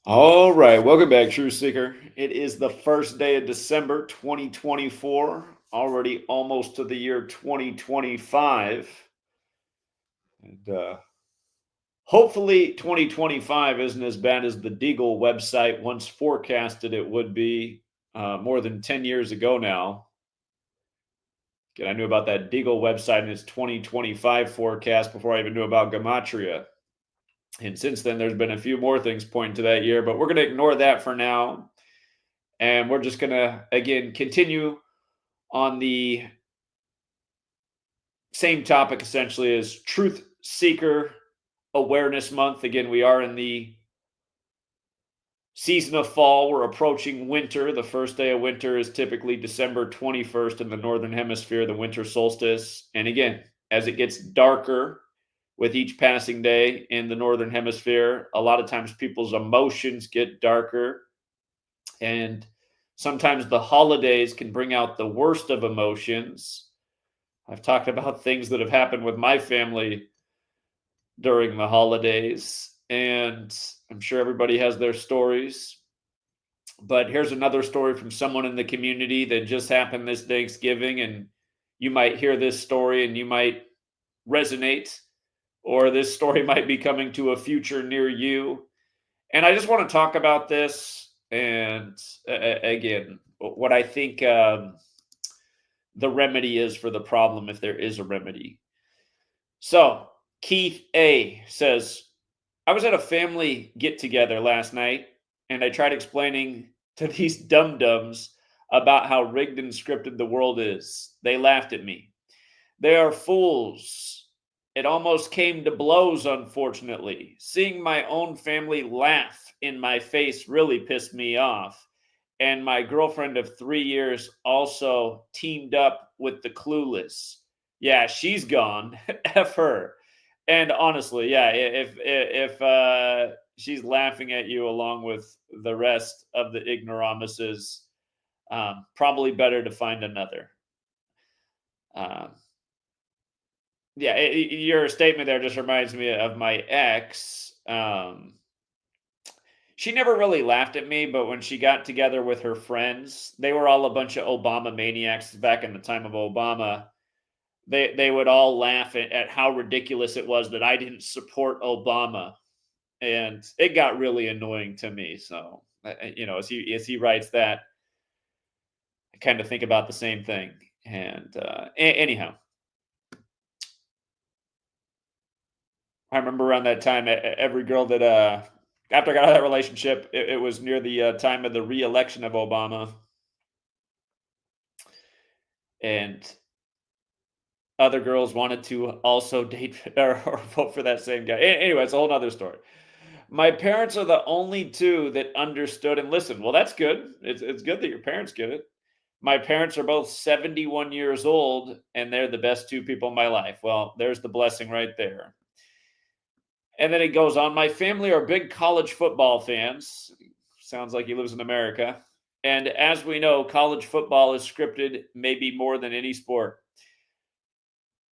All right, welcome back, True Seeker. It is the first day of December 2024, already almost to the year 2025. And hopefully, 2025 isn't as bad as the Deagle website once forecasted it would be more than 10 years ago now. Again, I knew about that Deagle website and its 2025 forecast before I even knew about Gematria. And since then, there's been a few more things pointing to that year, but we're going to ignore that for now. And we're just going to, again, continue on the same topic essentially as Truth Seeker Awareness Month. Again, we are in the season of fall. We're approaching winter. The first day of winter is typically December 21st in the Northern Hemisphere, the winter solstice. And again, as it gets darker with each passing day in the Northern Hemisphere, a lot of times people's emotions get darker. And sometimes the holidays can bring out the worst of emotions. I've talked about things that have happened with my family during the holidays, and I'm sure everybody has their stories. But here's another story from someone in the community that just happened this Thanksgiving, and you might hear this story and you might resonate, or this story might be coming to a future near you. And I just want to talk about this and again, what I think the remedy is for the problem, if there is a remedy. So, Keith A says, I was at a family get together last night and I tried explaining to these dum-dums about how rigged and scripted the world is. They laughed at me. They are fools. It almost came to blows, unfortunately. Seeing my own family laugh in my face really pissed me off. And my girlfriend of 3 years also teamed up with the clueless. Yeah, she's gone. F her. And honestly, yeah, if she's laughing at you along with the rest of the ignoramuses, probably better to find another. Yeah, your statement there just reminds me of my ex. She never really laughed at me, but when she got together with her friends, they were all a bunch of Obama maniacs back in the time of Obama. They would all laugh at how ridiculous it was that I didn't support Obama, and it got really annoying to me. So, as he writes that, I kind of think about the same thing. And anyhow, I remember around that time, every girl that after I got out of that relationship, it was near the time of the re-election of Obama, and other girls wanted to also date or vote for that same guy. Anyway, it's a whole other story. My parents are the only two that understood and listened. Well, that's good. It's good that your parents get it. My parents are both 71 years old, and they're the best two people in my life. Well, there's the blessing right there. And then it goes on. My family are big college football fans. Sounds like he lives in America. And as we know, college football is scripted maybe more than any sport.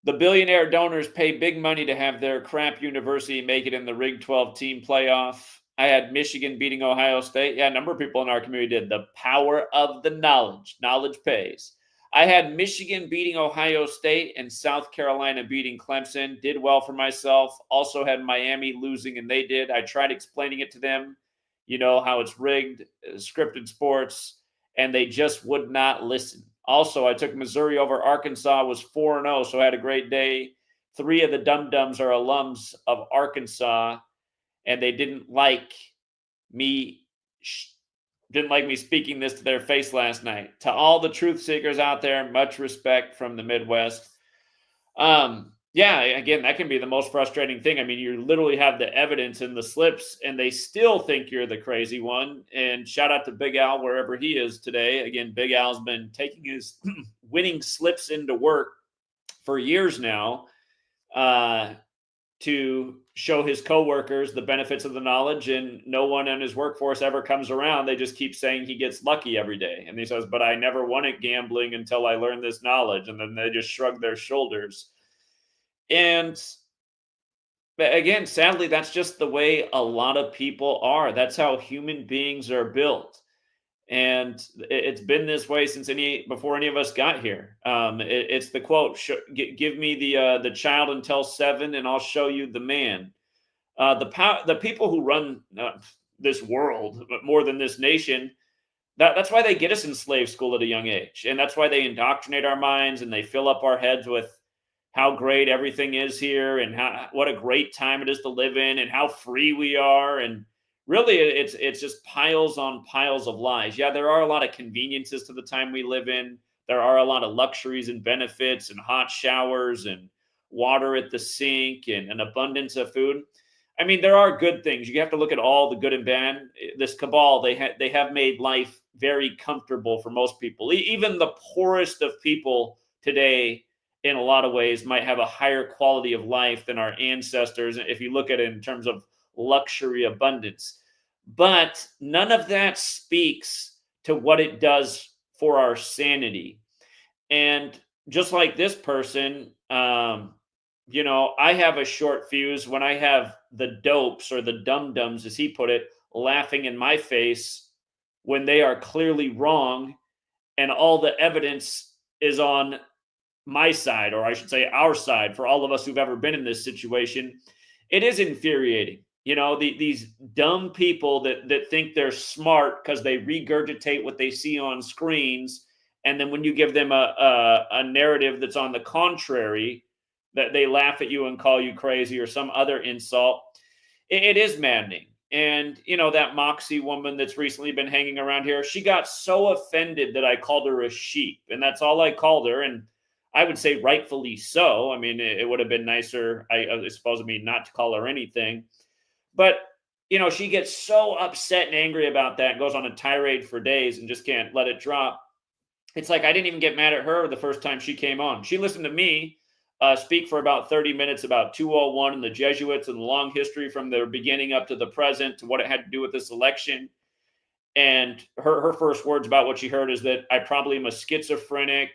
The billionaire donors pay big money to have their crap university make it in the Rig 12 team playoff. I had Michigan beating Ohio State. Yeah, a number of people in our community did. The power of the knowledge. Knowledge pays. I had Michigan beating Ohio State and South Carolina beating Clemson. Did well for myself. Also had Miami losing, and they did. I tried explaining it to them, how it's rigged, scripted sports, and they just would not listen. Also, I took Missouri over Arkansas, was 4-0, so I had a great day. 3 of the dum-dums are alums of Arkansas, and they didn't like me speaking this to their face last night. To all the truth seekers out there, much respect from the Midwest. Yeah, again, that can be the most frustrating thing. I mean, you literally have the evidence in the slips, and they still think you're the crazy one. And shout out to Big Al wherever he is today. Again, Big Al's been taking his winning slips into work for years now to show his coworkers the benefits of the knowledge, and no one in his workforce ever comes around. They just keep saying he gets lucky every day. And he says, but I never won at gambling until I learned this knowledge. And then they just shrug their shoulders. And But again, sadly, that's just the way a lot of people are. That's how human beings are built. And it's been this way since before any of us got here. It's the quote: "Give me the child until 7, and I'll show you the man." The people who run this world, more than this nation, that's why they get us in slave school at a young age, and that's why they indoctrinate our minds and they fill up our heads with how great everything is here and what a great time it is to live in and how free we are. And really, it's just piles on piles of lies. Yeah, there are a lot of conveniences to the time we live in. There are a lot of luxuries and benefits and hot showers and water at the sink and an abundance of food. I mean, there are good things. You have to look at all the good and bad. This cabal, they have made life very comfortable for most people. Even the poorest of people today, in a lot of ways, might have a higher quality of life than our ancestors if you look at it in terms of luxury abundance. But none of that speaks to what it does for our sanity. And just like this person, I have a short fuse when I have the dopes or the dum-dums, as he put it, laughing in my face when they are clearly wrong and all the evidence is on my side, or I should say our side, for all of us who've ever been in this situation. It is infuriating. These dumb people that think they're smart because they regurgitate what they see on screens. And then when you give them a narrative that's on the contrary, that they laugh at you and call you crazy or some other insult. It is maddening. And, that Moxie woman that's recently been hanging around here, she got so offended that I called her a sheep. And that's all I called her. And I would say rightfully so. I mean, it would have been nicer, I suppose, of me not to call her anything. But, she gets so upset and angry about that and goes on a tirade for days and just can't let it drop. It's like I didn't even get mad at her the first time she came on. She listened to me speak for about 30 minutes about 201 and the Jesuits and the long history from their beginning up to the present to what it had to do with this election. And her first words about what she heard is that I probably am a schizophrenic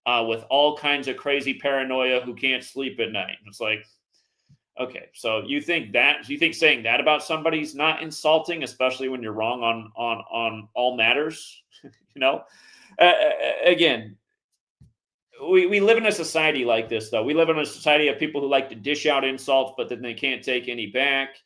with all kinds of crazy paranoia who can't sleep at night. It's like, okay, so you think saying that about somebody's not insulting, especially when you're wrong on all matters? Again, we live in a society like this, though. We live in a society of people who like to dish out insults, but then they can't take any back.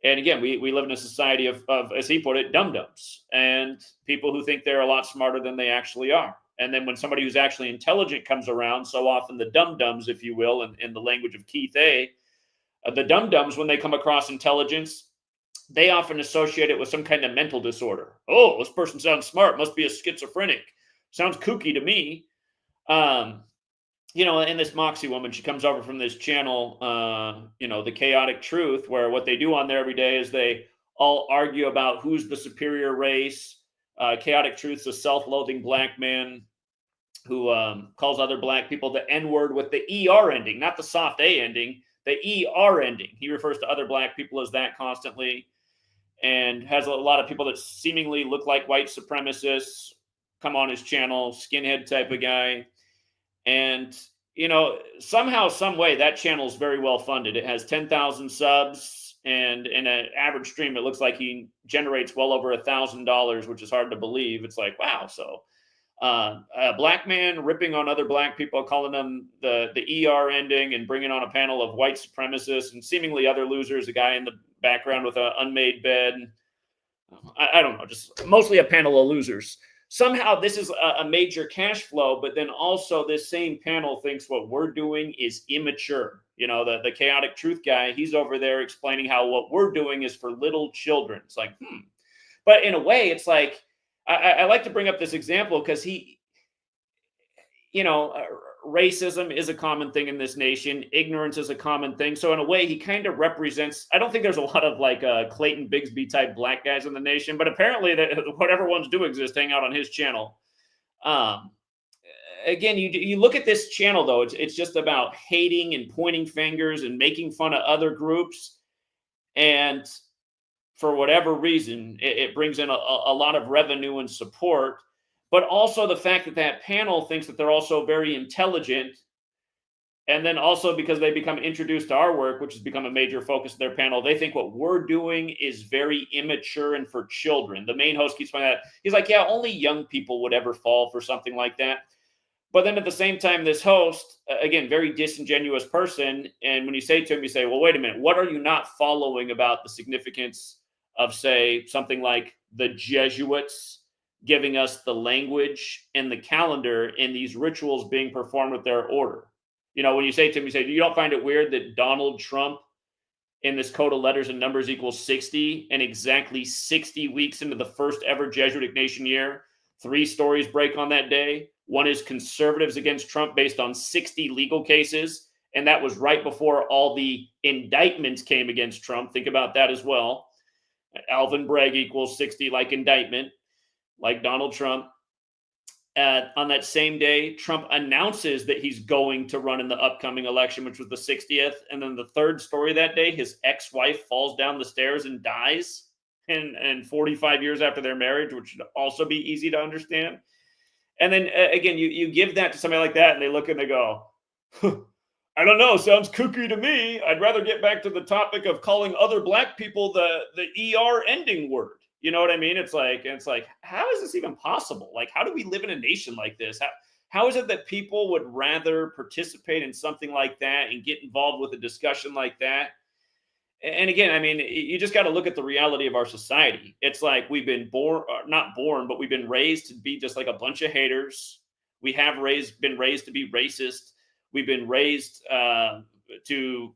And again, we live in a society of, as he put it, dum-dums and people who think they're a lot smarter than they actually are. And then when somebody who's actually intelligent comes around, so often the dum-dums, if you will, in the language of Keith A., the dum-dums, when they come across intelligence, they often associate it with some kind of mental disorder. Oh, this person sounds smart, must be a schizophrenic. Sounds kooky to me. And this Moxie woman, she comes over from this channel, the Chaotic Truth, where what they do on there every day is they all argue about who's the superior race. Chaotic Truth's a self-loathing black man who calls other black people the N-word with the ER ending, not the soft A ending, the ER ending. He refers to other black people as that constantly, and has a lot of people that seemingly look like white supremacists come on his channel, skinhead type of guy. And, somehow, some way, that channel is very well funded. It has 10,000 subs, and in an average stream, it looks like he generates well over $1,000, which is hard to believe. It's like, wow. So a black man ripping on other black people, calling them the ER ending and bringing on a panel of white supremacists and seemingly other losers, a guy in the background with an unmade bed. I don't know, just mostly a panel of losers. Somehow this is a major cash flow, but then also this same panel thinks what we're doing is immature. The Chaotic Truth guy, he's over there explaining how what we're doing is for little children. It's like, But in a way, it's like, I like to bring up this example because racism is a common thing in this nation. Ignorance is a common thing. So in a way, he kind of represents, I don't think there's a lot of like Clayton Bigsby type black guys in the nation, but apparently whatever ones do exist hang out on his channel. Again, you look at this channel, though, it's just about hating and pointing fingers and making fun of other groups. And for whatever reason, it brings in a lot of revenue and support. But also the fact that panel thinks that they're also very intelligent And then also because they become introduced to our work, which has become a major focus of their panel, they think what we're doing is very immature and for children. The main host keeps pointing out, he's like, yeah, only young people would ever fall for something like that. But then at the same time, this host, again, very disingenuous person. And when you say to him, you say, well, wait a minute, what are you not following about the significance of, say, something like the Jesuits giving us the language and the calendar and these rituals being performed with their order? You know, when you say to him, you say, you don't find it weird that Donald Trump in this code of letters and numbers equals 60, and exactly 60 weeks into the first ever Jesuitic nation year, 3 stories break on that day. One is conservatives against Trump based on 60 legal cases, and that was right before all the indictments came against Trump. Think about that as well. Alvin Bragg equals 60 like indictment, like Donald Trump. On that same day, Trump announces that he's going to run in the upcoming election, which was the 60th. And then the third story that day, his ex-wife falls down the stairs and dies. And 45 years after their marriage, which should also be easy to understand. And then again, you give that to somebody like that, and they look and they go, I don't know, sounds kooky to me. I'd rather get back to the topic of calling other black people the ER ending word. You know what I mean? It's like, how is this even possible? Like, how do we live in a nation like this? How is it that people would rather participate in something like that and get involved with a discussion like that? And again, I mean, you just got to look at the reality of our society. It's like we've been not born, but we've been raised to be just like a bunch of haters. We have been raised to be racist. We've been raised to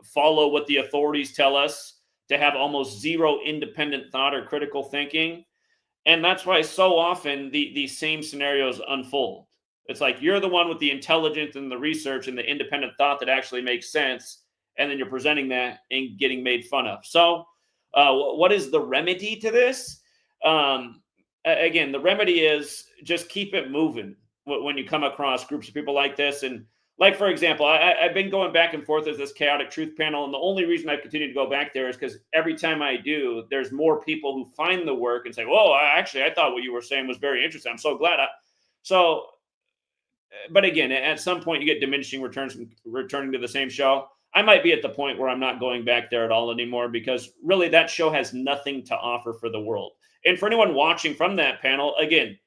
follow what the authorities tell us, to have almost zero independent thought or critical thinking. And that's why so often these same scenarios unfold. It's like you're the one with the intelligence and the research and the independent thought that actually makes sense. And then you're presenting that and getting made fun of. So what is the remedy to this? Again, the remedy is just keep it moving when you come across groups of people like this. And like, for example, I've been going back and forth with this chaotic truth panel. And the only reason I've continued to go back there is because every time I do, there's more people who find the work and say, whoa, I thought what you were saying was very interesting. I'm so glad. But again, at some point you get diminishing returns from returning to the same show. I might be at the point where I'm not going back there at all anymore, because really that show has nothing to offer for the world. And for anyone watching from that panel, again,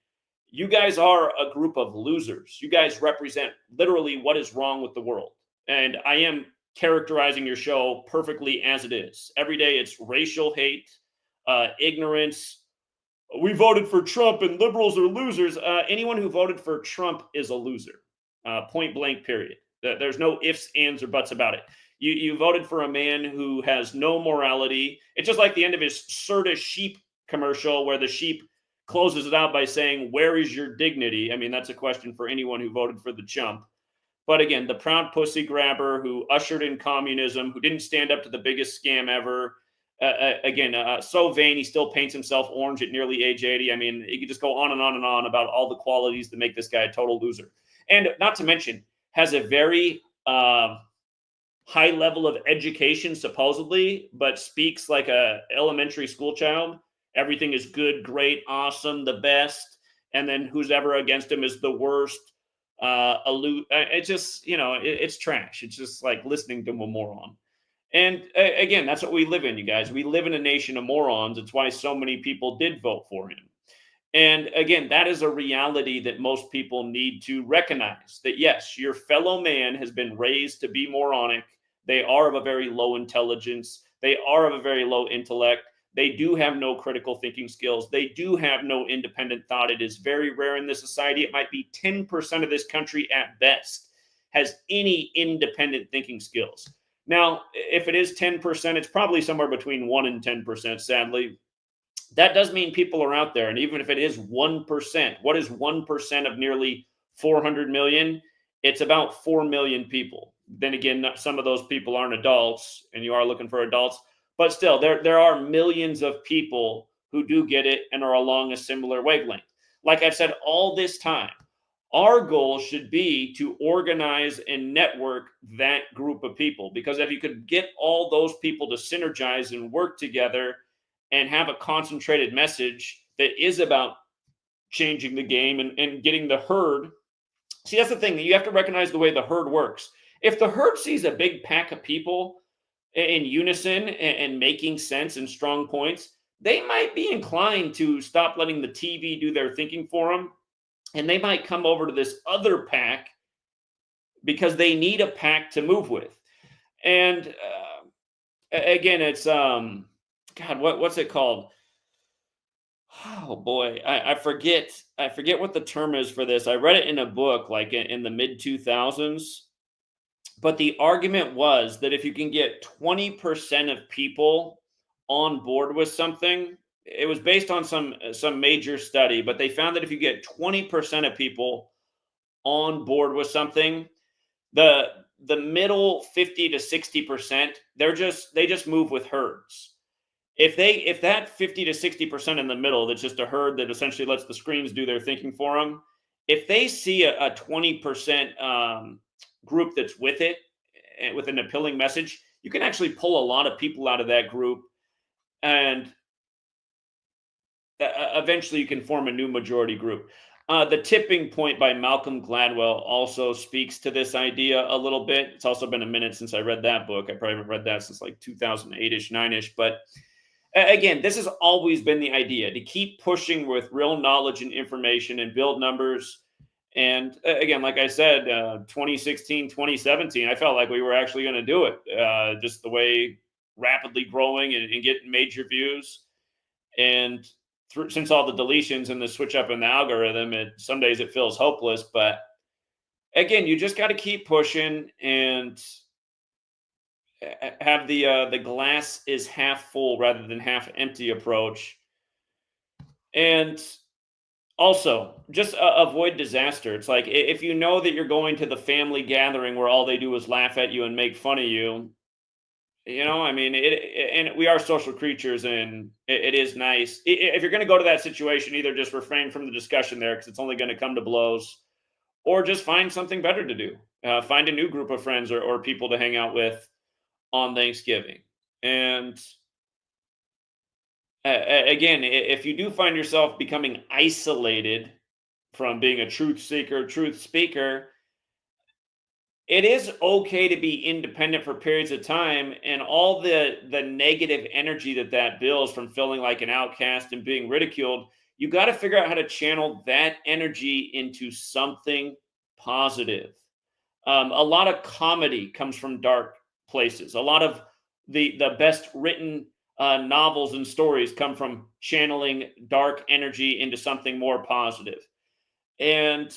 you guys are a group of losers. You guys represent literally what is wrong with the world. And I am characterizing your show perfectly as it is. Every day it's racial hate, ignorance. We voted for Trump and liberals are losers. Anyone who voted for Trump is a loser. Point blank, period. There's no ifs, ands, or buts about it. You voted for a man who has no morality. It's just like the end of his Serta sheep commercial where the sheep closes it out by saying, where is your dignity? I mean, that's a question for anyone who voted for the chump. But again, the proud pussy grabber who ushered in communism, who didn't stand up to the biggest scam ever. So vain, he still paints himself orange at nearly age 80. I mean, you could just go on and on and on about all the qualities that make this guy a total loser. And not to mention, has a very high level of education, supposedly, but speaks like a elementary school child. Everything is good, great, awesome, the best. And then who's ever against him is the worst. It's just, it's trash. It's just like listening to a moron. And again, that's what we live in, you guys. We live in a nation of morons. It's why so many people did vote for him. And again, that is a reality that most people need to recognize, that yes, your fellow man has been raised to be moronic. They are of a very low intelligence. They are of a very low intellect. They do have no critical thinking skills. They do have no independent thought. It is very rare in this society. It might be 10% of this country at best has any independent thinking skills. Now, if it is 10%, it's probably somewhere between 1 and 10%, sadly. That does mean people are out there. And even if it is 1%, what is 1% of nearly 400 million? It's about 4 million people. Then again, some of those people aren't adults, and you are looking for adults. But still, there are millions of people who do get it and are along a similar wavelength. Like I've said all this time, our goal should be to organize and network that group of people. Because if you could get all those people to synergize and work together and have a concentrated message that is about changing the game and getting the herd. See, that's the thing. You have to recognize the way the herd works. if the herd sees a big pack of people in unison and making sense and strong points, they might be inclined to stop letting the TV do their thinking for them, and they might come over to this other pack because they need a pack to move with. And again, it's God, what's it called? Oh boy, I forget what the term is for this. I read it in a book like in the mid 2000s, but the argument was that if you can get 20% of people on board with something, it was based on some major study, but they found that if you get 20% of people on board with something, the middle 50 to 60%, they just move with herds. If that 50 to 60% in the middle, that's just a herd that essentially lets the screens do their thinking for them, if they see a 20% group that's with it, with an appealing message, you can actually pull a lot of people out of that group, and eventually you can form a new majority group. The Tipping Point by Malcolm Gladwell also speaks to this idea a little bit. It's also been a minute since I read that book. I probably haven't read that since like 2008-ish, 9-ish. But again, this has always been the idea, to keep pushing with real knowledge and information and build numbers. And again, like I said, 2016, 2017, I felt like we were actually going to do it. Just the way rapidly growing and getting major views. And since all the deletions and the switch up in the algorithm, some days it feels hopeless. But again, you just got to keep pushing and have the glass is half full rather than half empty approach. And also, just avoid disaster. It's like, if you know that you're going to the family gathering where all they do is laugh at you and make fun of you, I mean, and we are social creatures, and it is nice. If you're going to go to that situation, either just refrain from the discussion there because it's only going to come to blows, or just find something better to do. Find a new group of friends or people to hang out with on Thanksgiving. And again, if you do find yourself becoming isolated from being a truth seeker, truth speaker, it is okay to be independent for periods of time, and all the negative energy that builds from feeling like an outcast and being ridiculed, you got to figure out how to channel that energy into something positive. A lot of comedy comes from dark places. A lot of the best written novels and stories come from channeling dark energy into something more positive. And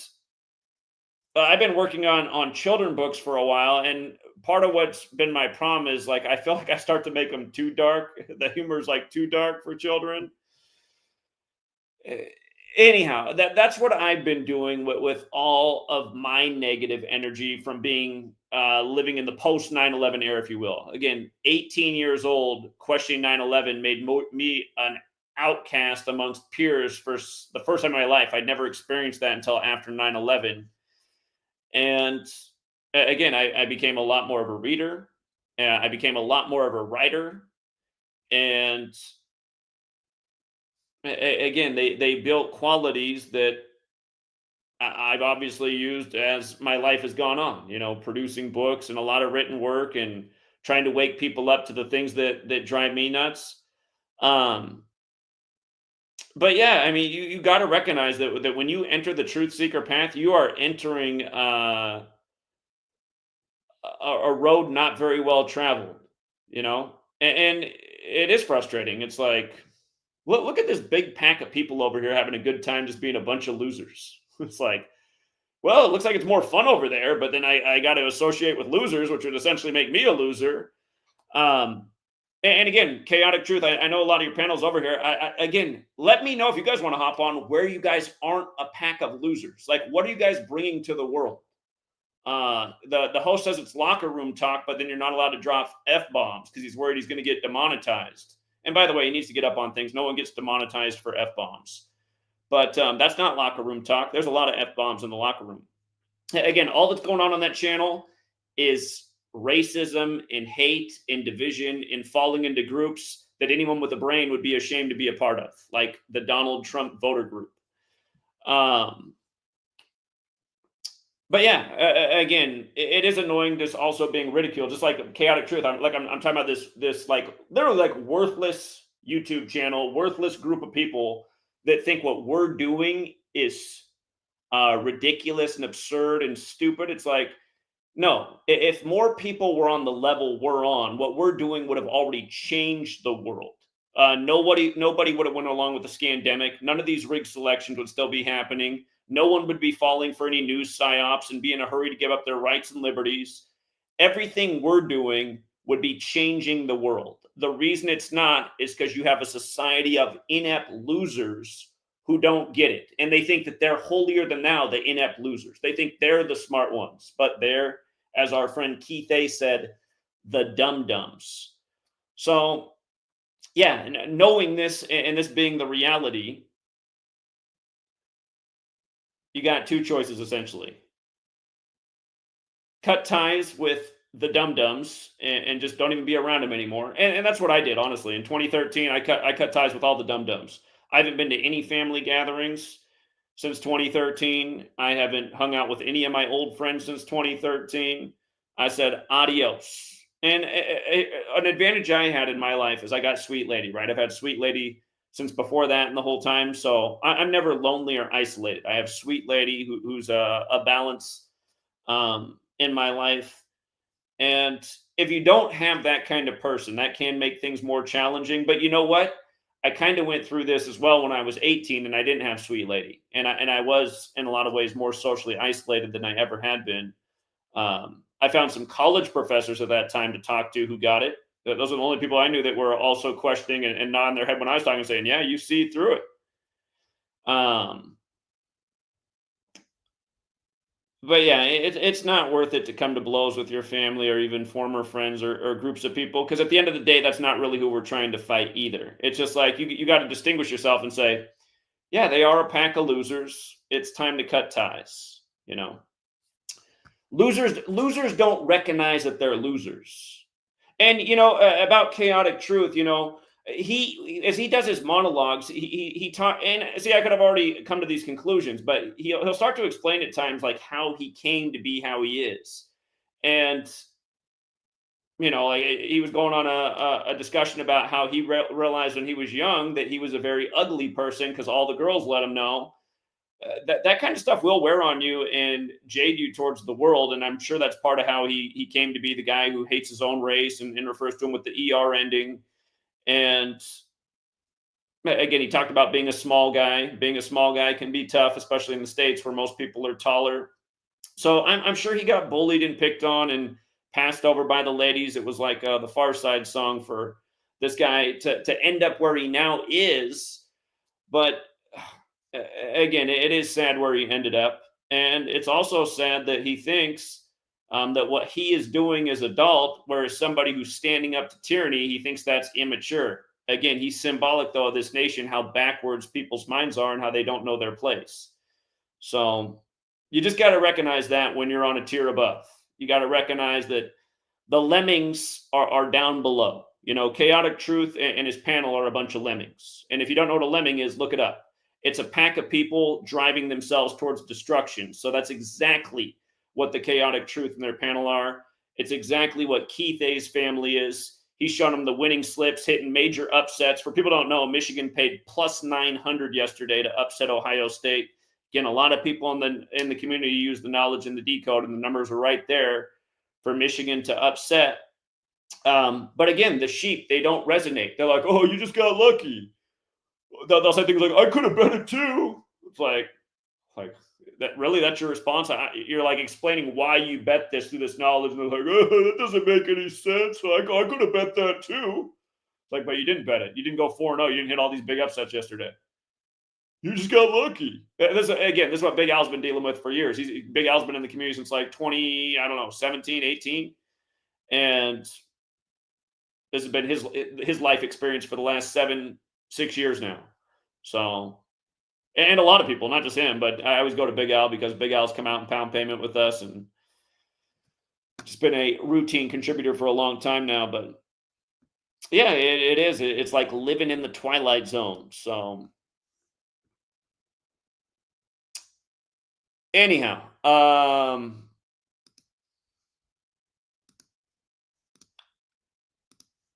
I've been working on children books for a while, and part of what's been my problem is, like, I feel like I start to make them too dark. The humor is like too dark for children. Anyhow, that's what I've been doing with all of my negative energy from being living in the post 9/11 era, if you will. Again, 18 years old, questioning 9/11 made me an outcast amongst peers for the first time in my life. I'd never experienced that until after 9/11. And again, I became a lot more of a reader. I became a lot more of a writer. And again, they built qualities that I've obviously used as my life has gone on, producing books and a lot of written work and trying to wake people up to the things that drive me nuts. But yeah, I mean, you got to recognize that when you enter the truth seeker path, you are entering a road not very well traveled, and it is frustrating. It's like, look at this big pack of people over here having a good time just being a bunch of losers. It's like, well, it looks like it's more fun over there, but then I got to associate with losers, which would essentially make me a loser. And again, chaotic truth. I know a lot of your panels over here. Again, let me know if you guys want to hop on where you guys aren't a pack of losers. Like, what are you guys bringing to the world? The host says it's locker room talk, but then you're not allowed to drop F-bombs because he's worried he's going to get demonetized. And by the way, he needs to get up on things. No one gets demonetized for F-bombs. But that's not locker room talk. There's a lot of F-bombs in the locker room. Again, all that's going on that channel is racism and hate and division and falling into groups that anyone with a brain would be ashamed to be a part of, like the Donald Trump voter group. But yeah, again, it is annoying just also being ridiculed, just like chaotic truth. I'm talking about this like literally like worthless YouTube channel, worthless group of people that think what we're doing is ridiculous and absurd and stupid. It's like, no, if more people were on the level we're on, what we're doing would have already changed the world. Nobody would have went along with the scandemic. None of these rigged selections would still be happening. No one would be falling for any news psyops and be in a hurry to give up their rights and liberties. Everything we're doing would be changing the world. The reason it's not is because you have a society of inept losers who don't get it. And they think that they're holier than thou, the inept losers. They think they're the smart ones, but they're, as our friend Keith A said, the dum-dums. So, yeah, knowing this and this being the reality, you got two choices essentially. Cut ties with the dum-dums and just don't even be around them anymore. And that's what I did, honestly. In 2013, I cut ties with all the dum-dums. I haven't been to any family gatherings since 2013. I haven't hung out with any of my old friends since 2013. I said adios. And an advantage I had in my life is I got Sweet Lady, right? I've had Sweet Lady since before that and the whole time. So I'm never lonely or isolated. I have Sweet Lady who's a balance in my life. And if you don't have that kind of person, that can make things more challenging. But you know what? I kind of went through this as well when I was 18 and I didn't have Sweet Lady. And I was in a lot of ways more socially isolated than I ever had been. I found some college professors at that time to talk to who got it. Those are the only people I knew that were also questioning and nodding their head when I was talking, saying, "Yeah, you see through it." But yeah, it's not worth it to come to blows with your family or even former friends or groups of people, because at the end of the day, that's not really who we're trying to fight either. It's just like you got to distinguish yourself and say, yeah, they are a pack of losers. It's time to cut ties. You know, losers don't recognize that they're losers. And about chaotic truth, he as he does his monologues, he talk and see, I could have already come to these conclusions, but he'll start to explain at times like how he came to be how he is. And like he was going on a discussion about how he realized when he was young that he was a very ugly person because all the girls let him know. That kind of stuff will wear on you and jade you towards the world. And I'm sure that's part of how he came to be the guy who hates his own race and refers to him with the ER ending. And again, he talked about being a small guy. Being a small guy can be tough, especially in the States where most people are taller. So I'm sure he got bullied and picked on and passed over by the ladies. It was like the Far Side song for this guy to end up where he now is. But again, it is sad where he ended up. And it's also sad that he thinks that what he is doing as adult, whereas somebody who's standing up to tyranny, he thinks that's immature. Again, he's symbolic, though, of this nation, how backwards people's minds are and how they don't know their place. So you just got to recognize that when you're on a tier above. You got to recognize that the lemmings are down below. Chaotic Truth and his panel are a bunch of lemmings. And if you don't know what a lemming is, look it up. It's a pack of people driving themselves towards destruction. So that's exactly what the Chaotic Truth and their panel are. It's exactly what Keith A's family is. He's shown them the winning slips, hitting major upsets. For people who don't know, Michigan paid plus 900 yesterday to upset Ohio State. Again, a lot of people in the community use the knowledge and the decode, and the numbers are right there for Michigan to upset. But again, the sheep, they don't resonate. They're like, oh, you just got lucky. They'll say things like, I could have bet it too. It's like that. Really, that's your response? You're like explaining why you bet this through this knowledge, and they're like, oh, that doesn't make any sense. I could have bet that too. It's like, but you didn't bet it. You didn't go 4-0. You didn't hit all these big upsets yesterday. You just got lucky. This is what Big Al's been dealing with for years. Big Al's been in the community since like 17, 18. And this has been his life experience for the last 6 years now. So, and a lot of people, not just him, but I always go to Big Al because Big Al's come out in pound payment with us and just been a routine contributor for a long time now. But yeah, it is. It's like living in the Twilight Zone. So anyhow,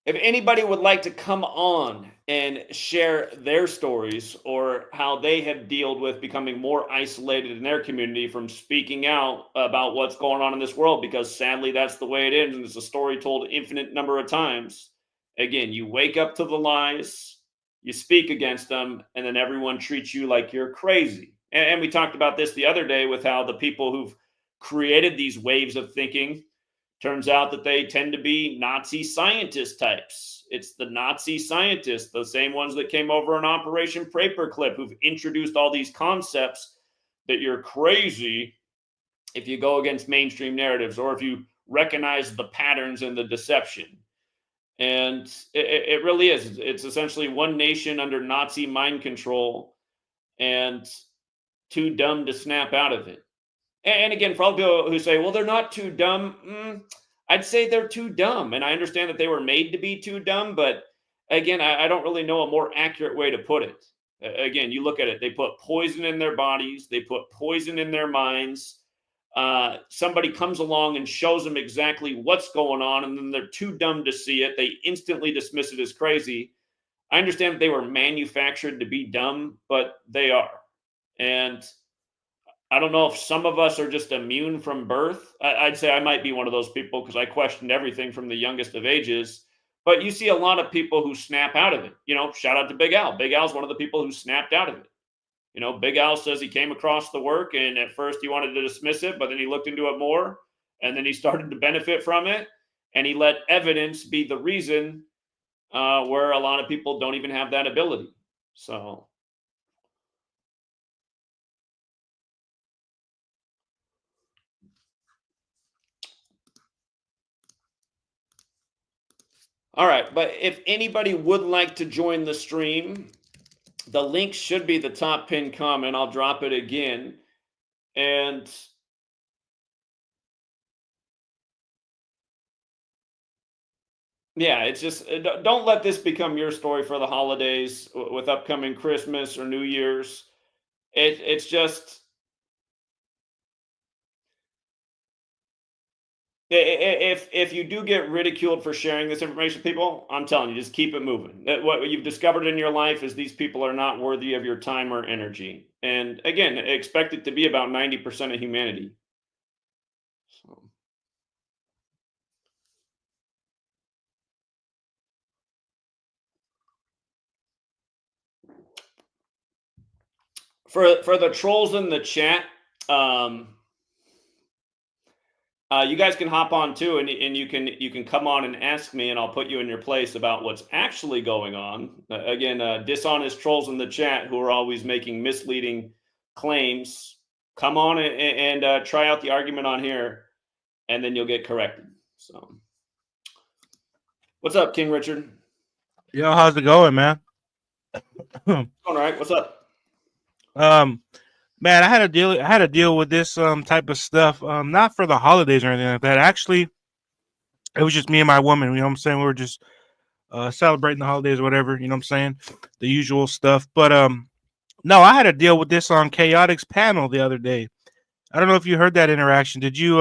If anybody would like to come on and share their stories or how they have dealt with becoming more isolated in their community from speaking out about what's going on in this world, because sadly that's the way it is, and it's a story told an infinite number of times. Again, you wake up to the lies, you speak against them, and then everyone treats you like you're crazy. And we talked about this the other day with how the people who've created these waves of thinking, turns out that they tend to be Nazi scientist types. It's the Nazi scientists, the same ones that came over on Operation Paperclip, who've introduced all these concepts that you're crazy if you go against mainstream narratives or if you recognize the patterns and the deception. And it really is. It's essentially one nation under Nazi mind control and too dumb to snap out of it. And again, for all people who say, well, they're not too dumb, I'd say they're too dumb. And I understand that they were made to be too dumb. But again, I don't really know a more accurate way to put it. Again, you look at it, they put poison in their bodies, they put poison in their minds. Somebody comes along and shows them exactly what's going on, and then they're too dumb to see it. They instantly dismiss it as crazy. I understand that they were manufactured to be dumb, but they are. And I don't know if some of us are just immune from birth. I'd say I might be one of those people because I questioned everything from the youngest of ages. But you see a lot of people who snap out of it. Shout out to Big Al. Big Al's one of the people who snapped out of it. Big Al says he came across the work and at first he wanted to dismiss it, but then he looked into it more and then he started to benefit from it. And he let evidence be the reason where a lot of people don't even have that ability. So. All right, but if anybody would like to join the stream, the link should be the top pinned comment. I'll drop it again. And yeah, it's just, don't let this become your story for the holidays with upcoming Christmas or New Year's. It's just, if you do get ridiculed for sharing this information, people, I'm telling you, just keep it moving. What you've discovered in your life is these people are not worthy of your time or energy. And again, expect it to be about 90% of humanity. So. For the trolls in the chat, you guys can hop on too, and you can come on and ask me, and I'll put you in your place about what's actually going on. Again, dishonest trolls in the chat who are always making misleading claims, come on and try out the argument on here, and then you'll get corrected. So, what's up, King Richard? Yo, how's it going, man? Going all right. What's up? Man, I had to deal with this type of stuff. Not for the holidays or anything like that. Actually, it was just me and my woman. You know what I'm saying? We were just celebrating the holidays or whatever. You know what I'm saying? The usual stuff. But no, I had to deal with this on Chaotic's panel the other day. I don't know if you heard that interaction. Did you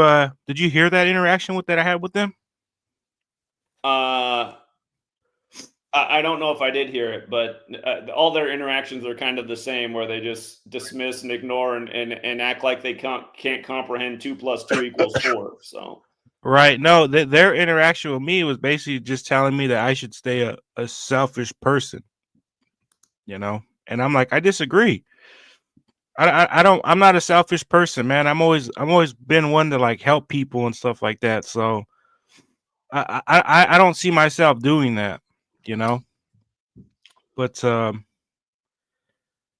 hear that interaction that I had with them? I don't know if I did hear it, but all their interactions are kind of the same, where they just dismiss and ignore and act like they can't comprehend 2 + 2 = 4. So right, no, their interaction with me was basically just telling me that I should stay a selfish person, and I'm like, I disagree. I'm not a selfish person, man. I'm always been one to like help people and stuff like that. So I don't see myself doing that, But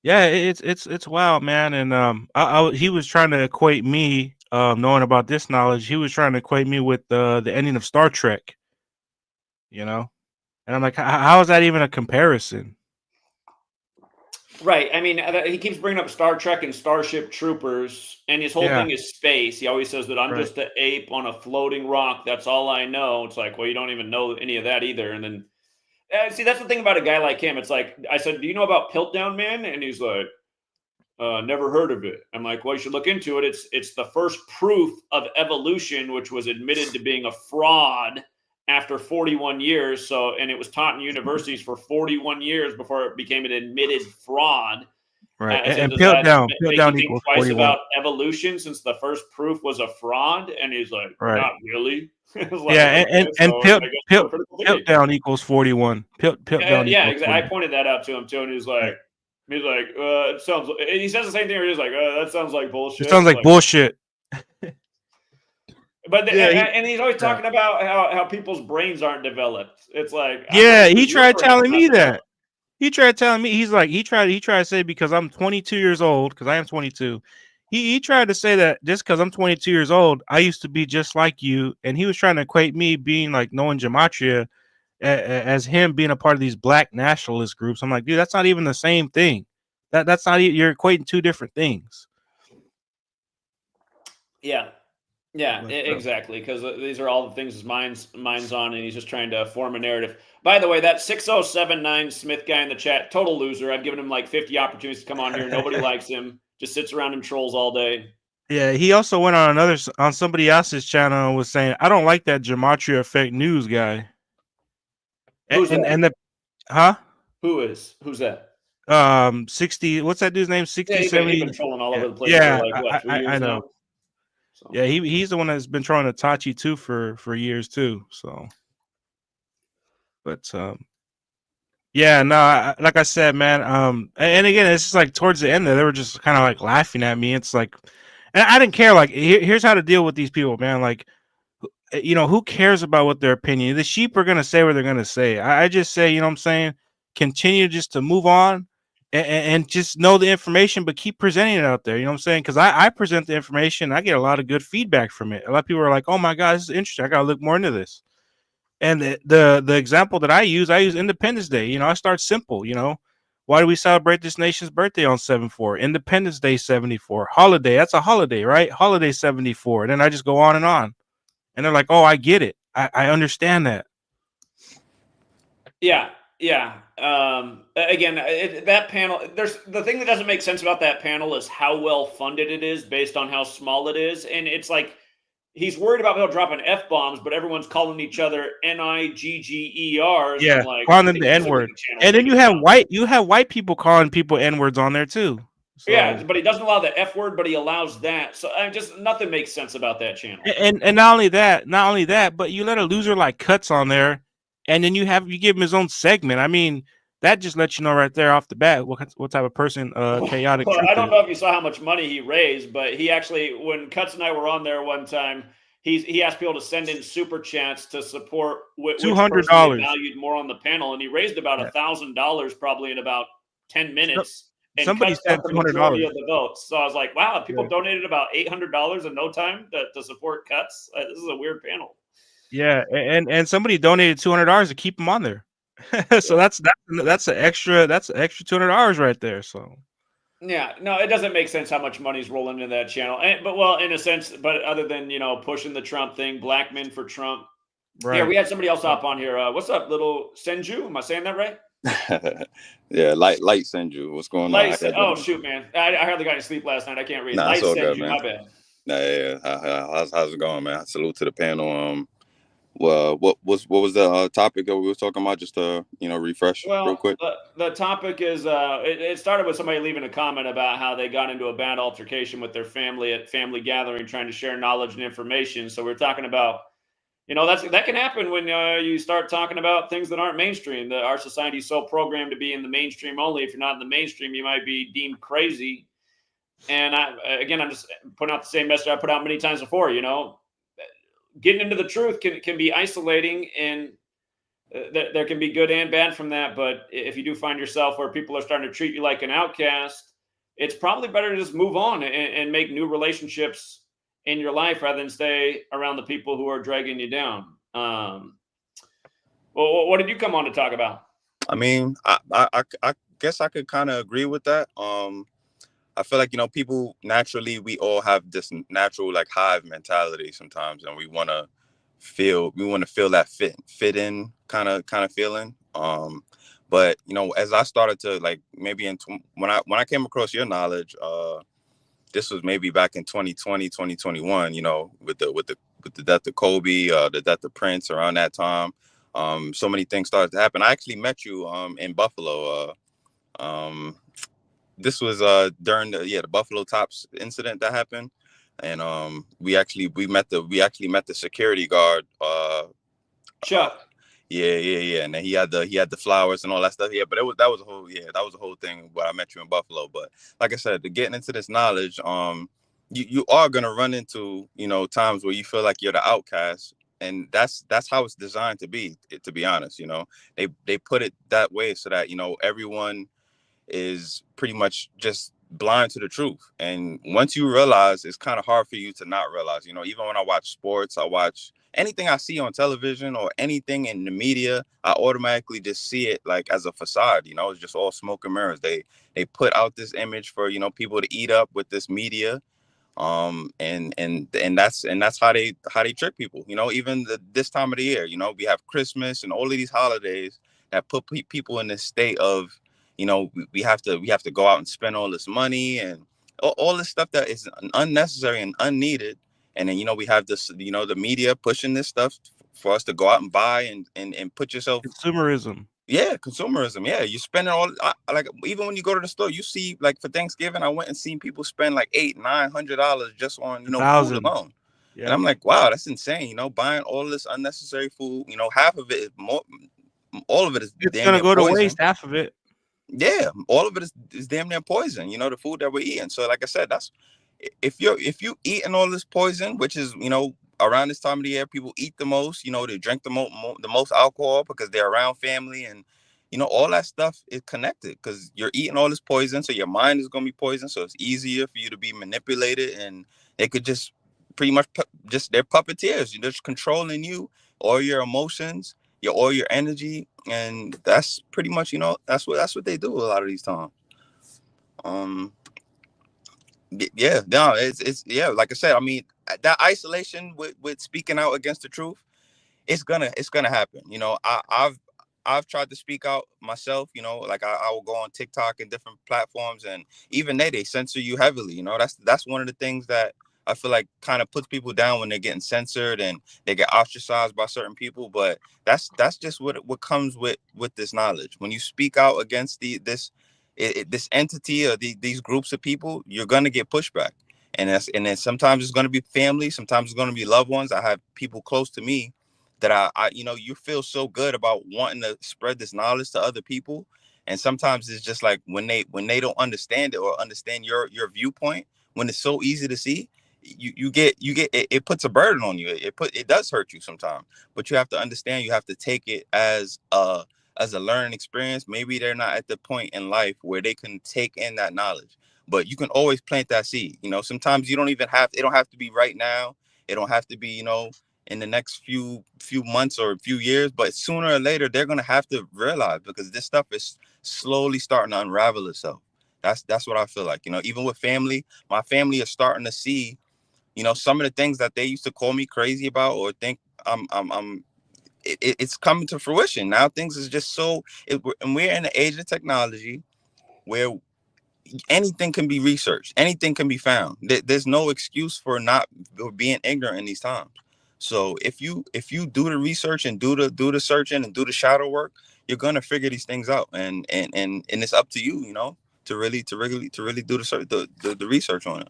yeah, it's wild, man. And he was trying to equate me, knowing about this knowledge. He was trying to equate me with the ending of Star Trek, And I'm like, how is that even a comparison? Right. I mean, he keeps bringing up Star Trek and Starship Troopers, and his whole thing is space. He always says that I'm just an ape on a floating rock. That's all I know. It's like, well, you don't even know any of that either. And then, see, that's the thing about a guy like him. It's like, I said, do you know about Piltdown Man? And he's like, Never heard of it. I'm like, well, you should look into it. It's the first proof of evolution, which was admitted to being a fraud after 41 years. So, and it was taught in universities for 41 years before it became an admitted fraud. Right. I said, And does that make you Piltdown think equals twice 41. about evolution since the first proof was a fraud? And he's like, Right. not really. I was like, Yeah, okay, and so I guess we're critical thinking. Piltdown equals 41. Piltdown Yeah, equals exactly. 41. I pointed that out to him too, and he's like, it sounds. He says the same thing. Where he's like, that sounds like bullshit. It sounds like bullshit. But Yeah, and he's always talking about how people's brains aren't developed. It's like, yeah, he tried telling me that. He tried telling me, he's like, he tried to say, because I'm 22 years old, because I am 22. He tried to say that just because I'm 22 years old, I used to be just like you, and he was trying to equate me being like knowing Gematria as him being a part of these black nationalist groups. I'm like, dude, that's not even the same thing. That's not, you're equating two different things. Yeah, exactly. Because these are all the things his mind's on, and he's just trying to form a narrative. By the way, that 6079 Smith guy in the chat, total loser. I've given him like 50 opportunities to come on here. Nobody likes him. Just sits around and trolls all day. Yeah, he also went on somebody else's channel and was saying, I don't like that GematriaEffectNews guy. Who's that? And the huh? Who's that? 60, what's that dude's name? 60, yeah, 70. He's been trolling all over the place Yeah, for like what, 3 years I know. now? So. Yeah, he's the one that's been trolling Itachi too for years too. So, but yeah, no, like I said, man. And again, it's just like towards the end there, they were just kind of like laughing at me. It's like, and I didn't care. Like, here's how to deal with these people, man. Like, you know, who cares about what their opinion? The sheep are gonna say what they're gonna say. I just say, you know what I'm saying? Continue just to move on and just know the information, but keep presenting it out there. You know what I'm saying? Because I present the information, I get a lot of good feedback from it. A lot of people are like, "Oh my god, this is interesting. I gotta look more into this." And the example that I use Independence Day. You know, I start simple. You know, why do we celebrate this nation's birthday on 7/4? Independence Day 74. Holiday, that's a holiday, right? Holiday 74. And then I just go on. And they're like, "Oh, I get it. I understand that." Yeah. Again, that panel. There's the thing that doesn't make sense about that panel is how well funded it is based on how small it is, and it's like he's worried about people dropping f-bombs, but everyone's calling each other niggers. Yeah, like, calling them the n-word, and then you have white people calling people n-words on there too. So. Yeah, but he doesn't allow the F word, but he allows that. So just nothing makes sense about that channel. And not only that, but you let a loser like Cuts on there, and then you give him his own segment. I mean, that just lets you know right there off the bat what type of person chaotic. Well, I don't know if you saw how much money he raised, but he actually, when Cuts and I were on there one time, he asked people to send in super chats to support which $200 valued more on the panel, and he raised about $1,000 probably in about 10 minutes. And somebody said the majority of the votes. So I was like, wow, people donated about $800 in no time to support Cuts. This is a weird panel. Yeah, and somebody donated $200 to keep him on there. So that's an extra $200 right there. So yeah, no, it doesn't make sense how much money's rolling into that channel. But in a sense, but other than pushing the Trump thing, black men for Trump. Right. Yeah, we had somebody else hop on here. What's up, little Senju? Am I saying that right? Yeah, light Senju. What's going on? Oh shoot, man! I hardly got any sleep last night. I can't read. Light Senju, man. My bad. Yeah. How's it going, man? Salute to the panel. Well, what was the topic that we were talking about? Just to refresh real quick. The topic is it started with somebody leaving a comment about how they got into a bad altercation with their family at family gathering, trying to share knowledge and information. So we're talking about. That can happen when you start talking about things that aren't mainstream. Our society is so programmed to be in the mainstream only. If you're not in the mainstream, you might be deemed crazy. And I'm just putting out the same message I put out many times before. Getting into the truth can be isolating, and there can be good and bad from that. But if you do find yourself where people are starting to treat you like an outcast, it's probably better to just move on and make new relationships in your life rather than stay around the people who are dragging you down. Well, what did you come on to talk about? I mean, I guess I could kind of agree with that. I feel like people naturally, we all have this natural like hive mentality sometimes, and we want to feel that fit in kind of feeling. But as I started to like maybe when I came across your knowledge, this was maybe back in 2020, 2021, with the death of Kobe, the death of Prince around that time. So many things started to happen. I actually met you in Buffalo. This was during the Buffalo Tops incident that happened. And we actually met the security guard. Chuck. Yeah. And then he had the flowers and all that stuff. Yeah, but that was a whole thing. But I met you in Buffalo. But like I said, getting into this knowledge, you are gonna run into times where you feel like you're the outcast, and that's how it's designed to be. To be honest, they put it that way so that everyone is pretty much just blind to the truth. And once you realize, it's kind of hard for you to not realize. Even when I watch sports, I watch anything I see on television or anything in the media, I automatically just see it like as a facade. It's just all smoke and mirrors. They put out this image for people to eat up with this media, and that's how they trick people. Even this time of the year, we have Christmas and all of these holidays that put people in this state of we have to go out and spend all this money and all this stuff that is unnecessary and unneeded. And then we have this the media pushing this stuff for us to go out and buy and put yourself. Consumerism. Yeah, consumerism. Yeah, you spending all like even when you go to the store, you see like for Thanksgiving, I went and seen people spend like $800-900 just on food alone. Yep. And I'm like, wow, that's insane. Buying all this unnecessary food. Half of it is more. All of it is. It's gonna go to waste. Half of it. Yeah, all of it is damn near poison. The food that we're eating. So like I said, that's if you eating all this poison, which is around this time of the year, people eat the most. They drink the most alcohol because they're around family, and all that stuff is connected because you're eating all this poison. So your mind is gonna be poisoned. So it's easier for you to be manipulated, and they could just pretty much they're puppeteers. You're just controlling you, all your emotions, all your energy, and that's pretty much that's what they do a lot of these times. Yeah, no, it's like I said, I mean, that isolation with speaking out against the truth, it's gonna happen. I've tried to speak out myself, like I will go on TikTok and different platforms, and even they censor you heavily. That's one of the things that I feel like kind of puts people down when they're getting censored and they get ostracized by certain people. But that's just what comes with this knowledge. When you speak out against this entity or these groups of people, you're gonna get pushback. And then sometimes it's gonna be family, sometimes it's gonna be loved ones. I have people close to me that I you feel so good about wanting to spread this knowledge to other people. And sometimes it's just like when they don't understand it or understand your viewpoint, when it's so easy to see, you get it puts a burden on you. It does hurt you sometimes, but you have to understand, you have to take it as a learning experience. Maybe they're not at the point in life where they can take in that knowledge, but you can always plant that seed. Sometimes it don't have to be right now. It don't have to be, in the next few months or a few years, but sooner or later, they're going to have to realize, because this stuff is slowly starting to unravel itself. That's what I feel like, even with family, my family is starting to see, some of the things that they used to call me crazy about or think it's coming to fruition. Now things is just and we're in the age of technology where anything can be researched, anything can be found. There's no excuse for not being ignorant in these times. So if you do the research and do the searching and do the shadow work, you're gonna figure these things out, and it's up to you, to really do the research on it.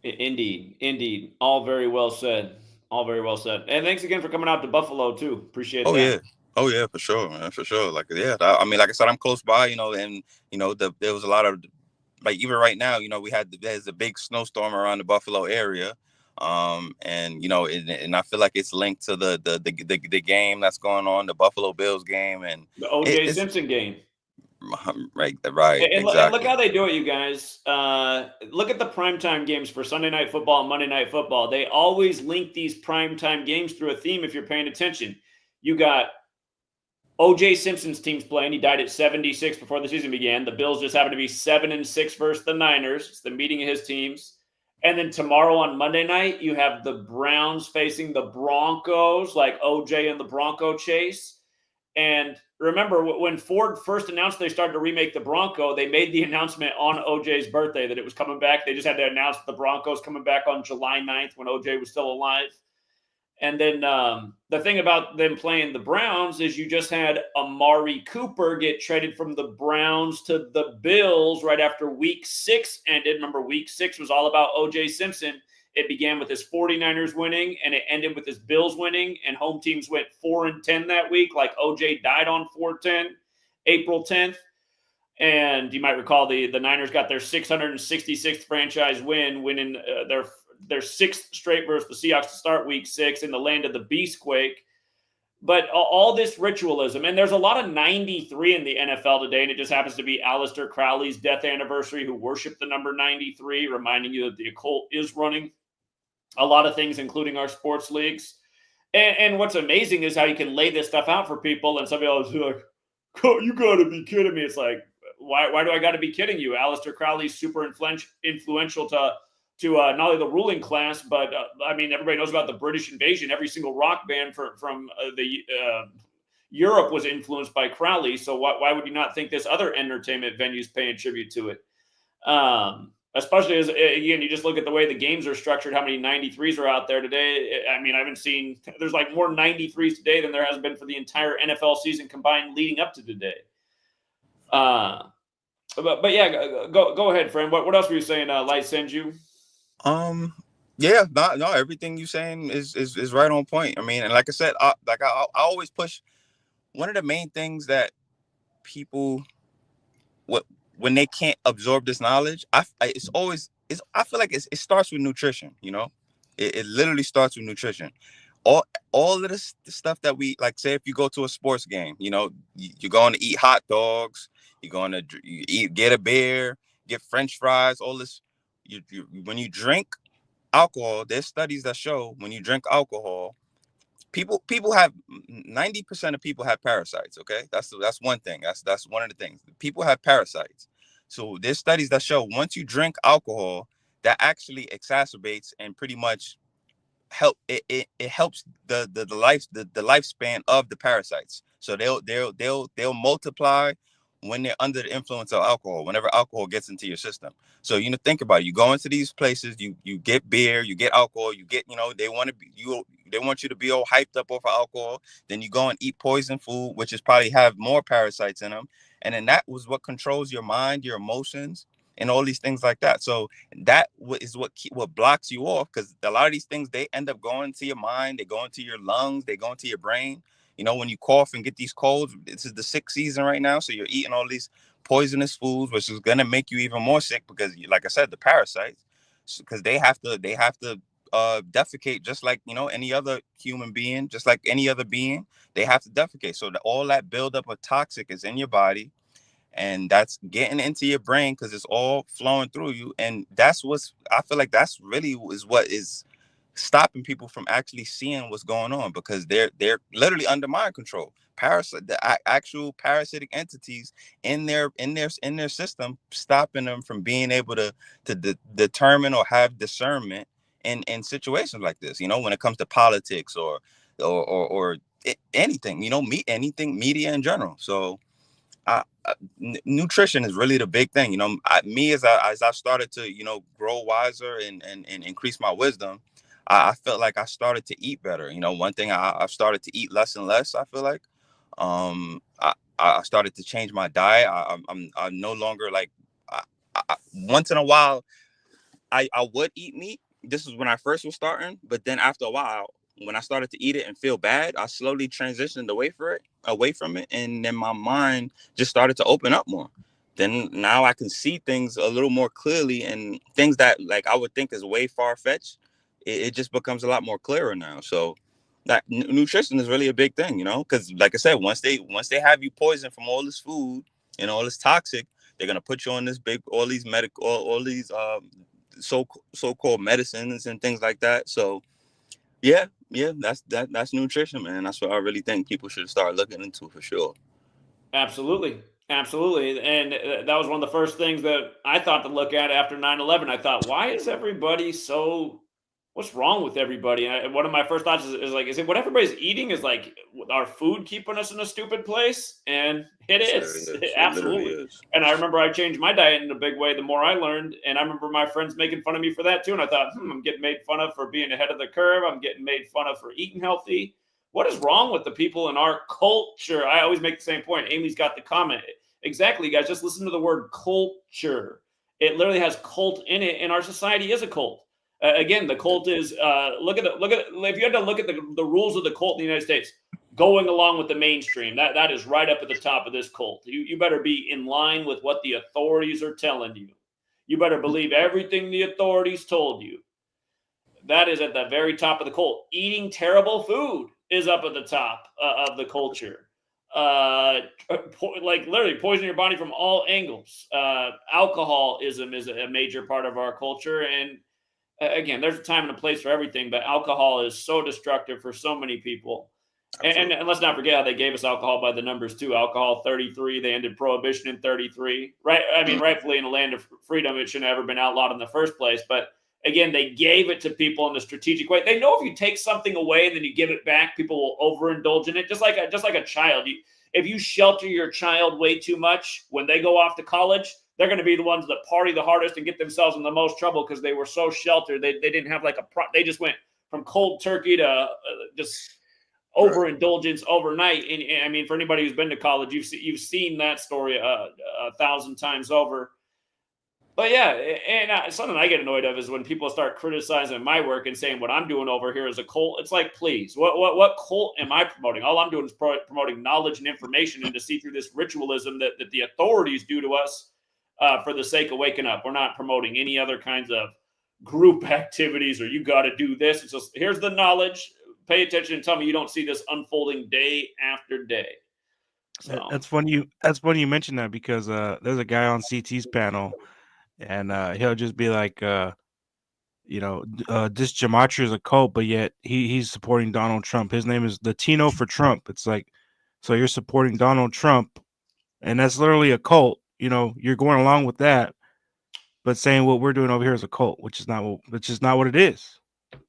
Indeed. All very well said. And thanks again for coming out to Buffalo too. Appreciate that. Oh yeah, for sure, man, for sure. Like, yeah, I mean, like I said, I'm close by, and there was a lot of, like, even right now, there's a big snowstorm around the Buffalo area, and and I feel like it's linked to the game that's going on, the Buffalo Bills game, and the O.J. Simpson game. Right, and exactly. Look how they do it, you guys. Look at the primetime games for Sunday Night Football and Monday Night Football. They always link these primetime games through a theme if you're paying attention. You got O.J. Simpson's team's playing. He died at 76 before the season began. The Bills just happened to be 7-6 versus the Niners. It's the meeting of his teams. And then tomorrow on Monday night, you have the Browns facing the Broncos, like O.J. and the Bronco chase. And remember, when Ford first announced they started to remake the Bronco, they made the announcement on OJ's birthday that it was coming back. They just had to announce that the Bronco's coming back on July 9th when OJ was still alive. And then the thing about them playing the Browns is you just had Amari Cooper get traded from the Browns to the Bills right after week 6 ended. Remember, week 6 was all about OJ Simpson. It began with his 49ers winning, and it ended with his Bills winning, and home teams went 4-10 that week, like OJ died on 4-10, April 10th. And you might recall the Niners got their 666th franchise win, winning their 6th straight versus the Seahawks to start week 6 in the land of the Beastquake. But all this ritualism, and there's a lot of 93 in the NFL today, and it just happens to be Aleister Crowley's death anniversary, who worshiped the number 93, reminding you that the occult is running a lot of things, including our sports leagues. And what's amazing is how you can lay this stuff out for people, and somebody else is like, oh, you got to be kidding me. It's like, why do I got to be kidding you? Aleister Crowley's super influential to not only the ruling class, but I mean, everybody knows about the British invasion. Every single rock band from Europe was influenced by Crowley. So why would you not think this other entertainment venues paying tribute to it? Especially as, again, you just look at the way the games are structured, how many 93s are out there today. I mean, I haven't seen, there's like more 93s today than there has been for the entire NFL season combined leading up to today. But yeah, go ahead, friend. What else were you saying, Light sends you? Yeah, no, everything you're saying is right on point. I mean, and like I said, I always push. One of the main things that people, when they can't absorb this knowledge, I feel like it starts with nutrition. You know, it literally starts with nutrition. All of this stuff that we like, say if you go to a sports game, you know, you're going to eat hot dogs, you're going to get a beer, get French fries, all this. When you drink alcohol, there's studies that show when you drink alcohol, people have 90% of people have parasites. Okay, that's one thing. That's one of the things. People have parasites. So there's studies that show once you drink alcohol, that actually exacerbates and pretty much it helps the lifespan of the parasites. So they'll multiply when they're under the influence of alcohol, whenever alcohol gets into your system. So, you know, think about it. You go into these places, you get beer, you get alcohol, you get, you know, they want you to be all hyped up over alcohol. Then you go and eat poison food, which is probably have more parasites in them. And then that was what controls your mind, your emotions, and all these things like that. So that is what blocks you off, because a lot of these things, they end up going to your mind, they go into your lungs, they go into your brain. You know, when you cough and get these colds, this is the sick season right now. So you're eating all these poisonous foods, which is going to make you even more sick because, like I said, the parasites, because they have to defecate just like, you know, any other human being, just like any other being, they have to defecate. So all that buildup of toxic is in your body, and that's getting into your brain because it's all flowing through you. And that's I feel like that's really is what is stopping people from actually seeing what's going on, because they're literally under mind control. Actual parasitic entities in their system, stopping them from being able to determine or have discernment in situations like this. You know, when it comes to politics or anything, you know, media in general. So nutrition is really the big thing. You know, as I started to, you know, grow wiser and increase my wisdom, I felt like I started to eat better. You know, one thing, I've started to eat less and less. I feel like I started to change my diet. I'm no longer like once in a while I would eat meat. This is when I first was starting, but then after a while, when I started to eat it and feel bad, I slowly transitioned away from it, and then my mind just started to open up more. Then now I can see things a little more clearly, and things that like I would think is way far-fetched, it just becomes a lot more clearer now. So that nutrition is really a big thing, you know, because like I said, once they have you poisoned from all this food and all this toxic, they're gonna put you on this all these so-called medicines and things like that. So yeah, that's nutrition, man. That's what I really think people should start looking into for sure. Absolutely. And that was one of the first things that I thought to look at after 9/11. I thought, why what's wrong with everybody? And one of my first thoughts is like, is it what everybody's eating is like our food keeping us in a stupid place? And it is. It Absolutely. literally is. And I remember I changed my diet in a big way the more I learned. And I remember my friends making fun of me for that too. And I thought, I'm getting made fun of for being ahead of the curve. I'm getting made fun of for eating healthy. What is wrong with the people in our culture? I always make the same point. Amy's got the comment. Exactly, guys. Just listen to the word culture. It literally has cult in it, and our society is a cult. Again, the cult is look at if you had to look at the rules of the cult in the United States, going along with the mainstream, that is right up at the top of this cult. You better be in line with what the authorities are telling you. You better believe everything the authorities told you. That is at the very top of the cult. Eating terrible food is up at the top of the culture. Like literally poison your body from all angles. Alcoholism is a major part of our culture, and again, there's a time and a place for everything, but alcohol is so destructive for so many people. And let's not forget how they gave us alcohol by the numbers too. Alcohol 33, they ended prohibition in 33. Right? I mean, rightfully in a land of freedom, it shouldn't have ever been outlawed in the first place. But again, they gave it to people in a strategic way. They know if you take something away and then you give it back, people will overindulge in it. Just like a child. If you shelter your child way too much, when they go off to college, they're going to be the ones that party the hardest and get themselves in the most trouble because they were so sheltered. They didn't have they just went from cold turkey to just overindulgence overnight. And I mean, for anybody who's been to college, you've seen that story 1,000 times over. But yeah, and something I get annoyed of is when people start criticizing my work and saying what I'm doing over here is a cult. It's like, please, what cult am I promoting? All I'm doing is promoting knowledge and information, and to see through this ritualism that the authorities do to us for the sake of waking up. We're not promoting any other kinds of group activities or you got to do this. It's just, here's the knowledge. Pay attention and tell me you don't see this unfolding day after day. So. That's funny you mentioned that because there's a guy on CT's panel, and he'll just be like, this Gematria is a cult, but yet he's supporting Donald Trump. His name is Latino for Trump. It's like, so you're supporting Donald Trump, and that's literally a cult. You're going along with that, but saying what we're doing over here is a cult, which is not what it is.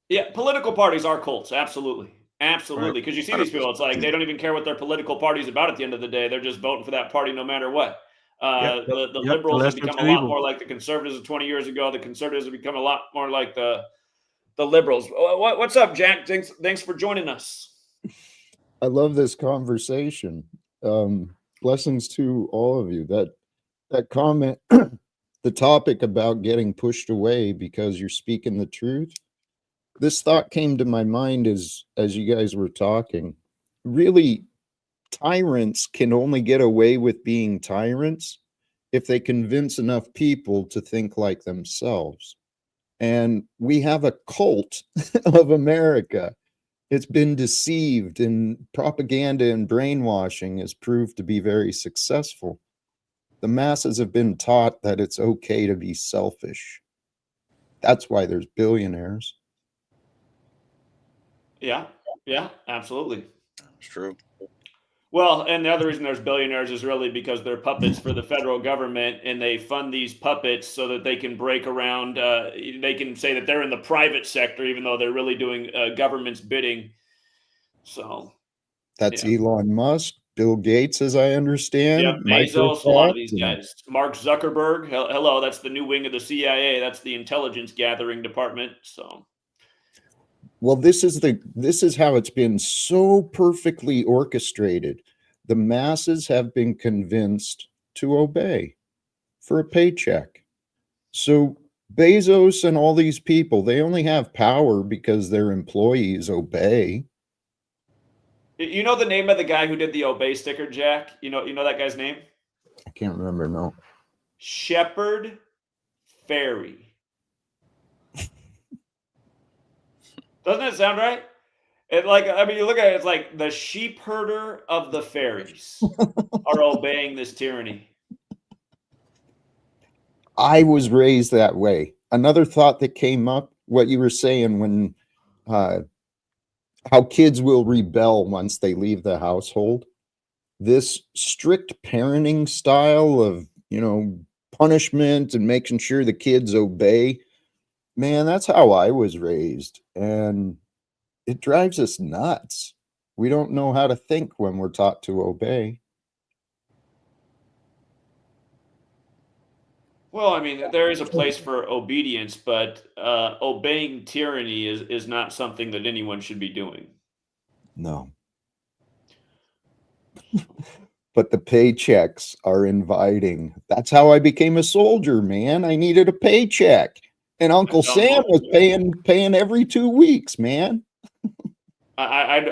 Yeah, political parties are cults. Absolutely. Absolutely. Because you see these people, it's like they don't even care what their political party's about at the end of the day. They're just voting for that party no matter what. The liberals have become a lot more like the conservatives of 20 years ago. The conservatives have become a lot more like the liberals. What's up, Jack? Thanks for joining us. I love this conversation. Blessings to all of you. That comment, the topic about getting pushed away because you're speaking the truth. This thought came to my mind as you guys were talking. Really, tyrants can only get away with being tyrants if they convince enough people to think like themselves. And we have a cult of America. It's been deceived, and propaganda and brainwashing has proved to be very successful. The masses have been taught that it's okay to be selfish. That's why there's billionaires. Yeah, absolutely. It's true. Well, and the other reason there's billionaires is really because they're puppets for the federal government, and they fund these puppets so that they can break around. They can say that they're in the private sector, even though they're really doing government's bidding. So that's Elon Musk, Bill Gates, as I understand. Yeah, Bezos, a lot of these guys. Mark Zuckerberg. Hello, that's the new wing of the CIA. That's the intelligence gathering department. So. Well, this is how it's been so perfectly orchestrated. The masses have been convinced to obey for a paycheck. So Bezos and all these people, they only have power because their employees obey. You know the name of the guy who did the obey sticker, Jack? You know that guy's name? I can't remember, no. Shepard Fairey. Doesn't it sound right? You look at it, it's like the sheep herder of the fairies are obeying this tyranny. I was raised that way. Another thought that came up, what you were saying when, how kids will rebel once they leave the household. This strict parenting style of, punishment and making sure the kids obey. Man, that's how I was raised. And it drives us nuts. We don't know how to think when we're taught to obey. Well, I mean, there is a place for obedience, but obeying tyranny is not something that anyone should be doing. No. But the paychecks are inviting. That's how I became a soldier, man. I needed a paycheck. And Uncle Sam was paying every 2 weeks, man. I'd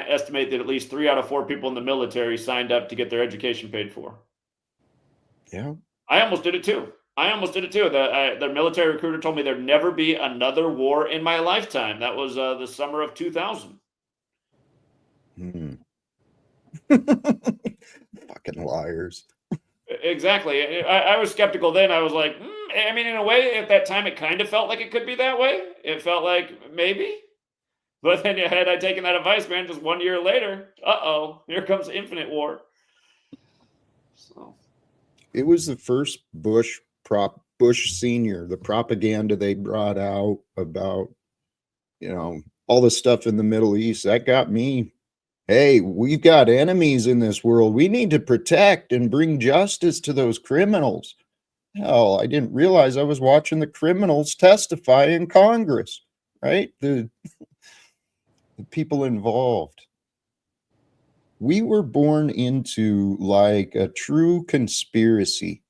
estimate that at least 3 out of 4 people in the military signed up to get their education paid for. Yeah. I almost did it too. The military recruiter told me there'd never be another war in my lifetime. That was the summer of 2000. Fucking liars. Exactly. I was skeptical then. I was like, I mean, in a way, at that time, it kind of felt like it could be that way. It felt like maybe. But then had I taken that advice, man, just 1 year later, here comes Infinite War. So it was the first Bush Senior, the propaganda they brought out about, all the stuff in the Middle East. That got me. Hey, we've got enemies in this world. We need to protect and bring justice to those criminals. Hell, I didn't realize I was watching the criminals testify in Congress, right? The people involved. We were born into like a true conspiracy.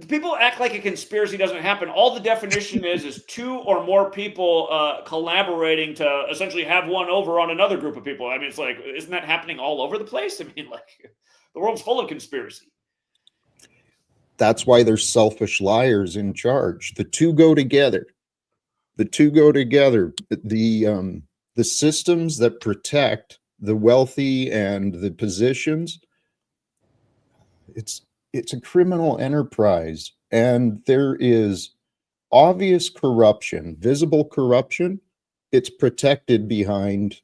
People act like a conspiracy doesn't happen. All the definition is 2 or more people collaborating to essentially have one over on another group of people. I mean, it's like, isn't that happening all over the place? I mean, like, the world's full of conspiracy. That's why there's selfish liars in charge. The two go together. The systems that protect the wealthy and the positions, it's a criminal enterprise, and there is obvious corruption, visible corruption. It's protected behind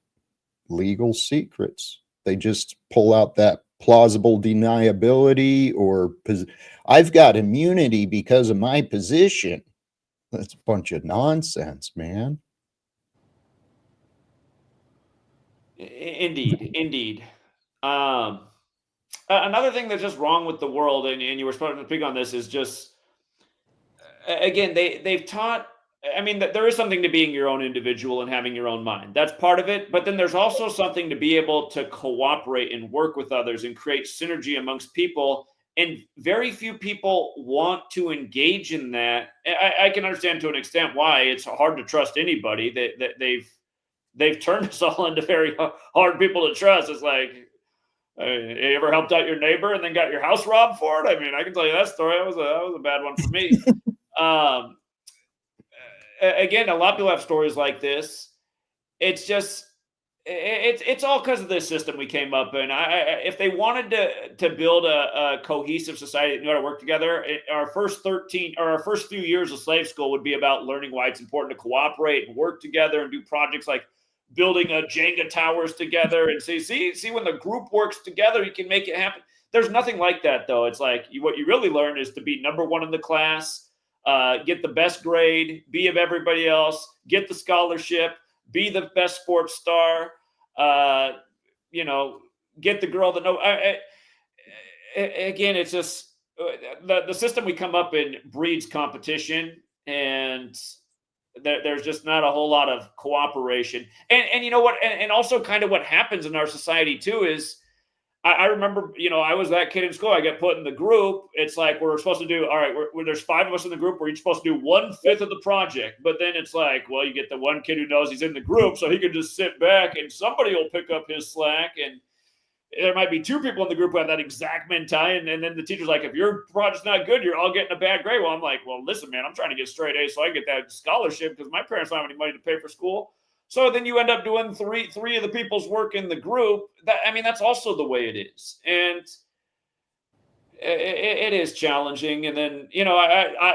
legal secrets. They just pull out that plausible deniability, or I've got immunity because of my position. That's a bunch of nonsense, man. Indeed. Another thing that's just wrong with the world, and you were supposed to speak on this, is just, again, they've taught, I mean, there is something to being your own individual and having your own mind. That's part of it. But then there's also something to be able to cooperate and work with others and create synergy amongst people. And very few people want to engage in that. I can understand to an extent why it's hard to trust anybody. They've turned us all into very hard people to trust. It's like, you ever helped out your neighbor and then got your house robbed for it? I mean, I can tell you that story. That was a bad one for me. Again, a lot of people have stories like this. It's just, it's all because of this system we came up in. If they wanted to build a cohesive society that knew how to work together, our first few years of slave school would be about learning why it's important to cooperate and work together and do projects like building a Jenga towers together and see when the group works together, you can make it happen. There's nothing like that, though. It's like what you really learn is to be number one in the class, get the best grade, be of everybody else, get the scholarship, be the best sports star, get the girl that know. Again, it's just the system we come up in breeds competition, and there's just not a whole lot of cooperation. And you know what? And also kind of what happens in our society too is, I remember, I was that kid in school. I get put in the group. It's like we're supposed to do, all right, there's 5 of us in the group. We're each supposed to do 1/5 of the project. But then it's like, well, you get the one kid who knows he's in the group, so he can just sit back and somebody will pick up his slack. And there might be 2 people in the group who have that exact mentality. And then the teacher's like, if your project's not good, you're all getting a bad grade. Well, I'm like, well, listen, man, I'm trying to get straight A's so I get that scholarship because my parents don't have any money to pay for school. So then you end up doing three of the people's work in the group. That's also the way it is. And it is challenging. And then, you know,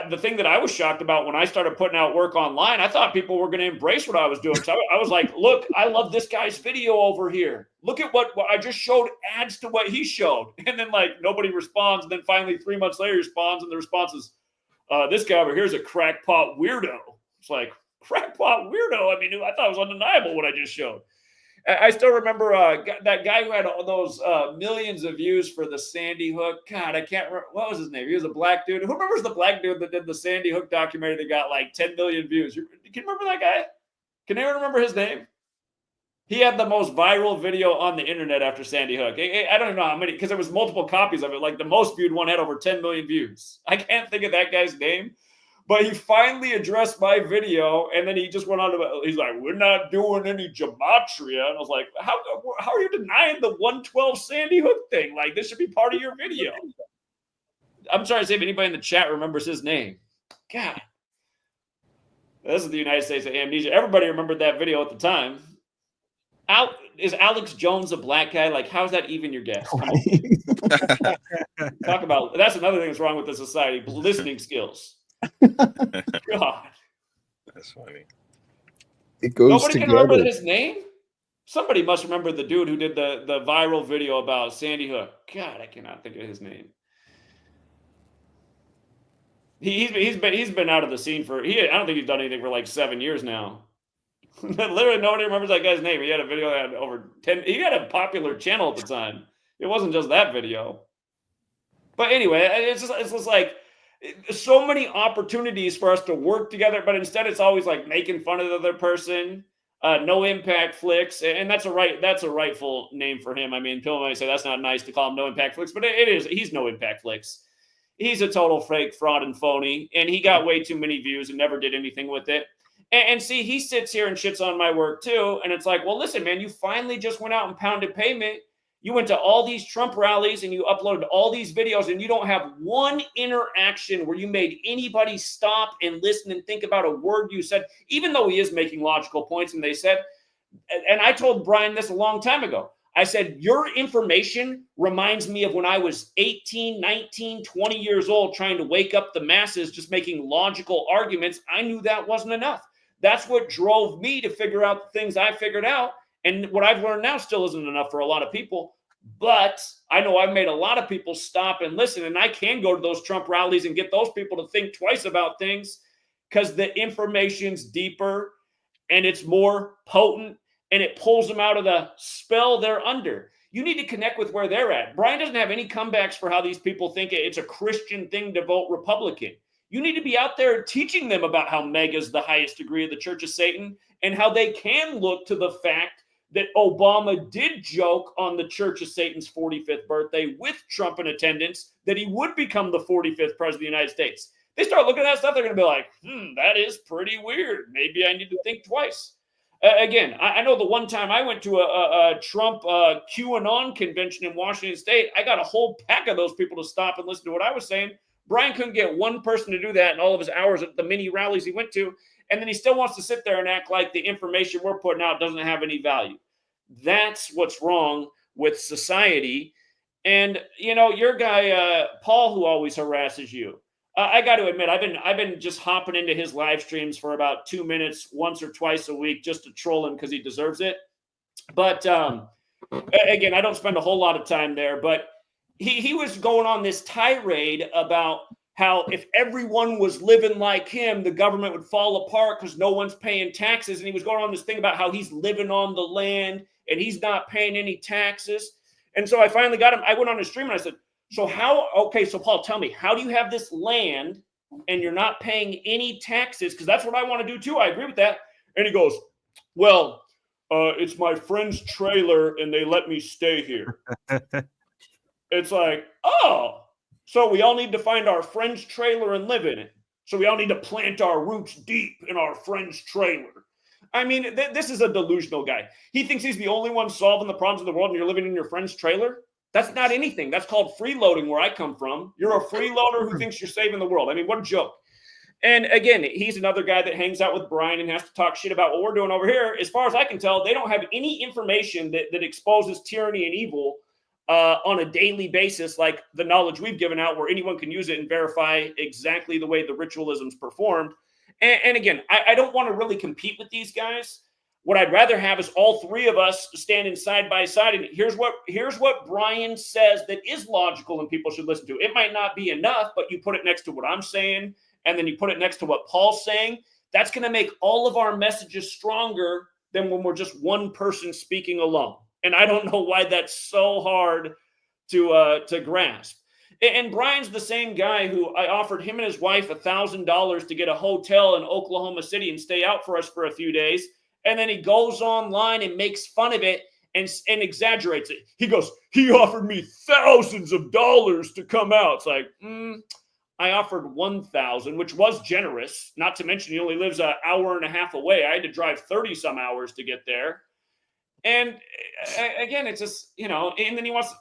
the thing that I was shocked about when I started putting out work online, I thought people were going to embrace what I was doing. So I was like, look, I love this guy's video over here. Look at what I just showed adds to what he showed. And then like nobody responds. And then finally 3 months later he responds, and the response is, this guy over here is a crackpot weirdo. It's like, crackpot weirdo? I mean, I thought it was undeniable what I just showed. I still remember that guy who had all those millions of views for the Sandy Hook. God, I can't remember. What was his name? He was a black dude. Who remembers the black dude that did the Sandy Hook documentary that got like 10 million views? Can you remember that guy? Can anyone remember his name? He had the most viral video on the internet after Sandy Hook. I don't know how many, because there was multiple copies of it. Like the most viewed one had over 10 million views. I can't think of that guy's name. But he finally addressed my video, and then he just went on to, he's like, we're not doing any gematria. And I was like, how are you denying the 112 Sandy Hook thing? Like, this should be part of your video. I'm trying to see if anybody in the chat remembers his name. God. This is the United States of amnesia. Everybody remembered that video at the time. Is Alex Jones a black guy? Like, how's that even your guess? Talk about, that's another thing that's wrong with the society. Listening skills. God, that's funny. It goes Nobody together. can remember his name. Somebody must remember the dude who did the viral video about Sandy Hook. God, I cannot think of his name. He's been out of the scene for. I don't think he's done anything for like 7 years now. Literally, nobody remembers that guy's name. He had a video that had over 10. He had a popular channel at the time. It wasn't just that video. But anyway, it's just like. So many opportunities for us to work together, but instead it's always like making fun of the other person. No impact flicks, and that's a rightful name for him. I mean, people might say that's not nice to call him no impact flicks, but it is. He's no impact flicks. He's a total fake, fraud, and phony, and he got way too many views and never did anything with it. And see, he sits here and shits on my work too, and it's like, well, listen, man, you finally just went out and pounded pavement. You went to all these Trump rallies and you uploaded all these videos, and you don't have one interaction where you made anybody stop and listen and think about a word you said, even though he is making logical points. And they said, and I told Brian this a long time ago, I said, your information reminds me of when I was 18, 19, 20 years old, trying to wake up the masses, just making logical arguments. I knew that wasn't enough. That's what drove me to figure out the things I figured out. And what I've learned now still isn't enough for a lot of people, but I know I've made a lot of people stop and listen, and I can go to those Trump rallies and get those people to think twice about things because the information's deeper and it's more potent and it pulls them out of the spell they're under. You need to connect with where they're at. Brian doesn't have any comebacks for how these people think it's a Christian thing to vote Republican. You need to be out there teaching them about how MAGA is the highest degree of the Church of Satan and how they can look to the fact that Obama did joke on the Church of Satan's 45th birthday with Trump in attendance, that he would become the 45th president of the United States. They start looking at that stuff, they're going to be like, that is pretty weird. Maybe I need to think twice. Again, I know the one time I went to a Trump QAnon convention in Washington State, I got a whole pack of those people to stop and listen to what I was saying. Brian couldn't get one person to do that in all of his hours at the mini rallies he went to. And then he still wants to sit there and act like the information we're putting out doesn't have any value. That's what's wrong with society. And, you know, your guy, Paul, who always harasses you, I got to admit, I've been just hopping into his live streams for about 2 minutes once or twice a week just to troll him because he deserves it. But again, I don't spend a whole lot of time there. But he was going on this tirade about how if everyone was living like him, the government would fall apart because no one's paying taxes. And he was going on this thing about how he's living on the land and he's not paying any taxes. And so I finally got him. I went on his stream and I said, so Paul, tell me, how do you have this land and you're not paying any taxes? Because that's what I want to do too. I agree with that. And he goes, well, it's my friend's trailer and they let me stay here. It's like, oh, so we all need to find our friend's trailer and live in it. So we all need to plant our roots deep in our friend's trailer. I mean, this is a delusional guy. He thinks he's the only one solving the problems of the world and you're living in your friend's trailer. That's not anything. That's called freeloading where I come from. You're a freeloader who thinks you're saving the world. I mean, what a joke. And again, he's another guy that hangs out with Brian and has to talk shit about what we're doing over here. As far as I can tell, they don't have any information that exposes tyranny and evil on a daily basis, like the knowledge we've given out, where anyone can use it and verify exactly the way the ritualism's performed. And again, I don't want to really compete with these guys. What I'd rather have is all three of us standing side by side. And here's what Brian says that is logical and people should listen to. It might not be enough, but you put it next to what I'm saying, and then you put it next to what Paul's saying. That's going to make all of our messages stronger than when we're just one person speaking alone. And I don't know why that's so hard to grasp. And Brian's the same guy who I offered him and his wife $1,000 to get a hotel in Oklahoma City and stay out for us for a few days. And then he goes online and makes fun of it and exaggerates it. He goes, he offered me thousands of dollars to come out. It's like, I offered 1,000, which was generous. Not to mention he only lives an hour and a half away. I had to drive 30 some hours to get there. And again, it's just, and then he wants,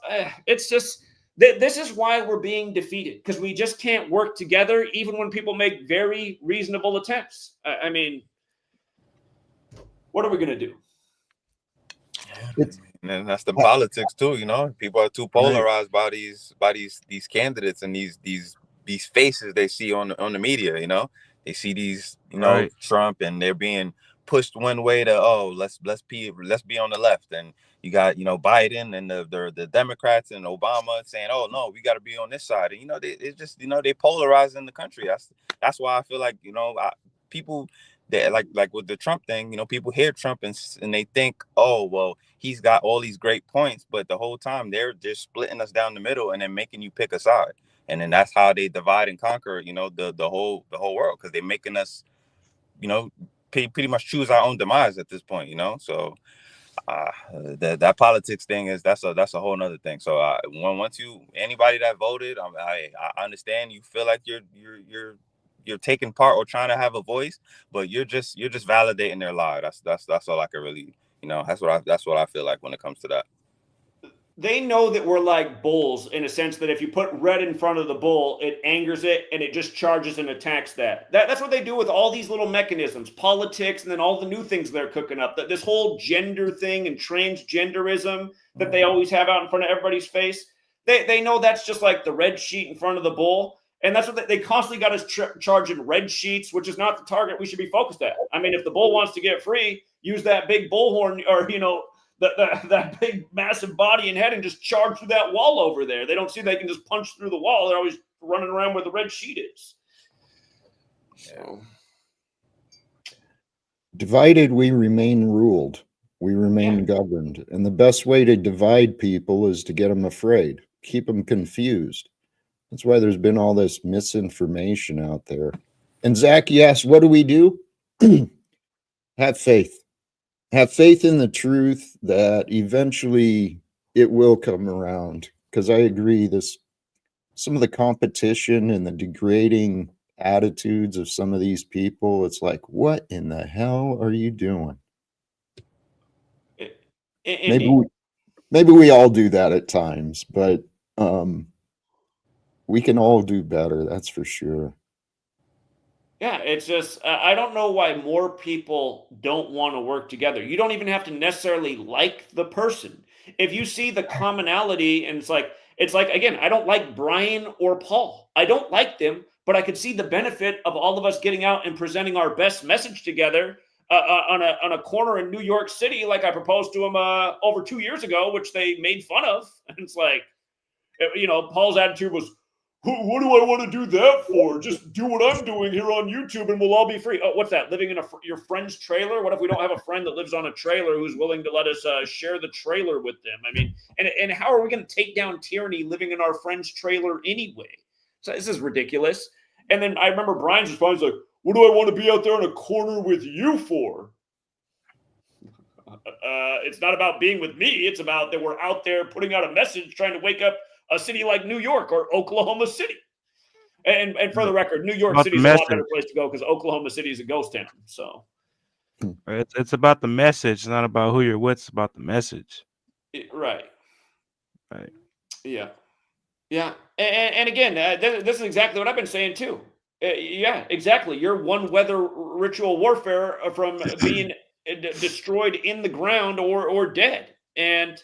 it's just, this is why we're being defeated, because we just can't work together, even when people make very reasonable attempts. I mean, what are we going to do? And that's the politics too, People are too polarized by these candidates and these faces they see on the media. They see these, Trump, and they're being pushed one way to let's be on the left, and you got Biden and the Democrats and Obama saying, oh no, we got to be on this side, and it's just they polarize in the country. That's why I feel like people that like with the Trump thing, people hear Trump and they think, oh well, he's got all these great points, but the whole time they're just splitting us down the middle and then making you pick a side, and then that's how they divide and conquer the whole world, because they're making us pretty much choose our own demise at this point, so that politics thing that's a whole nother thing. So once anybody that voted, I understand you feel like you're taking part or trying to have a voice, but you're just validating their lie. That's all I can really, that's what I feel like when it comes to that. They know that we're like bulls, in a sense that if you put red in front of the bull, it angers it and it just charges and attacks that. That's what they do with all these little mechanisms, politics, and then all the new things they're cooking up. This whole gender thing and transgenderism that they always have out in front of everybody's face. They know that's just like the red sheet in front of the bull. And that's what they constantly got us charging red sheets, which is not the target we should be focused at. I mean, if the bull wants to get free, use that big bullhorn, or, that big massive body and head, and just charge through that wall over there. They don't see they can just punch through the wall. They're always running around where the red sheet is. So, divided, we remain ruled. We remain governed. And the best way to divide people is to get them afraid, keep them confused. That's why there's been all this misinformation out there. And Zach, yes, what do we do? Have faith. Have faith in the truth that eventually it will come around. Because I agree, some of the competition and the degrading attitudes of some of these people, it's like, what in the hell are you doing? Maybe we all do that at times, but we can all do better, that's for sure. Yeah, it's just, I don't know why more people don't want to work together. You don't even have to necessarily like the person. If you see the commonality, and it's like, again, I don't like Brian or Paul. I don't like them, but I could see the benefit of all of us getting out and presenting our best message together on a corner in New York City, like I proposed to them over 2 years ago, which they made fun of. And it's like, Paul's attitude was, what do I want to do that for? Just do what I'm doing here on YouTube and we'll all be free. Oh, what's that? Living in your friend's trailer? What if we don't have a friend that lives on a trailer who's willing to let us share the trailer with them? I mean, and how are we going to take down tyranny living in our friend's trailer anyway? So this is ridiculous. And then I remember Brian's response like, what do I want to be out there in a corner with you for? It's not about being with me. It's about that we're out there putting out a message, trying to wake up a city like New York or Oklahoma City. And for the record, New York City is a lot better place to go because Oklahoma City is a ghost town. So it's about the message, not about who you're with. It's about the message. Right. Yeah. And again, this is exactly what I've been saying too. Yeah, exactly. You're one weather ritual warfare from being destroyed in the ground or dead. And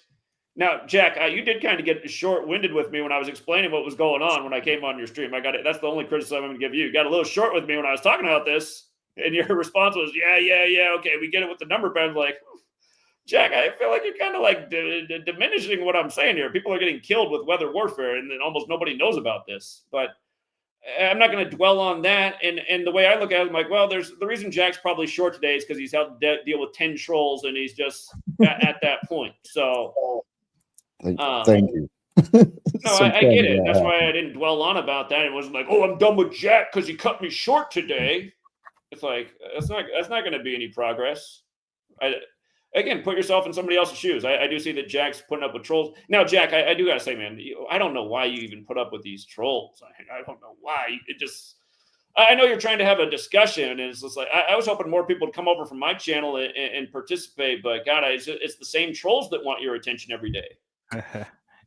Now, Jack, you did kind of get short-winded with me when I was explaining what was going on when I came on your stream. I got it. That's the only criticism I'm going to give you. You got a little short with me when I was talking about this, and your response was, yeah, okay, we get it with the number band. Like, Jack, I feel like you're kind of like diminishing what I'm saying here. People are getting killed with weather warfare, and then almost nobody knows about this. But I'm not going to dwell on that. And the way I look at it, I'm like, well, there's the reason Jack's probably short today is because he's had to deal with 10 trolls, and he's just at that point. So, thank you. No, I get it. That's why I didn't dwell on about that. It wasn't like, oh, I'm done with Jack because he cut me short today. It's like that's not going to be any progress. Again, put yourself in somebody else's shoes. I do see that Jack's putting up with trolls. Now, Jack, I do got to say, man, I don't know why you even put up with these trolls. I don't know why. I know you're trying to have a discussion, and it's just like, I was hoping more people would come over from my channel and participate, but God, it's the same trolls that want your attention every day.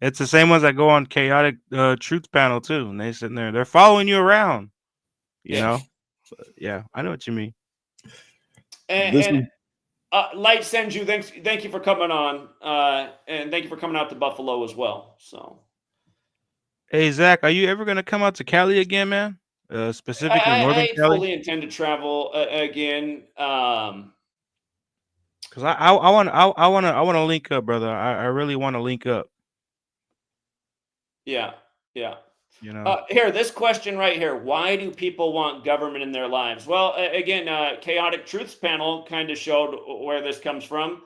It's the same ones that go on Chaotic Truth panel, too, and they sitting there. They're following you around, you know? But, yeah, I know what you mean. And Light sends you, thank you for coming on, and thank you for coming out to Buffalo as well. So, hey Zach, are you ever gonna come out to Cali again, man? Specifically Northern I Cali. fully intend to travel again. Because I want to link up, brother. I really want to link up. Yeah. You know, here, this question right here. Why do people want government in their lives? Well, again, Chaotic Truths panel kind of showed where this comes from.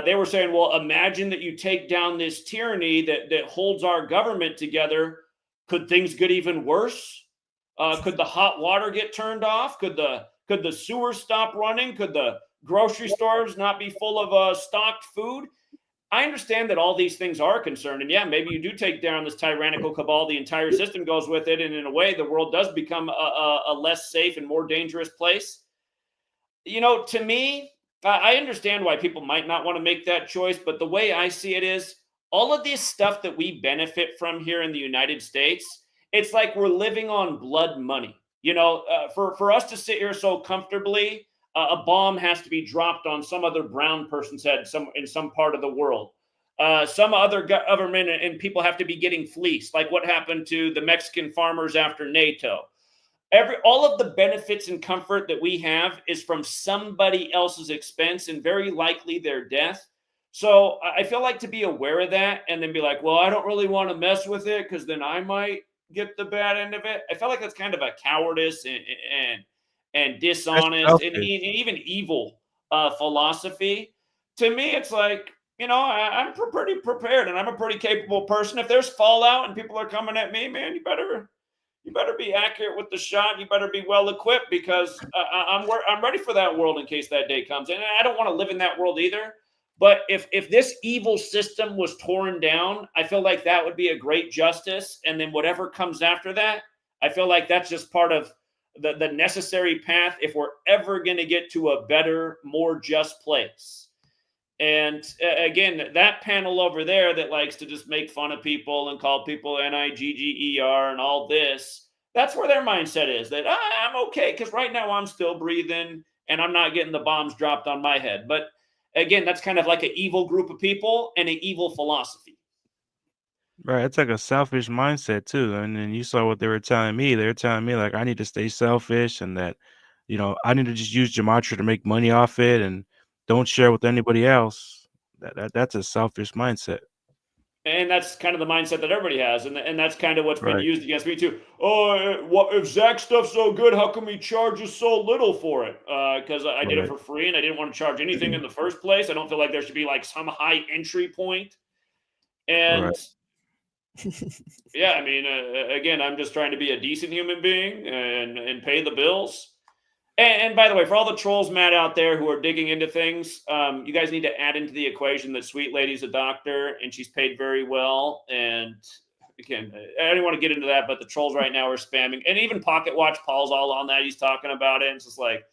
They were saying, well, imagine that you take down this tyranny that holds our government together. Could things get even worse? Could the hot water get turned off? Could the sewer stop running? Could the grocery stores not be full of stocked food? I understand that all these things are concerned. And yeah, maybe you do take down this tyrannical cabal, the entire system goes with it. And in a way, the world does become a less safe and more dangerous place. You know, to me, I understand why people might not want to make that choice. But the way I see it is all of this stuff that we benefit from here in the United States, it's like we're living on blood money. You know, for us to sit here so comfortably, a bomb has to be dropped on some other brown person's head in some part of the world. Some other government and people have to be getting fleeced, like what happened to the Mexican farmers after NATO. All of the benefits and comfort that we have is from somebody else's expense and very likely their death. So I feel like to be aware of that and then be like, well, I don't really want to mess with it because then I might get the bad end of it. I feel like that's kind of a cowardice and dishonest and even evil philosophy. To me, it's like, you know, I'm pretty prepared and I'm a pretty capable person. If there's fallout and people are coming at me, man, you better be accurate with the shot. You better be well equipped because I'm ready for that world in case that day comes. And I don't want to live in that world either. But if this evil system was torn down, I feel like that would be a great justice. And then whatever comes after that, I feel like that's just part of the necessary path if we're ever going to get to a better, more just place. And again, that panel over there that likes to just make fun of people and call people NIGGER and all this, that's where their mindset is, that I'm okay because right now I'm still breathing and I'm not getting the bombs dropped on my head. But again, that's kind of like an evil group of people and an evil philosophy. Right, it's like a selfish mindset too. And then you saw what they were telling me. They were telling me like I need to stay selfish and that, you know, I need to just use Gematria to make money off it and don't share with anybody else. That's a selfish mindset. And that's kind of the mindset that everybody has, and that's kind of what's been used against me too. Oh, what if Zach's stuff's so good? How come he charges so little for it? Because I did it for free, and I didn't want to charge anything in the first place. I don't feel like there should be like some high entry point. And yeah, I mean, again, I'm just trying to be a decent human being and pay the bills. And by the way, for all the trolls mad out there who are digging into things, you guys need to add into the equation that Sweet Lady's a doctor and she's paid very well. And again, I don't want to get into that, but the trolls right now are spamming. And even Pocket Watch Paul's all on that. He's talking about it. And it's just like,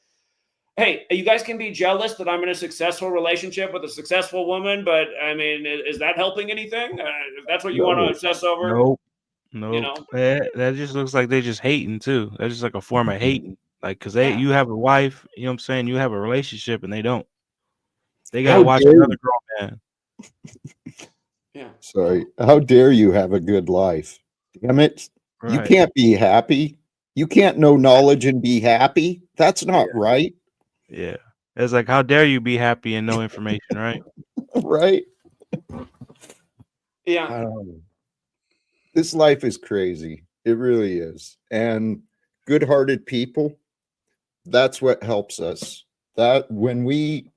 hey, you guys can be jealous that I'm in a successful relationship with a successful woman, but I mean, is that helping anything? If that's what you want to obsess over? Nope. You know? That just looks like they're just hating too. That's just like a form of hating. Like, cause you have a wife, you know what I'm saying? You have a relationship and they don't. They gotta watch another grown man. Yeah. So how dare you have a good life? Damn it. You Right. can't be happy. You can't know knowledge and be happy. That's not right. Yeah. It's like, how dare you be happy and no information, right? Right? Yeah. This life is crazy. It really is. And good-hearted people, that's what helps us. That when we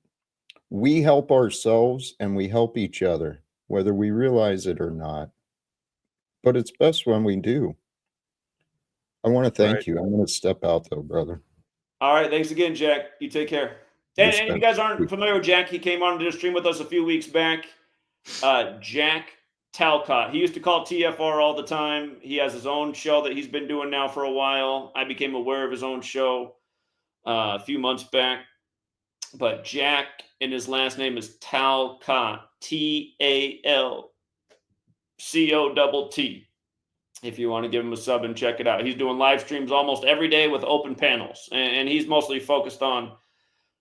help ourselves and we help each other, whether we realize it or not. But it's best when we do. I want to thank Right. you. I'm going to step out though, brother. All right. Thanks again, Jack. You take care. And if you guys aren't Respect. familiar with Jack, he came on to do a stream with us a few weeks back. Jack Talcott. He used to call TFR all the time. He has his own show that he's been doing now for a while. I became aware of his own show a few months back. But Jack, and his last name is Talcott. TALCOTT. If you want to give him a sub and check it out. He's doing live streams almost every day with open panels. And he's mostly focused on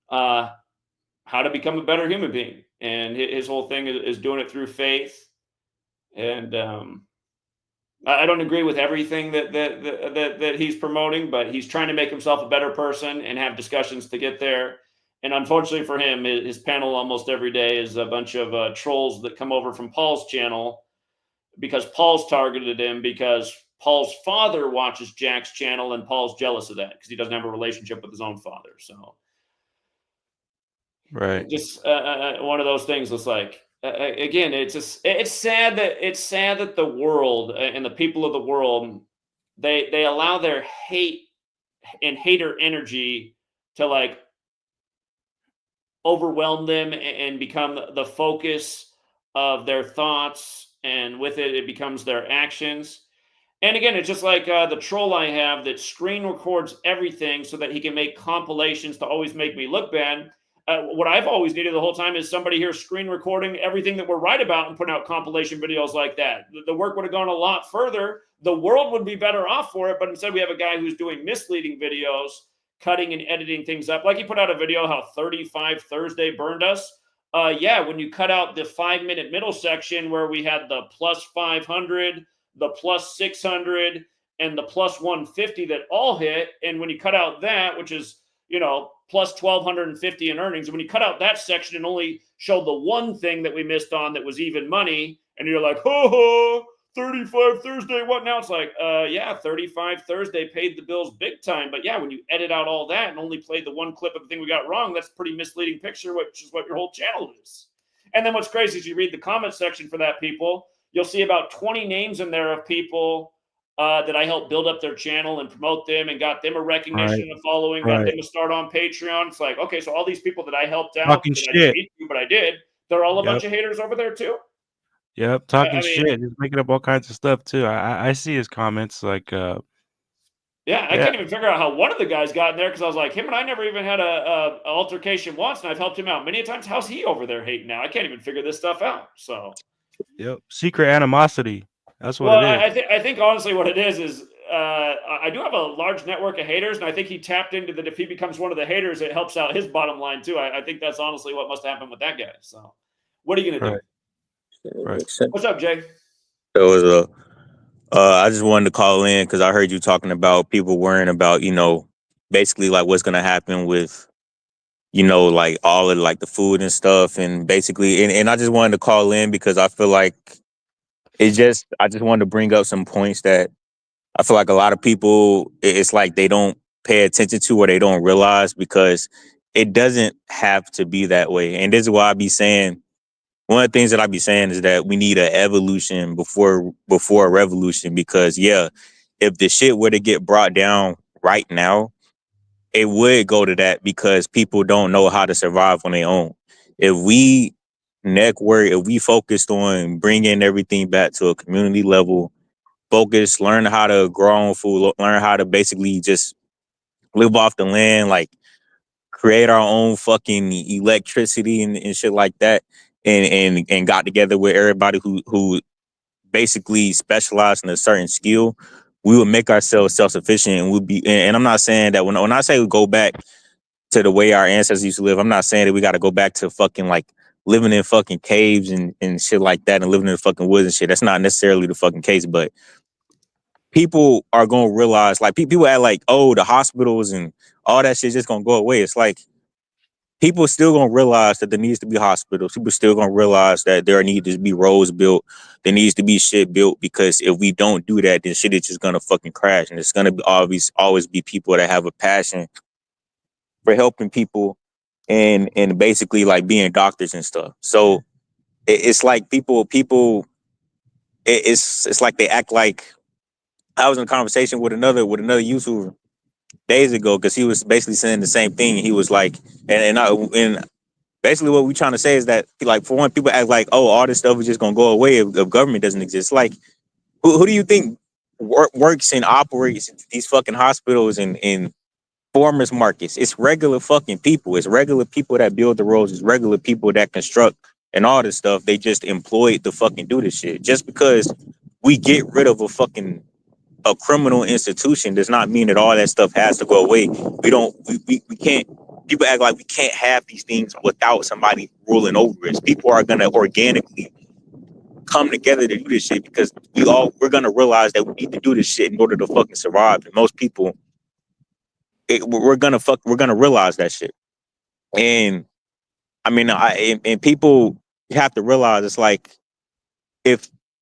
how to become a better human being. And his whole thing is doing it through faith. And I don't agree with everything that he's promoting, but he's trying to make himself a better person and have discussions to get there. And unfortunately for him, his panel almost every day is a bunch of trolls that come over from Paul's channel because Paul's targeted him because Paul's father watches Jack's channel and Paul's jealous of that because he doesn't have a relationship with his own father. So, right, just one of those things. It's like again, it's sad that the world and the people of the world they allow their hate and hater energy to like overwhelm them and become the focus of their thoughts. And with it, it becomes their actions. And again, it's just like the troll I have that screen records everything so that he can make compilations to always make me look bad. What I've always needed the whole time is somebody here screen recording everything that we're right about and putting out compilation videos like that. The work would have gone a lot further. The world would be better off for it. But instead, we have a guy who's doing misleading videos, cutting and editing things up. Like he put out a video how 35 Thursday burned us. Yeah, when you cut out the 5-minute middle section where we had the plus 500, the plus 600, and the plus 150 that all hit, and when you cut out that, which is, plus 1,250 in earnings, and when you cut out that section and only showed the one thing that we missed on that was even money, and you're like, ho, 35 Thursday, what now? It's like, yeah, 35 Thursday paid the bills big time. But yeah, when you edit out all that and only played the one clip of the thing we got wrong, that's a pretty misleading picture, which is what your whole channel is. And then what's crazy is you read the comment section for that, people, you'll see about 20 names in there of people that I helped build up their channel and promote them and got them a recognition and following, got them a start on Patreon. It's like, okay, so all these people that I helped out, talking that shit. I didn't need to, but I did, they're all a bunch of haters over there too. Yep, talking shit. He's making up all kinds of stuff too. I see his comments like yeah, I can't even figure out how one of the guys got in there because I was like, him and I never even had a altercation once, and I've helped him out many times. How's he over there hating now? I can't even figure this stuff out. So, yep, secret animosity. That's what it is. I think honestly, what it is I do have a large network of haters, and I think he tapped into that. If he becomes one of the haters, it helps out his bottom line too. I think that's honestly what must happen with that guy. So, what are you gonna do? Right. What's up, Jay? It was I just wanted to call in because I heard you talking about people worrying about, basically like what's gonna happen with, like all of like the food and stuff, and basically, and I just wanted to call in because I feel like I just wanted to bring up some points that I feel like a lot of people, it's like they don't pay attention to or they don't realize because it doesn't have to be that way. And this is why I be saying, one of the things that I be saying is that we need an evolution before a revolution, because if the shit were to get brought down right now, it would go to that because people don't know how to survive on their own. If we if we focused on bringing everything back to a community level, learn how to grow our own food, learn how to basically just live off the land, like create our own fucking electricity and shit like that, and got together with everybody who basically specialized in a certain skill, we would make ourselves self-sufficient, and we'd be. And I'm not saying that when I say we go back to the way our ancestors used to live, I'm not saying that we got to go back to fucking like living in fucking caves and shit like that and living in the fucking woods and shit. That's not necessarily the fucking case, but people are gonna realize, like, people act like, oh, the hospitals and all that shit just gonna go away. It's like people still gonna realize that there needs to be hospitals. People still gonna realize that there needs to be roads built. There needs to be shit built, because if we don't do that, then shit is just gonna fucking crash. And it's gonna be always be people that have a passion for helping people and basically like being doctors and stuff. So it's like people it's like they act like. I was in a conversation with another YouTuber days ago, because he was basically saying the same thing. He was like, and basically what we're trying to say is that, like, for one, people act like, oh, all this stuff is just gonna go away if government doesn't exist. Like, who do you think works and operates these fucking hospitals and farmers markets? It's regular fucking people. It's regular people that build the roads. It's regular people that construct and all this stuff. They just employed to fucking do this shit. Just because we get rid of a criminal institution does not mean that all that stuff has to go away. We can't. People act like we can't have these things without somebody ruling over us. People are gonna organically come together to do this shit, because we're gonna realize that we need to do this shit in order to fucking survive. And most people, we're gonna realize that shit. And I mean, and people have to realize, it's like,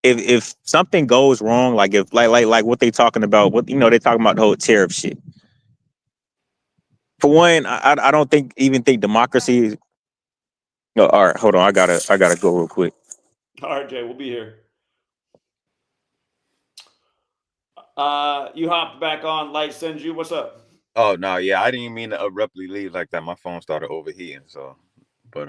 if something goes wrong, like if like what they talking about, what, you know, they talking about the whole tariff shit. For one, I don't think democracy is. No, all right, hold on, I gotta go real quick. All right, Jay, we'll be here. You hopped back on. Light sends you. What's up? Oh no, yeah, I didn't mean to abruptly leave like that. My phone started overheating, so. But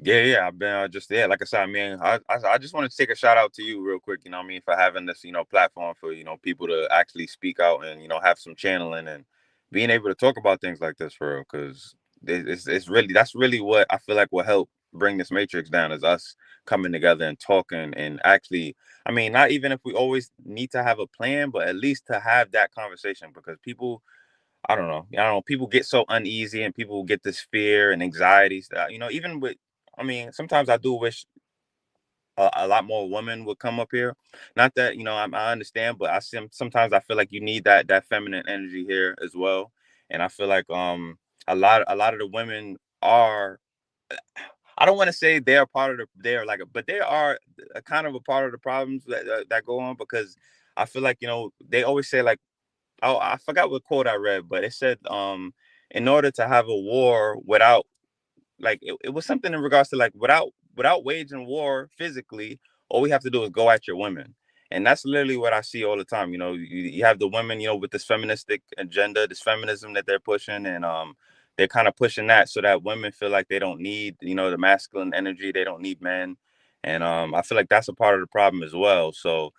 yeah, I've been just like I said, man, I just want to take a shout out to you real quick, you know what I mean, for having this, you know, platform for, you know, people to actually speak out and, you know, have some channeling and being able to talk about things like this for real, because that's really what I feel like will help bring this matrix down, is us coming together and talking and actually, I mean, not even if we always need to have a plan, but at least to have that conversation, because people, I don't know, people get so uneasy and people get this fear and anxieties that, you know, even with, I mean, sometimes I do wish a lot more women would come up here. Not that, you know, I understand, but sometimes I feel like you need that feminine energy here as well. And I feel like a lot of the women are, I don't want to say they're part of but they are a kind of a part of the problems that go on, because I feel like, you know, they always say, like, oh, I forgot what quote I read, but it said in order to have a war without, like, it was something in regards to, like, without waging war physically, all we have to do is go at your women. And that's literally what I see all the time. You know, you have the women, you know, with this feministic agenda, this feminism that they're pushing, and they're kind of pushing that so that women feel like they don't need, you know, the masculine energy, they don't need men. And I feel like that's a part of the problem as well. So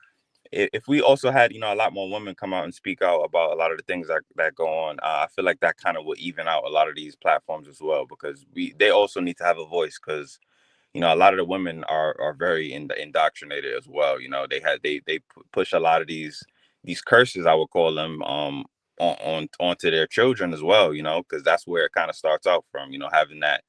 if we also had, you know, a lot more women come out and speak out about a lot of the things that go on, I feel like that kind of would even out a lot of these platforms as well, because they also need to have a voice, because, you know, a lot of the women are very indoctrinated as well. You know, they push a lot of these curses, I would call them, onto their children as well, you know, because that's where it kind of starts out from, you know, having that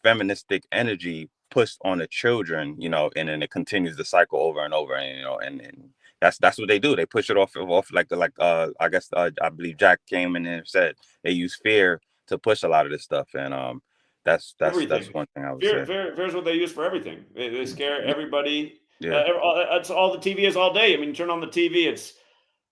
feministic energy pushed on the children, you know, and then it continues the cycle over and over, and, you know, and that's what they do. They push it off like I guess I believe Jack came in and said they use fear to push a lot of this stuff, and that's one thing I would say. Fear is what they use for everything. They scare everybody. Yeah. That's all the TV is all day. I mean, turn on the TV, it's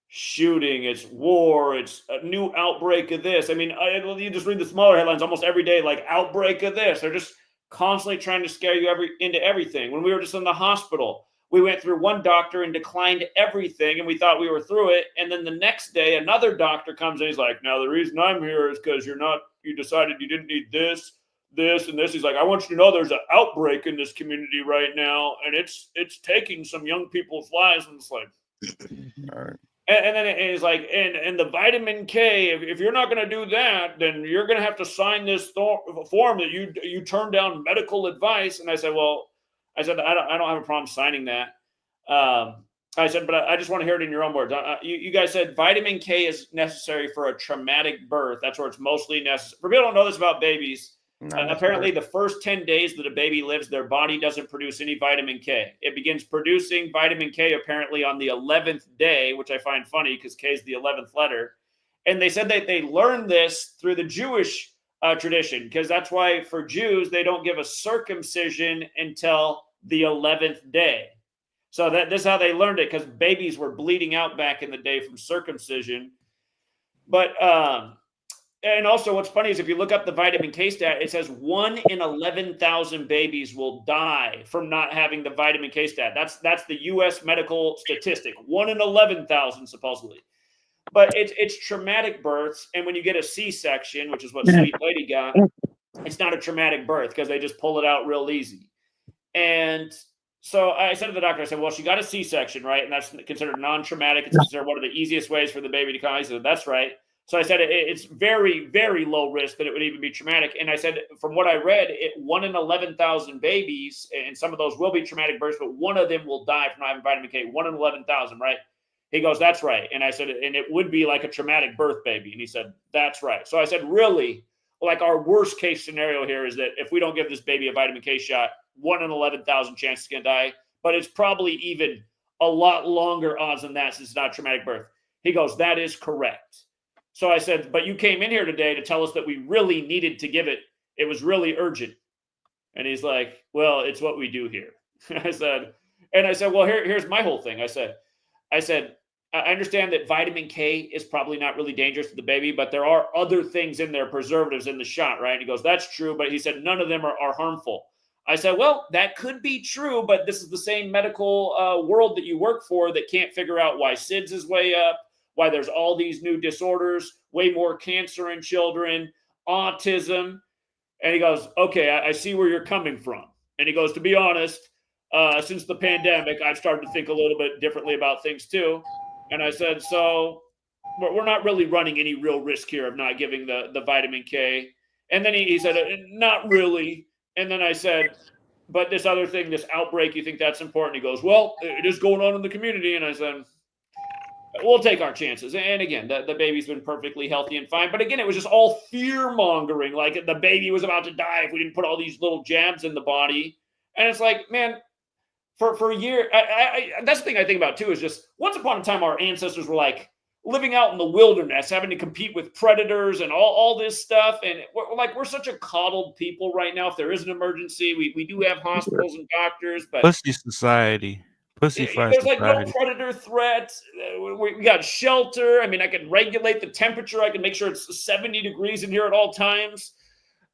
shooting, it's war, it's a new outbreak of this. I mean, you just read the smaller headlines almost every day, like outbreak of this. They're just constantly trying to scare you into everything. When we were just in the hospital, we went through one doctor and declined everything, and we thought we were through it. And then the next day, another doctor comes in. He's like, "Now the reason I'm here is because you decided you didn't need this, and this." He's like, "I want you to know there's an outbreak in this community right now, and it's taking some young people's lives." And it's like, all right. And then it's like, and the vitamin K, if you're not going to do that, then you're going to have to sign this form that you turn down medical advice. And I said, I don't have a problem signing that. I said, but I just want to hear it in your own words. You guys said vitamin K is necessary for a traumatic birth. That's where it's mostly necessary. For people who don't know this about babies, Apparently, the first 10 days that a baby lives, their body doesn't produce any vitamin K. It begins producing vitamin K apparently on the 11th day, which I find funny because K is the 11th letter. And they said that they learned this through the Jewish tradition, because that's why for Jews, they don't give a circumcision until the 11th day. So this is how they learned it, because babies were bleeding out back in the day from circumcision. But and also what's funny is if you look up the vitamin K stat, it says 1 in 11,000 babies will die from not having the vitamin K stat. That's the U.S. medical statistic. 1 in 11,000 supposedly. But it's traumatic births, and when you get a C-section, which is what Sweet Lady got, it's not a traumatic birth because they just pull it out real easy. And so I said to the doctor, I said, well, she got a C-section, right? And that's considered non-traumatic. It's considered one of the easiest ways for the baby to come. I said, that's right. So I said, it's very, very low risk that it would even be traumatic. And I said, from what I read, 1 in 11,000 babies, and some of those will be traumatic births, but one of them will die from not having vitamin K. 1 in 11,000, right? He goes, that's right. And I said, and it would be like a traumatic birth baby. And he said, that's right. So I said, really, like our worst case scenario here is that if we don't give this baby a vitamin K shot, 1 in 11,000 chance it's going to die. But it's probably even a lot longer odds than that since it's not a traumatic birth. He goes, that is correct. So I said, but you came in here today to tell us that we really needed to give it. It was really urgent. And he's like, well, it's what we do here. I said, well, here's my whole thing. I said, I understand that vitamin K is probably not really dangerous to the baby, but there are other things in there, preservatives in the shot, right? And he goes, that's true. But he said, none of them are harmful. I said, well, that could be true, but this is the same medical world that you work for that can't figure out why SIDS is way up, why there's all these new disorders, way more cancer in children, autism. And he goes, okay, I see where you're coming from. And he goes, to be honest, since the pandemic, I've started to think a little bit differently about things too. And I said, so we're not really running any real risk here of not giving the vitamin K. And then he said, not really. And then I said, but this other thing, this outbreak, you think that's important? He goes, well, it is going on in the community. And I said, we'll take our chances. And again, the baby's been perfectly healthy and fine. But again, it was just all fear mongering. Like the baby was about to die if we didn't put all these little jabs in the body. And it's like, man, for a year, that's the thing I think about too, is just once upon a time, our ancestors were like living out in the wilderness, having to compete with predators and all this stuff. And we're such a coddled people right now. If there is an emergency, we do have hospitals and doctors, but Pussy society. There's like no predator threats. We got shelter. I mean, I can regulate the temperature. I can make sure it's 70 degrees in here at all times.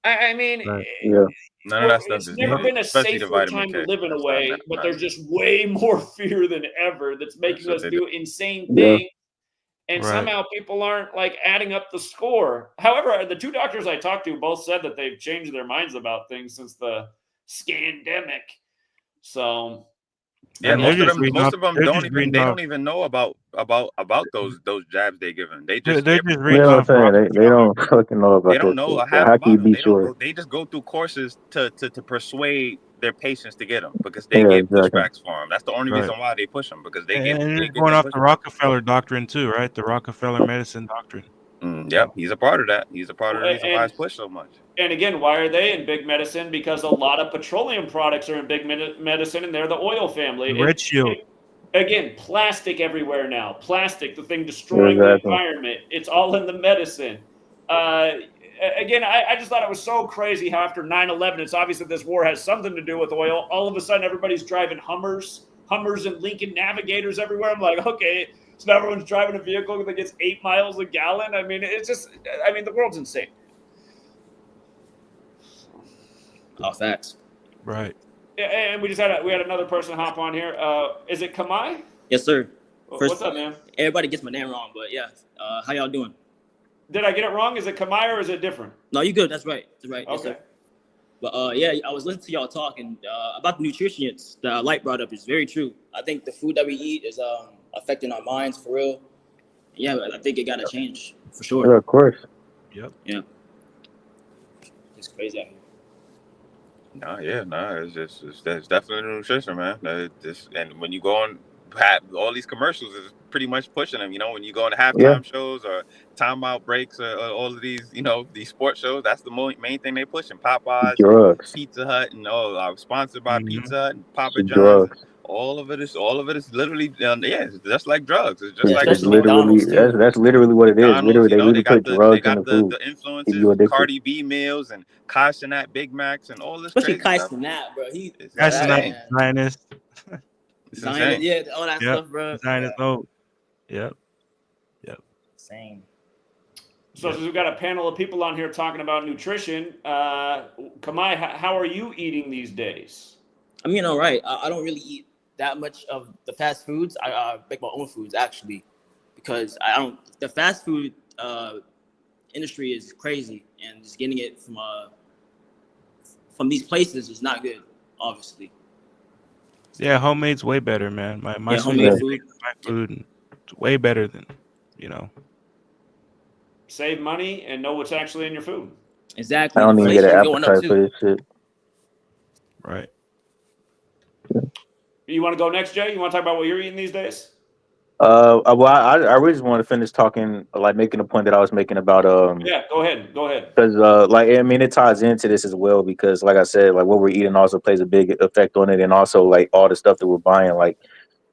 I mean, Right. Yeah. None of that stuff it's is never needed, been a especially the safer vitamin time K. to live in a That's way, but there's just way more fear than ever that's making us do insane things. And somehow people aren't like adding up the score. However, the two doctors I talked to both said that they've changed their minds about things since the scandemic. So yeah, most of them don't even know about those jabs they given. They just they're just reading off. They don't fucking know about. They don't know half about them. They just go through courses to persuade their patients to get them because they get pushbacks for them. That's the only reason why they push them, because they get. And going off the Rockefeller doctrine too, right? The Rockefeller medicine doctrine. Yep, he's a part of that. He's a part of the reason why it's pushed so much. And again, why are they in big medicine? Because a lot of petroleum products are in big medicine, and they're the oil family. Red Shield. Again, plastic everywhere now. Plastic, the thing destroying the environment. It's all in the medicine. Again, I just thought it was so crazy how after 9/11, it's obvious that this war has something to do with oil. All of a sudden, everybody's driving Hummers and Lincoln Navigators everywhere. I'm like, okay, so now everyone's driving a vehicle that gets 8 miles a gallon. I mean, the world's insane. Oh, facts. Right. And we had another person hop on here. Is it Kamai? Yes, sir. What's up, man? Everybody gets my name wrong, but yeah. How y'all doing? Did I get it wrong? Is it Kamai or is it different? No, you good. That's right. That's right. Okay. Yes, but yeah, I was listening to y'all talking about the nutrients that Light brought up. Is very true. I think the food that we eat is affecting our minds for real. Yeah, I think it got to change for sure. Yeah, of course. Yep. Yeah. It's crazy out here. It's definitely nutrition, man. And when you go on all these commercials is pretty much pushing them. You know, when you go into halftime Yeah. shows or timeout breaks or all of these, you know, these sports shows, that's the main thing they pushing. Popeyes, Drugs. Pizza Hut, and sponsored by Mhm. Pizza Hut and Papa It's John's. drugs. All of it is literally, it's just like drugs. It's just Yeah, like It's especially smoking. literally McDonald's too. that's literally what it is. McDonald's, Literally, you they know, really put they drugs in got the food. the Keep influences, you addicted. Cardi B meals and Cash Big Macs and all this Especially crazy stuff. Snap, bro. It's That's That not insane. man. Zionist. It's Zionist, insane. yeah, all that Yep. stuff, bro. Zionist. Yeah, Oh, yep. same. So since we've got a panel of people on here talking about nutrition, Kamai, how are you eating these days? I mean, all right. I don't really eat that much of the fast foods. I make my own foods actually, because I don't. The fast food industry is crazy, and just getting it from these places is not good, obviously. Yeah, homemade's way better, man. My Yeah, sweetie homemade makes food. my food, and it's way better than, you know. Save money and know what's actually in your food. Exactly. I don't even get an Inflation's going up appetite for too. this shit. Right. You want to go next, Jay? You want to talk about what you're eating these days? Well, I really just want to finish talking, like making a point that I was making about Yeah, go ahead. because like I mean it ties into this as well, because like I said, like what we're eating also plays a big effect on it, and also like all the stuff that we're buying. Like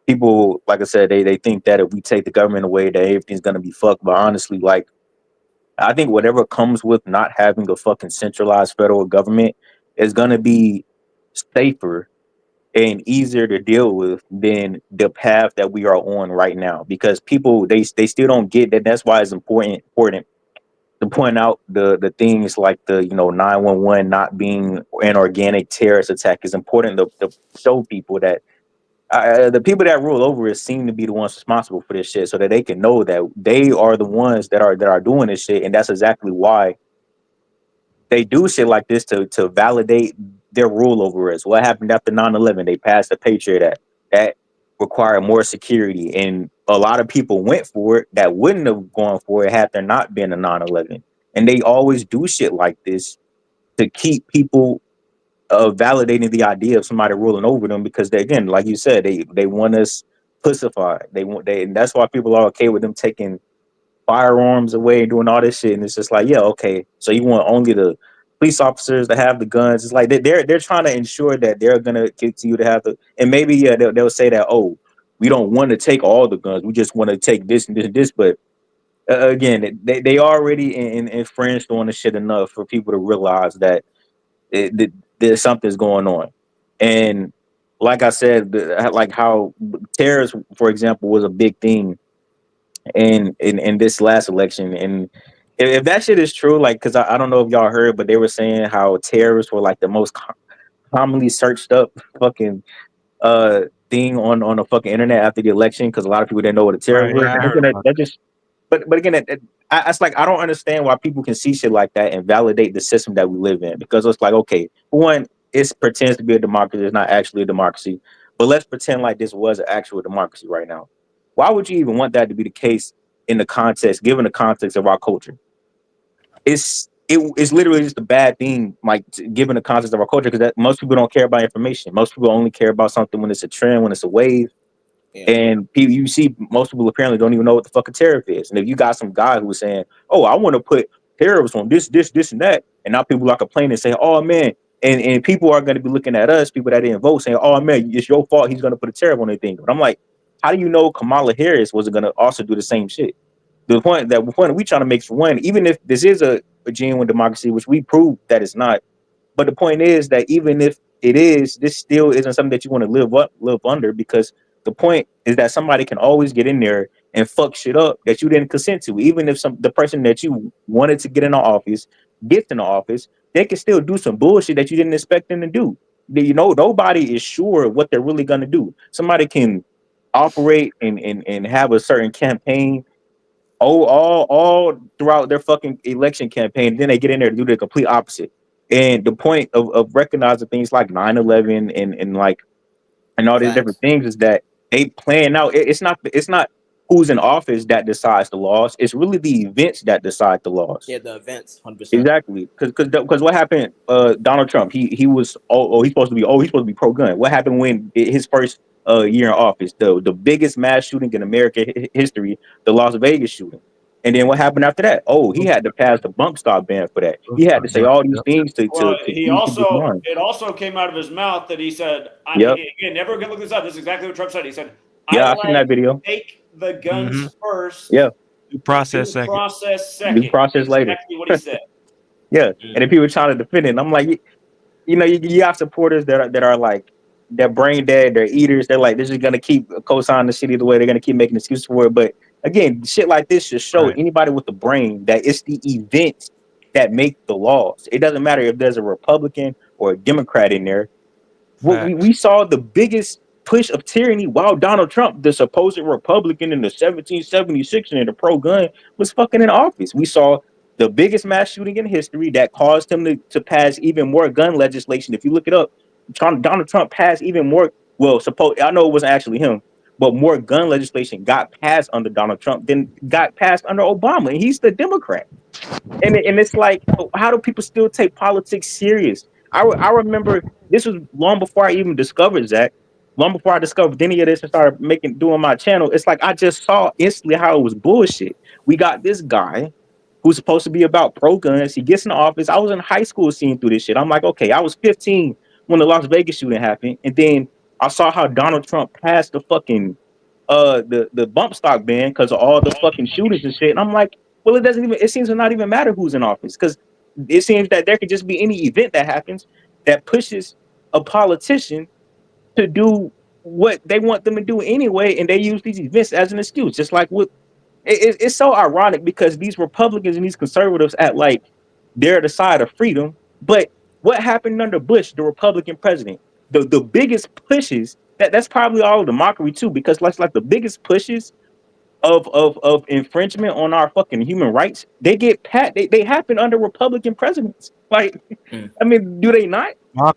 people, like I said, they think that if we take the government away, that everything's gonna be fucked. But honestly, like I think whatever comes with not having a fucking centralized federal government is gonna be safer and easier to deal with than the path that we are on right now, because people they still don't get that. That's why it's important to point out the things like the 911 not being an organic terrorist attack. Is important to show people that the people that rule over it seem to be the ones responsible for this shit, so that they can know that they are the ones that are doing this shit, and that's exactly why they do shit like this to validate their rule over us. What happened after 9/11? They passed the Patriot Act that required more security, and a lot of people went for it that wouldn't have gone for it had there not been a 9/11. And they always do shit like this to keep people validating the idea of somebody ruling over them, because they, again, like you said, they want us pussified. And that's why people are okay with them taking firearms away and doing all this shit. And it's just like, yeah, okay, so you want only the police officers to have the guns. It's like they're trying to ensure that they're gonna get to you to have the, and maybe yeah, they'll say that, oh, we don't want to take all the guns, we just want to take this and this and this. But again, they already infringed on the shit enough for people to realize that there's something's going on. And like I said, like how terrorists, for example, was a big thing in this last election. And if that shit is true, like, because I don't know if y'all heard, but they were saying how terrorists were like the most commonly searched up fucking thing on the fucking internet after the election, because a lot of people didn't know what a terrorist Right. was. Yeah, I And heard again, about that just but again, it's like I don't understand why people can see shit like that and validate the system that we live in, because it's like, okay, for one, it pretends to be a democracy. It's not actually a democracy. But let's pretend like this was an actual democracy right now. Why would you even want that to be the case in the context, given the context of our culture? It's literally just a bad thing, like given the context of our culture, because that most people don't care about information. Most people only care about something when it's a trend, when it's a wave. Yeah. And you see, most people apparently don't even know what the fuck a tariff is. And if you got some guy who's saying, "Oh, I want to put tariffs on this, and that," and now people are complaining and saying, "Oh man," and people are going to be looking at us, people that didn't vote, saying, "Oh man, it's your fault. He's going to put a tariff on anything." But I'm like, how do you know Kamala Harris wasn't going to also do the same shit? The point we trying to make, for one, even if this is a genuine democracy, which we proved that it's not. But the point is that even if it is, this still isn't something that you want to live under, because the point is that somebody can always get in there and fuck shit up that you didn't consent to. Even if the person that you wanted to get in the office gets in the office, they can still do some bullshit that you didn't expect them to do. Nobody is sure what they're really gonna do. Somebody can operate and have a certain campaign all throughout their fucking election campaign. Then they get in there to do the complete opposite. And the point of recognizing things like 9/11 and like and all these different Facts. things is that they plan out. It's not who's in office that decides the laws. It's really the events that decide the laws. Yeah, the events, 100%. Exactly, because what happened? Donald Trump, he's supposed to be pro gun. What happened when his first year in office, the biggest mass shooting in American history, the Las Vegas shooting. And then what happened after that? Oh, he had to pass the bump stock ban for that. He had to say all these things to Well, ease people's minds. it also came out of his mouth that he said, Yep. again, never gonna look this up. This is exactly what Trump said. He said, Yeah, I I've seen that video. take the guns first. Yeah. Due process second. Process second. Due process later. Exactly what he said. Yeah. And then people trying to defend it. And I'm like, you know, you got supporters that are like, they're brain dead, they're eaters. They're like, this is gonna keep co-signing the city the way they're gonna keep making excuses for it. But again, shit like this should show anybody with the brain that it's the events that make the laws. It doesn't matter if there's a Republican or a Democrat in there. We saw the biggest push of tyranny while Donald Trump, the supposed Republican in the 1776 and the pro-gun, was fucking in office. We saw the biggest mass shooting in history that caused him to pass even more gun legislation. If you look it up, Donald Trump passed even more. Well, I know it wasn't actually him, but more gun legislation got passed under Donald Trump than got passed under Obama, and he's the Democrat. And it's like, how do people still take politics serious? I remember this was long before I even discovered Zach, long before I discovered any of this and started doing my channel. It's like I just saw instantly how it was bullshit. We got this guy who's supposed to be about pro-guns. He gets in the office. I was in high school seeing through this shit. I'm like, okay, I was 15 when the Las Vegas shooting happened, and then I saw how Donald Trump passed the fucking the bump stock ban because of all the fucking shootings and shit. And I'm like, well, it seems to not even matter who's in office, because it seems that there could just be any event that happens that pushes a politician to do what they want them to do anyway, and they use these events as an excuse. Just like it's so ironic, because these Republicans and these conservatives act like they're the side of freedom, but what happened under Bush, the Republican president? The biggest pushes, that's probably all of the mockery too, because like the biggest pushes of infringement on our fucking human rights, they happen under Republican presidents. Like, I mean, do they not?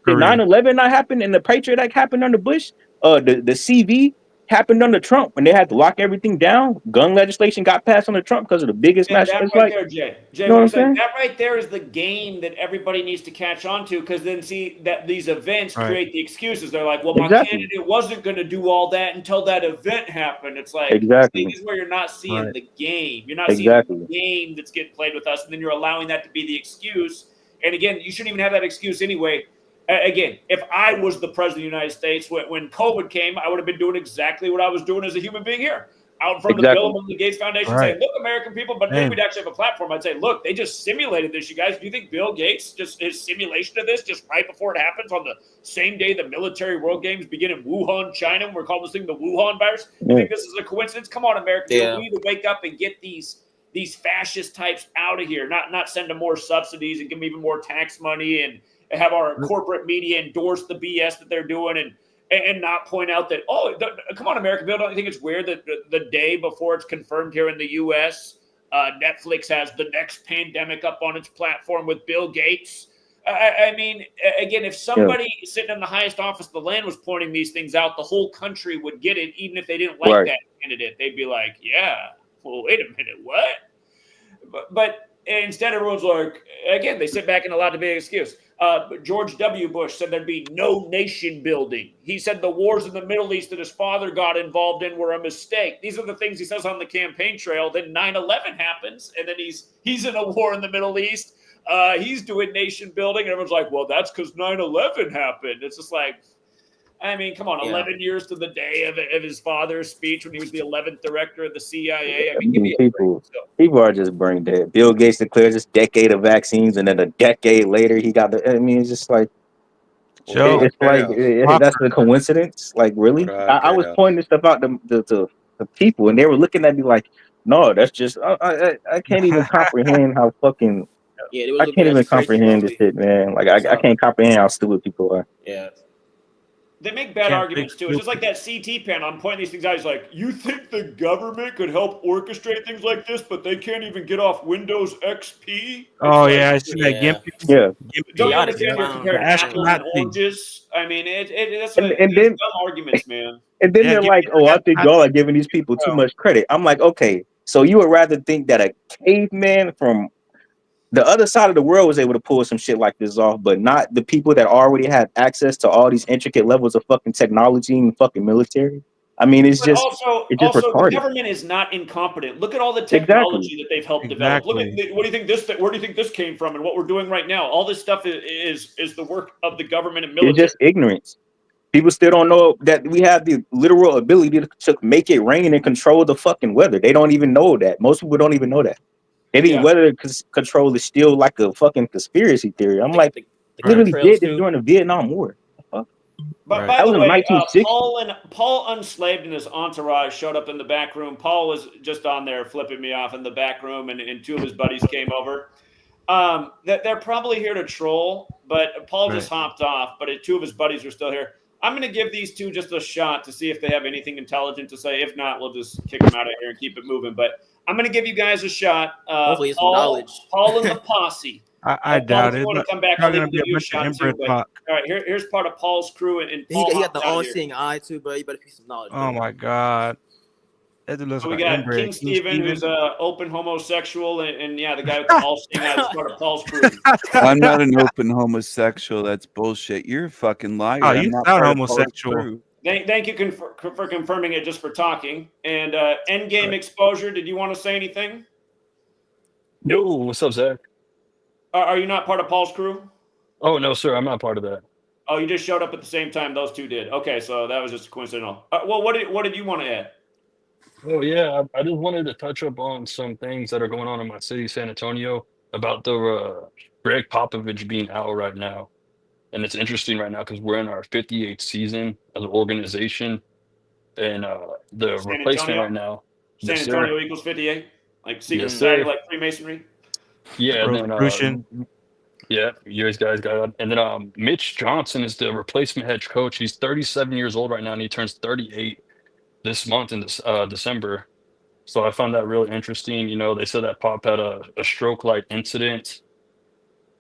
Did 9/11 not happen, and the Patriot Act happened under Bush? The CV happened under Trump when they had to lock everything down. Gun legislation got passed under Trump because of the biggest match. That It's right like, there, Jay, you know what I'm saying? that right there is the game that everybody needs to catch on to, because then see that these events create the excuses. They're like, well, my candidate wasn't going to do all that until that event happened. It's like, this is where you're not seeing the game. You're not seeing the game that's getting played with us, and then you're allowing that to be the excuse. And again, you shouldn't even have that excuse anyway. Again, if I was the president of the United States, when COVID came, I would have been doing exactly what I was doing as a human being here, out in front of the Bill and the Gates Foundation, saying, look, American people, but then we'd actually have a platform. I'd say, look, they just simulated this, you guys. Do you think Bill Gates, just his simulation of this, just right before it happens on the same day the military world games begin in Wuhan, China, and we're calling this thing the Wuhan virus? You think this is a coincidence? Come on, American people. We need to wake up and get these fascist types out of here, not send them more subsidies and give them even more tax money and have our corporate media endorse the BS that they're doing, and not point out that, come on, American people, don't you think it's weird that the day before it's confirmed here in the U.S., Netflix has the next pandemic up on its platform with Bill Gates? I mean, again, if somebody sitting in the highest office of the land was pointing these things out, the whole country would get it, even if they didn't like that candidate. They'd be like, yeah, well, wait a minute, what? But instead, everyone's like, again, they sit back and allow it to be an excuse. George W. Bush said there'd be no nation building. He said the wars in the Middle East that his father got involved in were a mistake. These are the things he says on the campaign trail. Then 9/11 happens, and then he's in a war in the Middle East. He's doing nation building, and everyone's like, well, that's because 9/11 happened. It's just like, I mean, come on, 11 years to the day of his father's speech when he was the 11th director of the CIA. I mean, give me a break. People are just brain dead. Bill Gates declares this decade of vaccines, and then a decade later, he got the. I mean, it's just like, it's like that's a coincidence. Like, really? I was pointing this stuff out to the people, and they were looking at me like, no, that's just. I can't even comprehend how fucking. I can't even comprehend this shit, man. Like, I can't comprehend how stupid people are. Yeah. They make bad arguments, too. It's just like that CT panel. I'm pointing these things out. He's like, you think the government could help orchestrate things like this, but they can't even get off Windows XP? I see that. Yeah. Don't you understand you're comparing apples and oranges? I mean, that's dumb arguments, man. And then they're like, I think y'all are giving these people too much credit. I'm like, okay, so you would rather think that a caveman from the other side of the world was able to pull some shit like this off, but not the people that already have access to all these intricate levels of fucking technology and fucking military. I mean, it's But just also the retarded. government is not incompetent. Look at all the technology that they've helped develop. Look at what do you think where do you think this came from, and what we're doing right now? All this stuff is the work of the government and military. It's just ignorance. People still don't know that we have the literal ability to make it rain and control the fucking weather. They don't even know that. Most people don't even know that. They think weather control is still like a fucking conspiracy theory. I'm like, they literally did this during the Vietnam War. But by the way, Paul Unslaved and his entourage showed up in the back room. Paul was just on there flipping me off in the back room, and two of his buddies came over. They're probably here to troll, but Paul just hopped off. But two of his buddies are still here. I'm going to give these two just a shot to see if they have anything intelligent to say. If not, we'll just kick them out of here and keep it moving. But I'm going to give you guys a shot. Hopefully it's some knowledge. Paul and the posse. I doubt it. Want to come back? I'll give you a shot too. But, all right, here's part of Paul's crew, and Paul he got the all-seeing eye too, bro. You better piece some knowledge. Oh my god. So we got King Steven, who's an open homosexual, and the guy with the all-seeing eye is part of Paul's crew. I'm not an open homosexual. That's bullshit. You're a fucking liar. Oh, you sound homosexual. Thank you for confirming it just for talking. And endgame exposure, did you want to say anything? Yo, what's up, Zach? Are you not part of Paul's crew? Oh, no, sir. I'm not part of that. Oh, you just showed up at the same time those two did. Okay, so that was just coincidental. Well, what did you want to add? Oh, yeah. I just wanted to touch up on some things that are going on in my city, San Antonio, about the Greg Popovich being out right now. And it's interesting right now because we're in our 58th season as an organization. And the San replacement Antonio? right now. San Antonio equals 58? Like secret Yes, society, sir. like Freemasonry? Yeah, and then yeah, you guys got it. And then Mitch Johnson is the replacement head coach. He's 37 years old right now, and he turns 38 this month in December. So I found that really interesting. You know, they said that Pop had a stroke-like incident.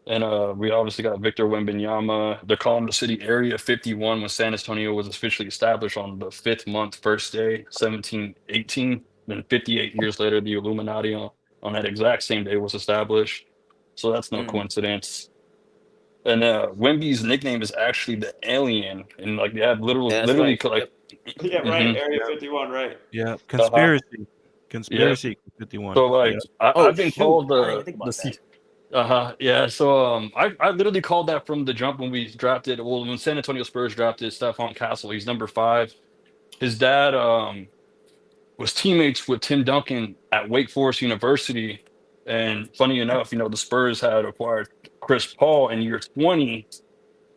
And we obviously got Victor Wembanyama. They're calling the city Area 51 when San Antonio was officially established on the 5th month, first day, 1718. Then 58 years later, the Illuminati on that exact same day was established. So that's no coincidence. And Wemby's nickname is actually the Alien. And like they have literally right. like Area 51, right? Yeah, conspiracy 51. So like I've been called yeah. So I literally called that from the jump when we drafted. Well, when San Antonio Spurs drafted Stephon Castle, he's number 5. His dad was teammates with Tim Duncan at Wake Forest University, and funny enough, you know, the Spurs had acquired Chris Paul in year 20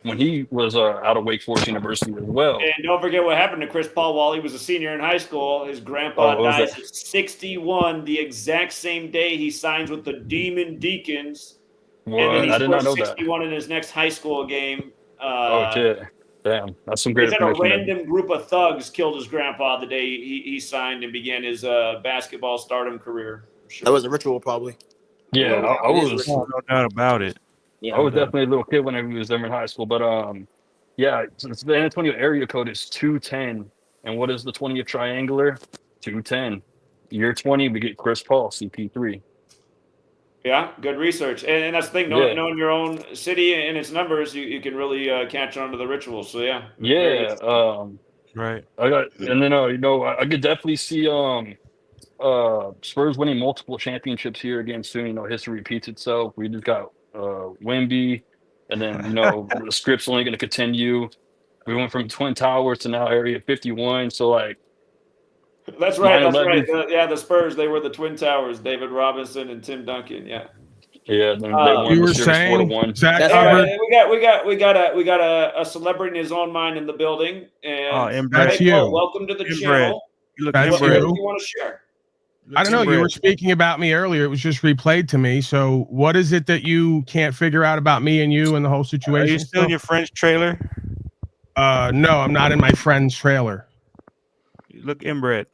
when he was out of Wake Forest University as well. And don't forget what happened to Chris Paul while he was a senior in high school. His grandpa dies at 61, the exact same day he signs with the Demon Deacons. Well, and then he I did not know 61 in his next high school game. Okay. Damn, that's some great He said a information. random group of thugs killed his grandpa the day he signed and began his basketball stardom career. Sure. That was a ritual, probably. Yeah, I was. No doubt about it. Yeah, I was definitely a little kid when I was there in high school, but yeah, the San Antonio area code is 210, and what is the 20th triangular? 210. Year 20, we get Chris Paul, CP3. Yeah, good research, and that's the thing. Knowing your own city and its numbers, you can really catch on to the rituals. So yeah, right. And then you know, I could definitely see Spurs winning multiple championships here again soon. You know, history repeats itself. We just got Wemby, and then you know the script's only going to continue. We went from Twin Towers to now Area 51. So like, that's right. That's right. The Spurs, they were the Twin Towers. David Robinson and Tim Duncan. Yeah. Yeah. Then they won you the were series saying 4-1. Zach Hubbard. We got a celebrity in his own mind in the building. And that's you. Welcome to the channel. That's what you. do you want to share? I don't know. You were speaking about me earlier. It was just replayed to me. So what is it that you can't figure out about me and you and the whole situation? Are you still in your friend's trailer? No, I'm not in my friend's trailer. You look inbred.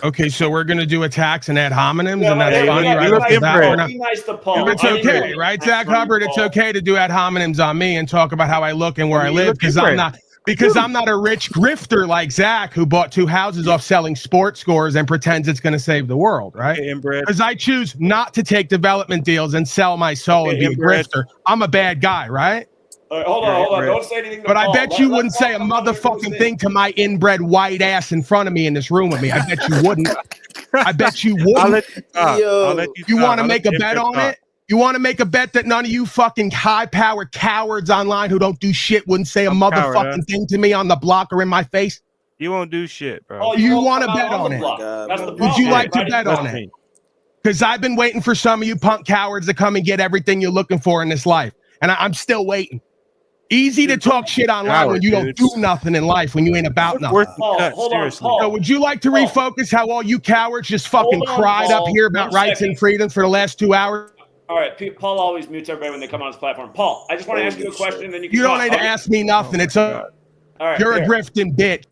Okay, so we're gonna do attacks and ad hominems, Yeah, and that's hey, funny, be right? nice, That be nice to Paul. it's okay, right, Zach Hubbard? It's okay to do ad hominems on me and talk about how I look and where I live, because I'm not. Because I'm not a rich grifter like Zach, who bought 2 houses off selling sports scores and pretends it's going to save the world, right? Because I choose not to take development deals and sell my soul and be a grifter. I'm a bad guy, right? All right, hold on. Don't say anything to But Paul. I bet you wouldn't say a motherfucking thing to my inbred white ass in front of me in this room with me. I bet you wouldn't. I bet you wouldn't. I'll let you talk. I'll let You want to I'll make let a bet on talk. it? You want to make a bet that none of you fucking high-powered cowards online who don't do shit wouldn't say a I'm motherfucking coward, huh? thing to me on the block or in my face? You won't do shit, bro. Oh, You won't wanna come out bet on the it? block. That's the Would problem. you like to Right? bet on it? Because I've been waiting for some of you punk cowards to come and get everything you're looking for in this life. And I'm still waiting. Easy to talk shit online when you don't do nothing in life, when you ain't about nothing. Paul, hold on, Paul. So would you like to refocus how all you cowards just fucking Hold on, cried up Paul. here about 1 rights and second. freedoms for the last 2 hours? All right, Paul always mutes everybody when they come on his platform. Paul, I just want to ask you a question, and then you can You don't talk. need to ask me nothing. It's a All right, you're a here. grifting bitch.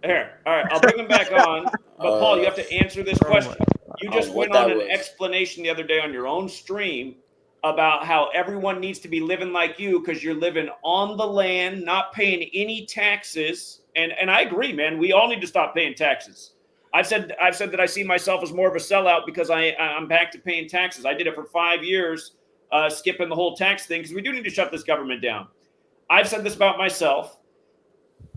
Here, all right, I'll bring him back on. But Paul, you have to answer this question. You just went on an explanation the other day on your own stream about how everyone needs to be living like you because you're living on the land, not paying any taxes. And I agree, man. We all need to stop paying taxes. I've said that I see myself as more of a sellout because I'm back to paying taxes. I did it for 5 years, skipping the whole tax thing because we do need to shut this government down. I've said this about myself.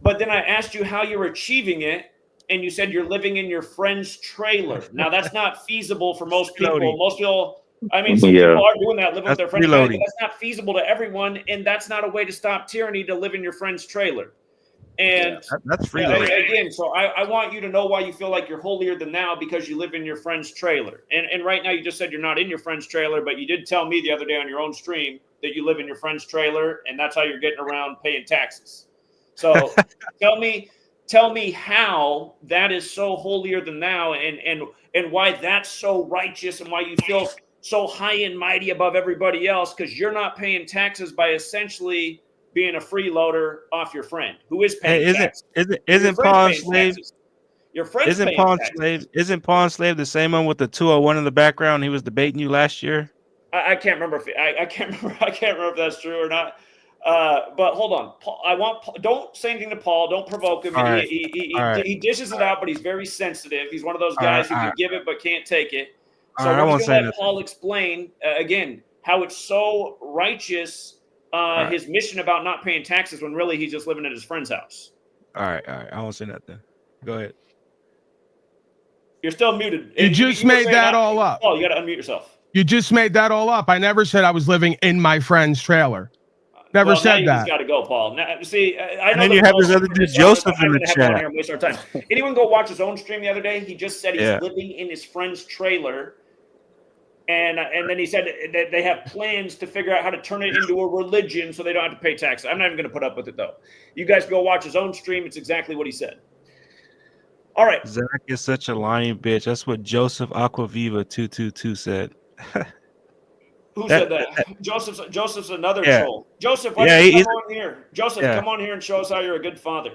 But then I asked you how you're achieving it, and you said you're living in your friend's trailer. Now, that's not feasible for most people. Most people, I mean, some people are doing that, living with their friend's trailer, but that's not feasible to everyone, and that's not a way to stop tyranny, to live in your friend's trailer. And that's freeloading. Again, so I want you to know why you feel like you're holier than thou, because you live in your friend's trailer. And right now you just said you're not in your friend's trailer, but you did tell me the other day on your own stream that you live in your friend's trailer, and that's how you're getting around paying taxes. So tell me how that is so holier than thou, and why that's so righteous, and why you feel so high and mighty above everybody else, because you're not paying taxes by essentially being a freeloader off your friend who is paying taxes. Isn't Paul enslaved? Your friend's Isn't Paul enslaved? Isn't Paul enslaved the same one with the 201 in the background? He was debating you last year. I can't remember if I can't remember if that's true or not. But hold on, Paul, don't say anything to Paul. Don't provoke him. Right. He dishes it out, but he's very sensitive. He's one of those guys who can give it but can't take it. So I we're won't just gonna say let Paul explain again how it's so righteous, his mission about not paying taxes, when really he's just living at his friend's house. All right. I won't say nothing. Go ahead. You're still muted. You just made that all up. Paul, you got to unmute yourself. You just made that all up. I never said I was living in my friend's trailer. Never said now that. You just got to go, Paul. Now, see, I know. And then you have this other dude, Joseph, in the chat. Here and waste our time. Anyone go watch his own stream the other day? He just said he's living in his friend's trailer, and then he said that they have plans to figure out how to turn it into a religion so they don't have to pay taxes. I'm not even going to put up with it, though. You guys go watch his own stream. It's exactly what he said. All right. Zach is such a lying bitch. That's what Joseph Aquaviva 222 said. Who said that? Joseph's another troll. Joseph, why don't you come on here? Joseph, come on here and show us how you're a good father.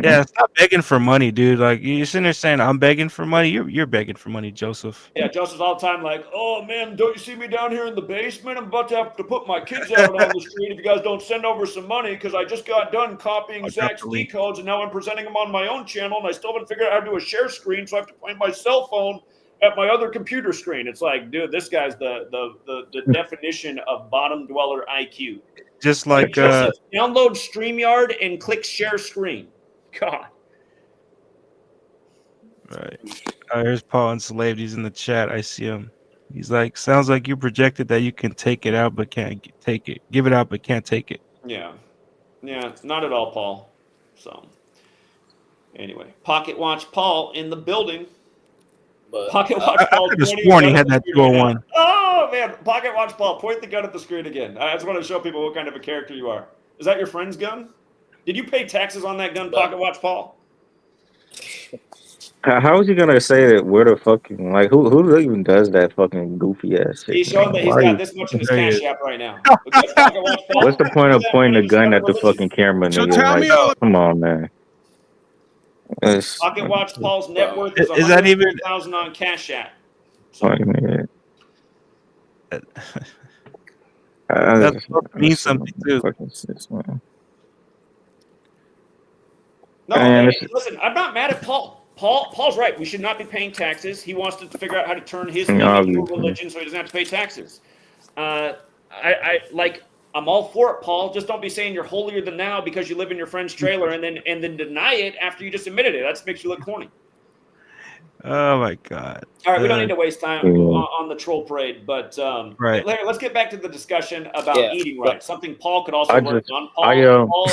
Yeah, stop begging for money, dude. Like, you're sitting there saying I'm begging for money. You're begging for money, Joseph. Yeah, Joseph's all the time like, oh man, don't you see me down here in the basement? I'm about to have to put my kids out on the street if you guys don't send over some money, because I just got done copying Zach's decodes and now I'm presenting them on my own channel, and I still haven't figured out how to do a share screen, so I have to point my cell phone at my other computer screen. It's like, dude, this guy's the definition of bottom dweller IQ. Just like Joseph, download StreamYard and click share screen. God. Right. Here's Paul Enslaved. He's in the chat. I see him. He's like, sounds like you projected that you can take it out but can't take it. Give it out but can't take it. Yeah. Yeah, not at all, Paul. So, anyway, Pocket Watch Paul in the building. Pocket Watch Paul. I could have sworn he had that 201. Oh, man. Pocket Watch Paul. Point the gun at the screen again. I just want to show people what kind of a character you are. Is that your friend's gun? Did you pay taxes on that gun, Pocket Watch Paul? How is he gonna say that? Where the fucking, like, who even does that fucking goofy ass shit? He's showing that he's got this much in his CashApp right now. What's the point of pointing a gun at the fucking camera? So nigga? tell like, me all- come on, man. Pocket Watch Paul's net worth is Is that even $100,000 on CashApp. So, that means something too. No, and listen, I'm not mad at Paul. Paul's right. We should not be paying taxes. He wants to figure out how to turn his thing into a religion so he doesn't have to pay taxes. I'm all for it, Paul. Just don't be saying you're holier than thou because you live in your friend's trailer and then deny it after you just admitted it. That makes you look corny. Oh my God! All right, we don't need to waste time on the troll parade, but right. Larry, let's get back to the discussion about eating right. Something Paul could also work on. Paul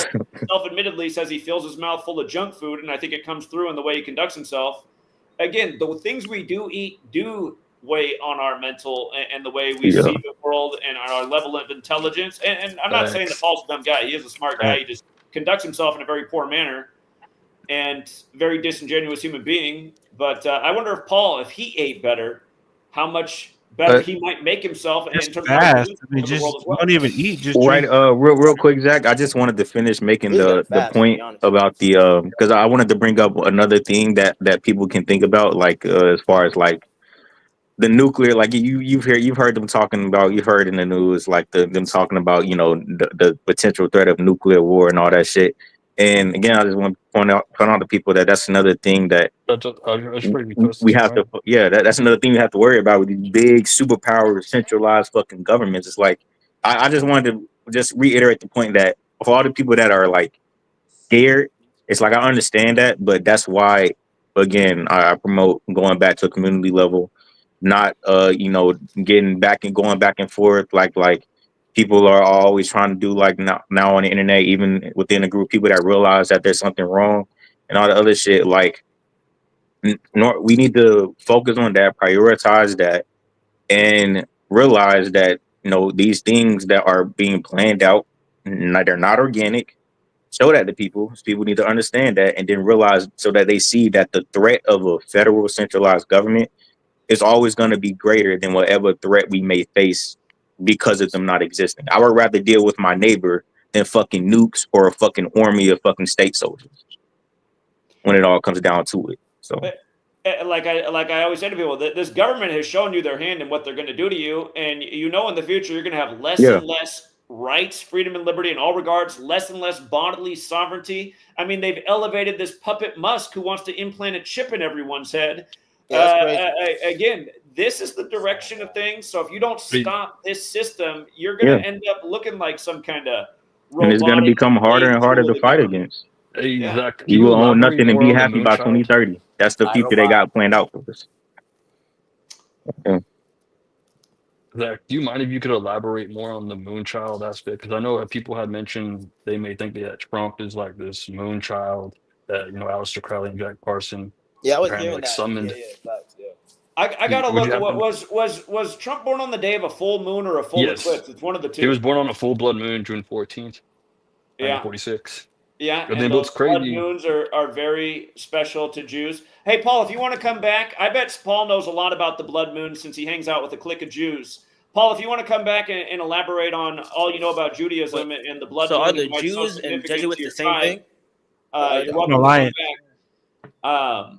self-admittedly says he fills his mouth full of junk food, and I think it comes through in the way he conducts himself. Again, the things we do eat do weigh on our mental and the way we see the world and our level of intelligence. And I'm not saying that Paul's a dumb guy. He is a smart guy. He just conducts himself in a very poor manner and very disingenuous human being. But I wonder if Paul, if he ate better, how much better he might make himself in terms of fast. I mean, just don't even eat. Just right. drink. Real quick, Zach. I just wanted to finish making the point about the because I wanted to bring up another thing that people can think about, like as far as like the nuclear, like you've heard them talking about, you've heard in the news like them talking about the potential threat of nuclear war and all that shit. And again, I just want to point out to people that that's another thing that we have to. Yeah, that's another thing we have to worry about with these big superpower centralized fucking governments. It's like I just wanted to just reiterate the point that for all the people that are like scared, it's like I understand that, but that's why again I promote going back to a community level, not getting back and going back and forth like people are always trying to do like now on the internet, even within a group of people that realize that there's something wrong and all the other shit. Like, we need to focus on that, prioritize that, and realize that these things that are being planned out, they're not organic. Show that to people. People need to understand that, and then realize so that they see that the threat of a federal centralized government is always going to be greater than whatever threat we may face because of them not existing. I would rather deal with my neighbor than fucking nukes or a fucking army of fucking state soldiers when it all comes down to it. So, like I always say to people, that this government has shown you their hand and what they're going to do to you, and in the future you're going to have less and less rights, freedom, and liberty in all regards, less and less bodily sovereignty. I mean, they've elevated this puppet Musk who wants to implant a chip in everyone's head. Again, this is the direction of things. So if you don't stop this system, you're going to end up looking like some kind of robot. And it's going to become harder and harder to fight against. Exactly. You will own nothing and be happy by 2030. That's the future they got planned out for us. Zach, do you mind if you could elaborate more on the Moonchild aspect? Because I know that people had mentioned they may think that Trump is like this Moonchild that Aleister Crowley and Jack Parson. Yeah, I was hearing that. Summoned. I gotta look at what was Trump born on the day of a full moon or a full eclipse? It's one of the two. He was born on a full blood moon, June 14th, 1946. Yeah, and those blood moons are very special to Jews. Hey, Paul, if you want to come back, I bet Paul knows a lot about the blood moon since he hangs out with a clique of Jews. Paul, if you want to come back and elaborate on all you know about Judaism and the blood moon. So are the Jews and Jesuits the same thing? You're welcome to come back.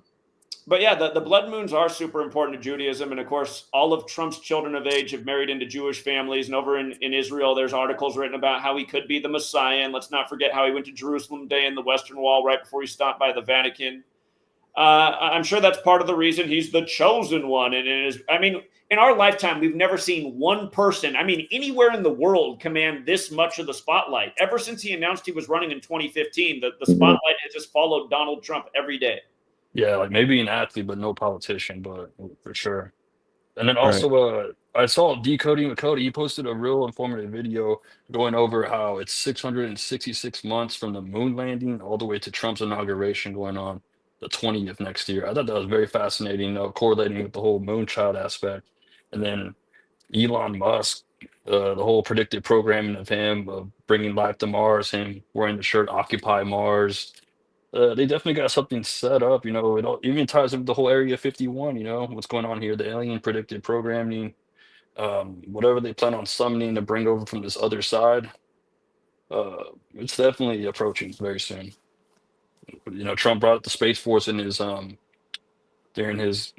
But yeah, the blood moons are super important to Judaism. And of course, all of Trump's children of age have married into Jewish families. And over in Israel, there's articles written about how he could be the Messiah. And let's not forget how he went to Jerusalem Day in the Western Wall right before he stopped by the Vatican. I'm sure that's part of the reason he's the chosen one. And in our lifetime, we've never seen one person, anywhere in the world, command this much of the spotlight. Ever since he announced he was running in 2015, the spotlight has just followed Donald Trump every day. Yeah, like maybe an athlete, but no politician, but for sure. And then also, I saw Decoding with Cody. He posted a real informative video going over how it's 666 months from the moon landing all the way to Trump's inauguration going on the 20th next year. I thought that was very fascinating, correlating with the whole Moonchild aspect. And then Elon Musk, the whole predictive programming of him, of bringing life to Mars, him wearing the shirt Occupy Mars. They definitely got something set up, it all, even ties in with the whole Area 51, what's going on here, the alien predictive programming, whatever they plan on summoning to bring over from this other side. It's definitely approaching very soon. Trump brought up the Space Force in his, when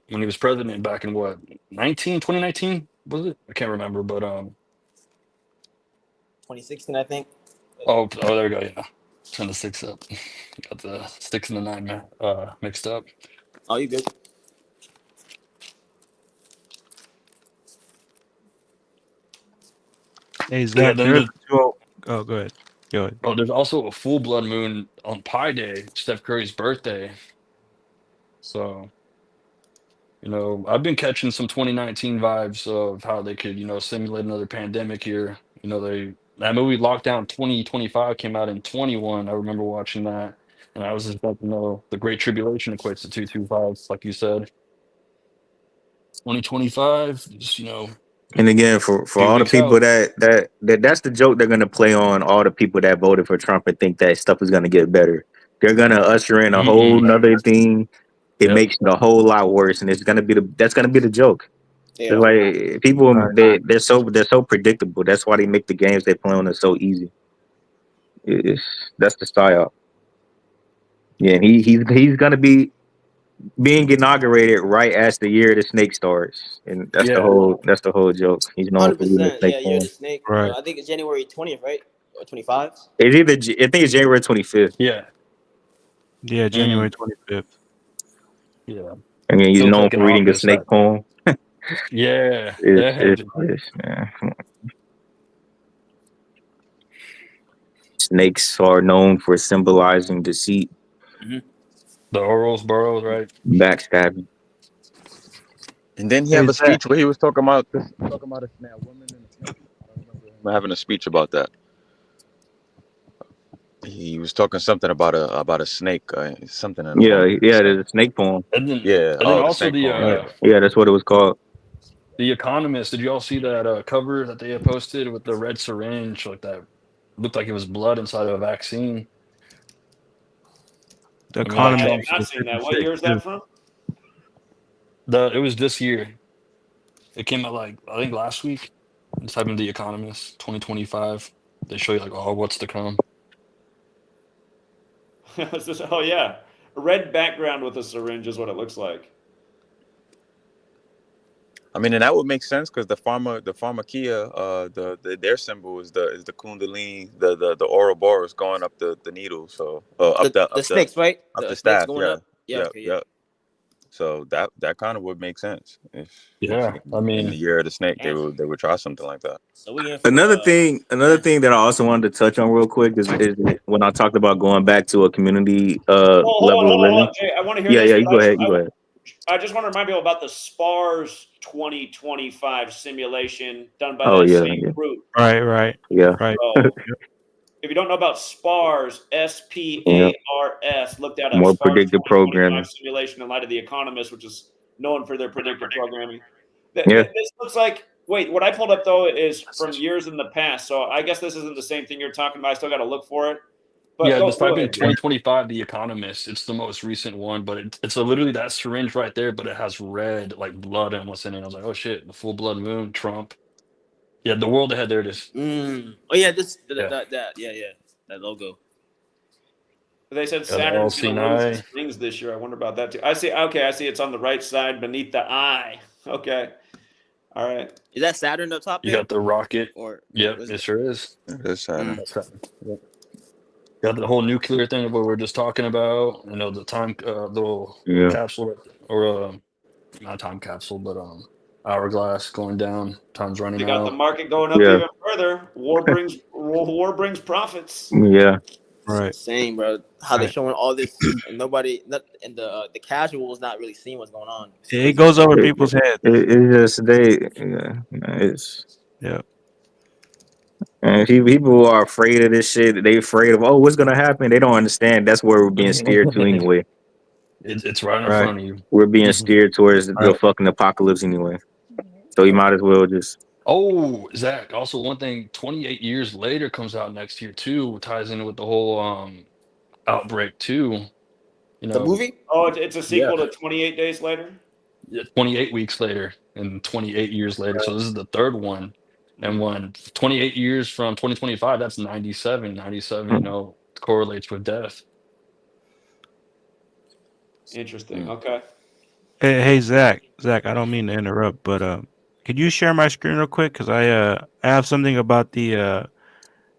he was president back in 2019, was it? I can't remember, but 2016, I think. Oh, there we go, yeah. Turn the 6 up. Got the 6 and the 9 mixed up. Oh, you good? Hey, Yeah, Zach, then there's there's, oh, go ahead. Go ahead. there's also a full blood moon on Pi Day, Steph Curry's birthday. So, I've been catching some 2019 vibes of how they could, simulate another pandemic here. That movie Lockdown 2025 came out in 21. I remember watching that, and I was just like, the Great Tribulation equates to 225, like you said. 2025, just And again, for few all the weeks people out. that's the joke they're gonna play on all the people that voted for Trump and think that stuff is gonna get better. They're gonna usher in a whole Mm-mm. nother thing. It Yep. makes it a whole lot worse, and that's gonna be the joke. Yeah. It's like people Right. they're so predictable. That's why they make the games they play on it so easy. That's the style. Yeah, he's gonna be being inaugurated right as the year the snake starts, and that's the Yeah. whole joke. He's known for being a 100%. snake Yeah, you're fan. the snake. Right. I think it's January 20th, right? Or 25. It's either I think it's January 25th. Yeah. Yeah, January 25th. Yeah. I mean, he's Feels known like an for reading a office snake that. poem. Yeah. Yeah. Snakes are known for symbolizing deceit, The Orals burrows, right? backstabbing. And then he Hey, have a Zach. speech where he was talking about a woman and a snake. I don't remember him having a speech about that. He was talking something about a snake, something in a poem. There's a snake poem. And then, Yeah. and then The also snake poem. Right. Yeah, that's what it was called. the Economist. Did you all see that cover that they had posted with the red syringe, like that looked like it was blood inside of a vaccine? The I mean, like I have Economist. Trump's. not seen that. What year is that from? It was this year. It came out I think last week. Just type in The Economist 2025. They show you what's to come. Oh yeah, a red background with a syringe is what it looks like. I mean, and that would make sense because the pharmakia, their symbol is the kundalini, the Ouroboros going up the needle. So The snakes, right? up the snakes staff. going Yeah. up. Yeah. Okay, yeah. So that kind of would make sense if Yeah, I in mean, the year of the snake they And would try something like that. so we in for Another thing that I also wanted to touch on real quick is when I talked about going back to a community level of living. Jay, I want to hear Yeah, this. yeah, you go ahead. I just want to remind people about the SPARS 2025 simulation done by Oh that yeah, same group. Right. yeah. So, if you don't know about SPARS, SPARS, looked at a More SPARS predictive 2025 programming. simulation in light of The Economist, which is known for their predictive programming. Yeah. This looks like, wait, what I pulled up, though, is from years in the past. So I guess this isn't the same thing you're talking about. I still got to look for it. But yeah, go just type in ahead. 2025 The Economist. It's the most recent one, but it's literally that syringe right there, but it has red blood and what's in it. I was like, oh shit, the full blood moon, Trump. Yeah, the world ahead. There it is. Oh yeah, that logo. They said the Saturn's going to LC9. lose its rings this year. I wonder about that too. I see. Okay, I see. It's on the right side beneath the eye. Okay. All right. Is that Saturn up top? You there? got the rocket. Or Yep, it sure is. That's That's Saturn. Yep. Got the whole nuclear thing of what we're just talking about. The time, little capsule, or not time capsule, but hourglass going down. Time's running You got the out. market going up even further. War brings profits. Yeah. Right. Same, bro. How they showing all this and the casuals not really seeing what's going on. It goes over people's heads. It's just and people are afraid of this shit. They afraid of what's gonna happen. They don't understand. That's where we're being steered to anyway. It's right in front of you. We're being steered towards the fucking apocalypse anyway. So you might as well just. Oh, Zach. Also, one thing. 28 years later comes out next year too. Ties in with the whole Outbreak too. The movie? Oh, it's a sequel to 28 Days Later. Yeah, 28 weeks later and 28 years later. So this is the third one. And when 28 years from 2025, that's 97. 97, correlates with death. Interesting. Okay. Hey, Zach, I don't mean to interrupt, but could you share my screen real quick? Because I have something about the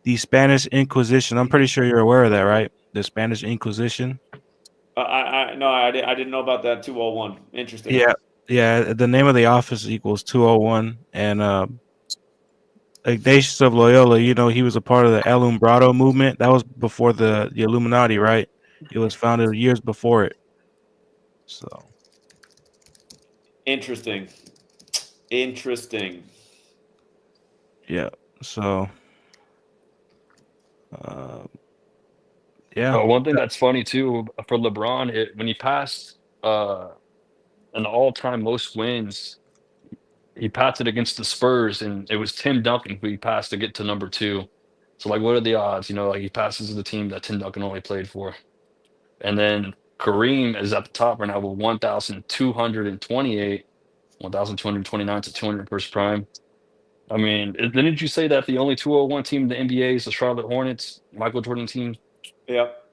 the Spanish Inquisition. I'm pretty sure you're aware of that, right? The Spanish Inquisition. I didn't know about that 201. Interesting. Yeah. The name of the office equals 201, and Ignatius of Loyola. He was a part of the El Umbrado movement. That was before the Illuminati, right? It was founded years before it. So interesting. Yeah. So. Yeah. One thing that's funny too for LeBron, when he passed an all-time most wins, he passed it against the Spurs, and it was Tim Duncan who he passed to get to number 2. So like, what are the odds? Like he passes the team that Tim Duncan only played for, and then Kareem is at the top right now with 1,228, 1,229 to 200 first prime. I mean, didn't you say that the only 201 team in the NBA is the Charlotte Hornets, Michael Jordan team? Yep.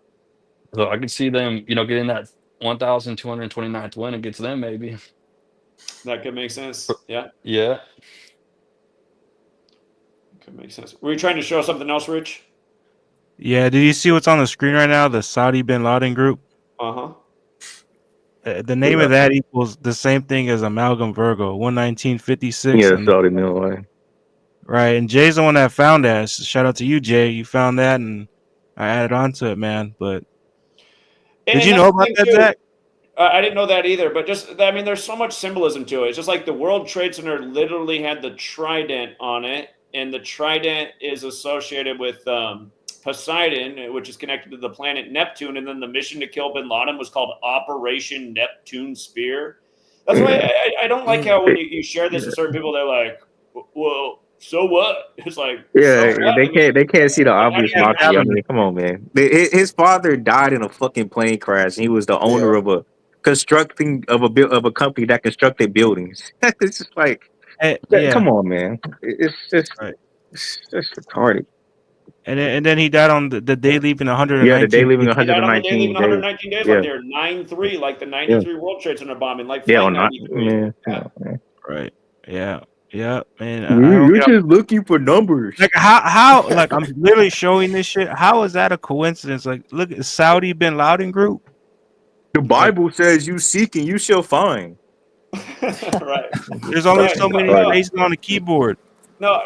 So I could see them, getting that 1,229th win against them, maybe. That could make sense. Yeah. Yeah. Could make sense. Were you trying to show something else, Rich? Yeah. Did you see what's on the screen right now? The Saudi Bin Laden group. The name of that equals the same thing as Amalgam Virgo, 11956. Yeah, Saudi Bin Laden. Right, and Jay's the one that found that. Shout out to you, Jay. You found that, and I added on to it, man. But did you know about that, Zach? I didn't know that either. But there's so much symbolism to it. It's just like the World Trade Center literally had the trident on it, and the trident is associated with Poseidon, which is connected to the planet Neptune, and then the mission to kill Bin Laden was called Operation Neptune Spear. That's why I don't like how when you share this with certain people, they're like, well, so what? It's like, yeah, so they can't see the obvious mockery. I mean, come on, man. His father died in a fucking plane crash. He was the owner of a company that constructed buildings. It's just like, come on, man. It's just retarded. And then he died on the day leaving 119. Yeah, the day leaving 119 days. He died on the day leaving 119 days. Like there, 9/3, like the 93 World Trade Center bombing, like Flight 93. Man. Right. Yeah. Yeah, man. You're just looking for numbers. Like how like I'm literally showing this shit. How is that a coincidence? Like, look at Saudi Bin Laden group. The Bible says, "You seek and you shall find." Right. There's only so many spaces on the keyboard. No.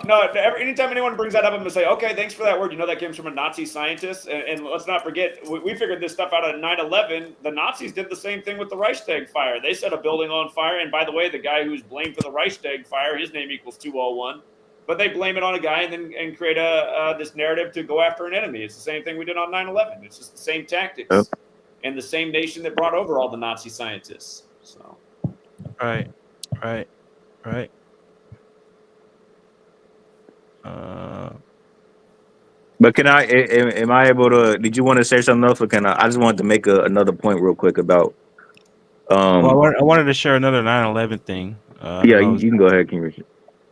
Anytime anyone brings that up, I'm gonna say, okay, thanks for that word. That came from a Nazi scientist, and let's not forget, we figured this stuff out at 9/11. The Nazis did the same thing with the Reichstag fire. They set a building on fire, and by the way, the guy who's blamed for the Reichstag fire, his name equals 201. But they blame it on a guy and create this narrative to go after an enemy. It's the same thing we did on 9/11. It's just the same tactics, and the same nation that brought over all the Nazi scientists. So, right. But can am I able to? Did you want to say something else, or can I just wanted to make another point real quick about. Well, I wanted to share another 9/11 thing. You can go ahead, King Richard.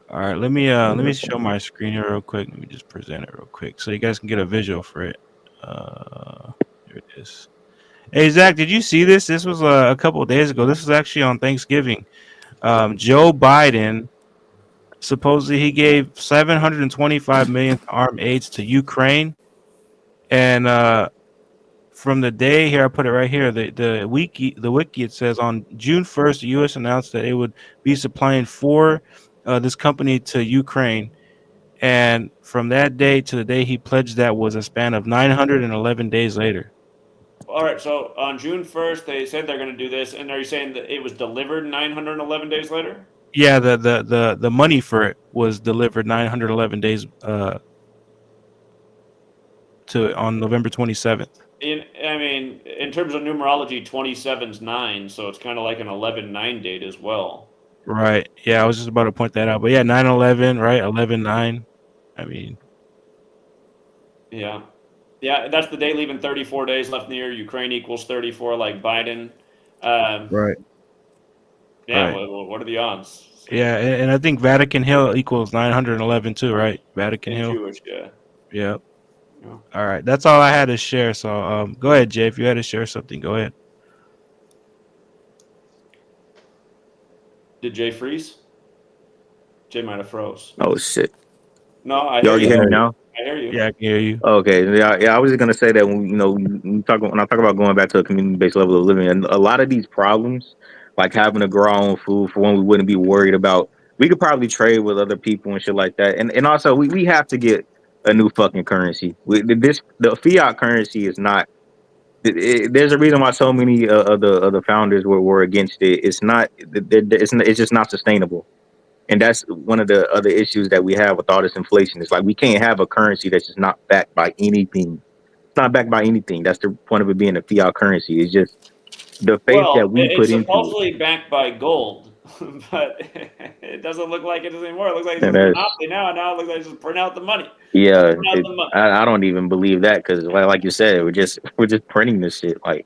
All right, let me show my screen here real quick. Let me just present it real quick so you guys can get a visual for it. Here it is. Hey Zach, did you see this? This was a couple of days ago. This was actually on Thanksgiving. Joe Biden. Supposedly, he gave $725 million armed aids to Ukraine, and from the day here, I put it right here. The wiki it says on June 1st, the U.S. announced that it would be supplying for this company to Ukraine, and from that day to the day he pledged that was a span of 911 days later. All right, so on June 1st, they said they're going to do this, and are you saying that it was delivered 911 days later? Yeah, the money for it was delivered 911 days on November 27th. In terms of numerology, 27's 9, so it's kind of like an 11/9 date as well. Right. Yeah, I was just about to point that out. But yeah, 9/11, right? 11/9. I mean. Yeah. Yeah, that's the day leaving 34 days left in the year. Ukraine equals 34, like Biden. Right. Yeah, right. What are the odds? Yeah, and I think Vatican Hill equals 911 too, right? Vatican Hill. Jewish, yeah. Yep. Yeah. All right, that's all I had to share. So go ahead, Jay. If you had to share something, go ahead. Did Jay freeze? Jay might have froze. Oh shit! No, I hear you now. I I hear you. Yeah, I can hear you. Okay, yeah. I was just gonna say that when I talk about going back to a community-based level of living, and a lot of these problems, like having to grow our own food, for one, we wouldn't be worried about. We could probably trade with other people and shit like that, and also we have to get a new fucking currency. The fiat currency is not. There's a reason why so many of the founders were against it. It's just not sustainable. And that's one of the other issues that we have with all this inflation. It's like we can't have a currency that's just not backed by anything. It's not backed by anything. That's the point of it being a fiat currency. It's just the faith that we it's put into it. supposedly backed by gold, but it doesn't look like it is anymore. It looks like it's And just a that's, monopoly now. Now it looks like just print out the money. yeah, Print out the money. I don't even believe that because, like you said, we're just printing this shit. Like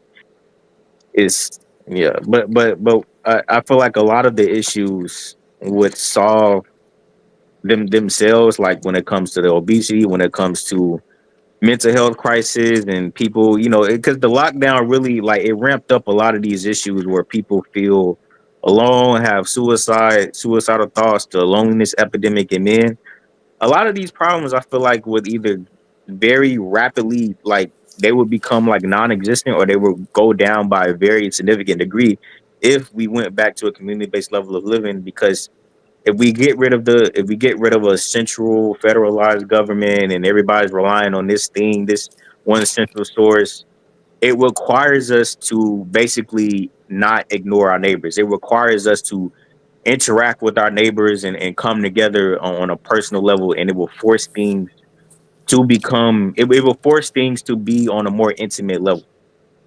it's but I feel like a lot of the issues would solve themselves. Like when it comes to the obesity, when it comes to mental health crisis and people, because the lockdown really it ramped up a lot of these issues where people feel alone, have suicidal thoughts, the loneliness epidemic, and then a lot of these problems I feel like would either very rapidly they would become non-existent or they would go down by a very significant degree if we went back to a community-based level of living. Because if we get rid of a central federalized government and everybody's relying on this one central source, it requires us to basically not ignore our neighbors. It requires us to interact with our neighbors and come together on a personal level, and it will force things to become it will force things to be on a more intimate level.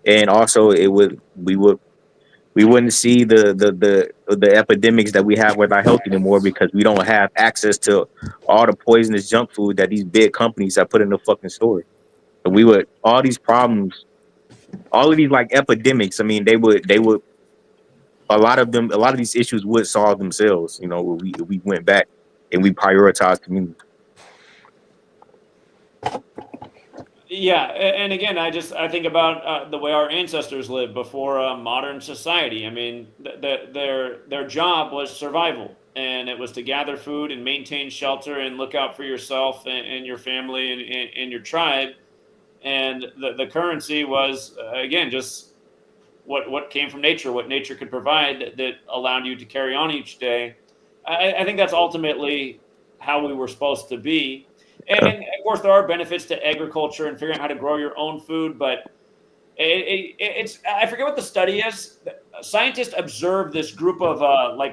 And also we wouldn't see the epidemics that we have with our health anymore because we don't have access to all the poisonous junk food that these big companies have put in the fucking store. And we would all these problems, all of these epidemics. I mean, they would a lot of these issues would solve themselves. If we went back and we prioritized community. Yeah, and again, I think about the way our ancestors lived before modern society. I mean, their job was survival, and it was to gather food and maintain shelter and look out for yourself and your family and your tribe. And the currency was again just what came from nature, what nature could provide that allowed you to carry on each day. I think that's ultimately how we were supposed to be. And of course, there are benefits to agriculture and figuring out how to grow your own food, but it's I forget what the study is. Scientists observed this group of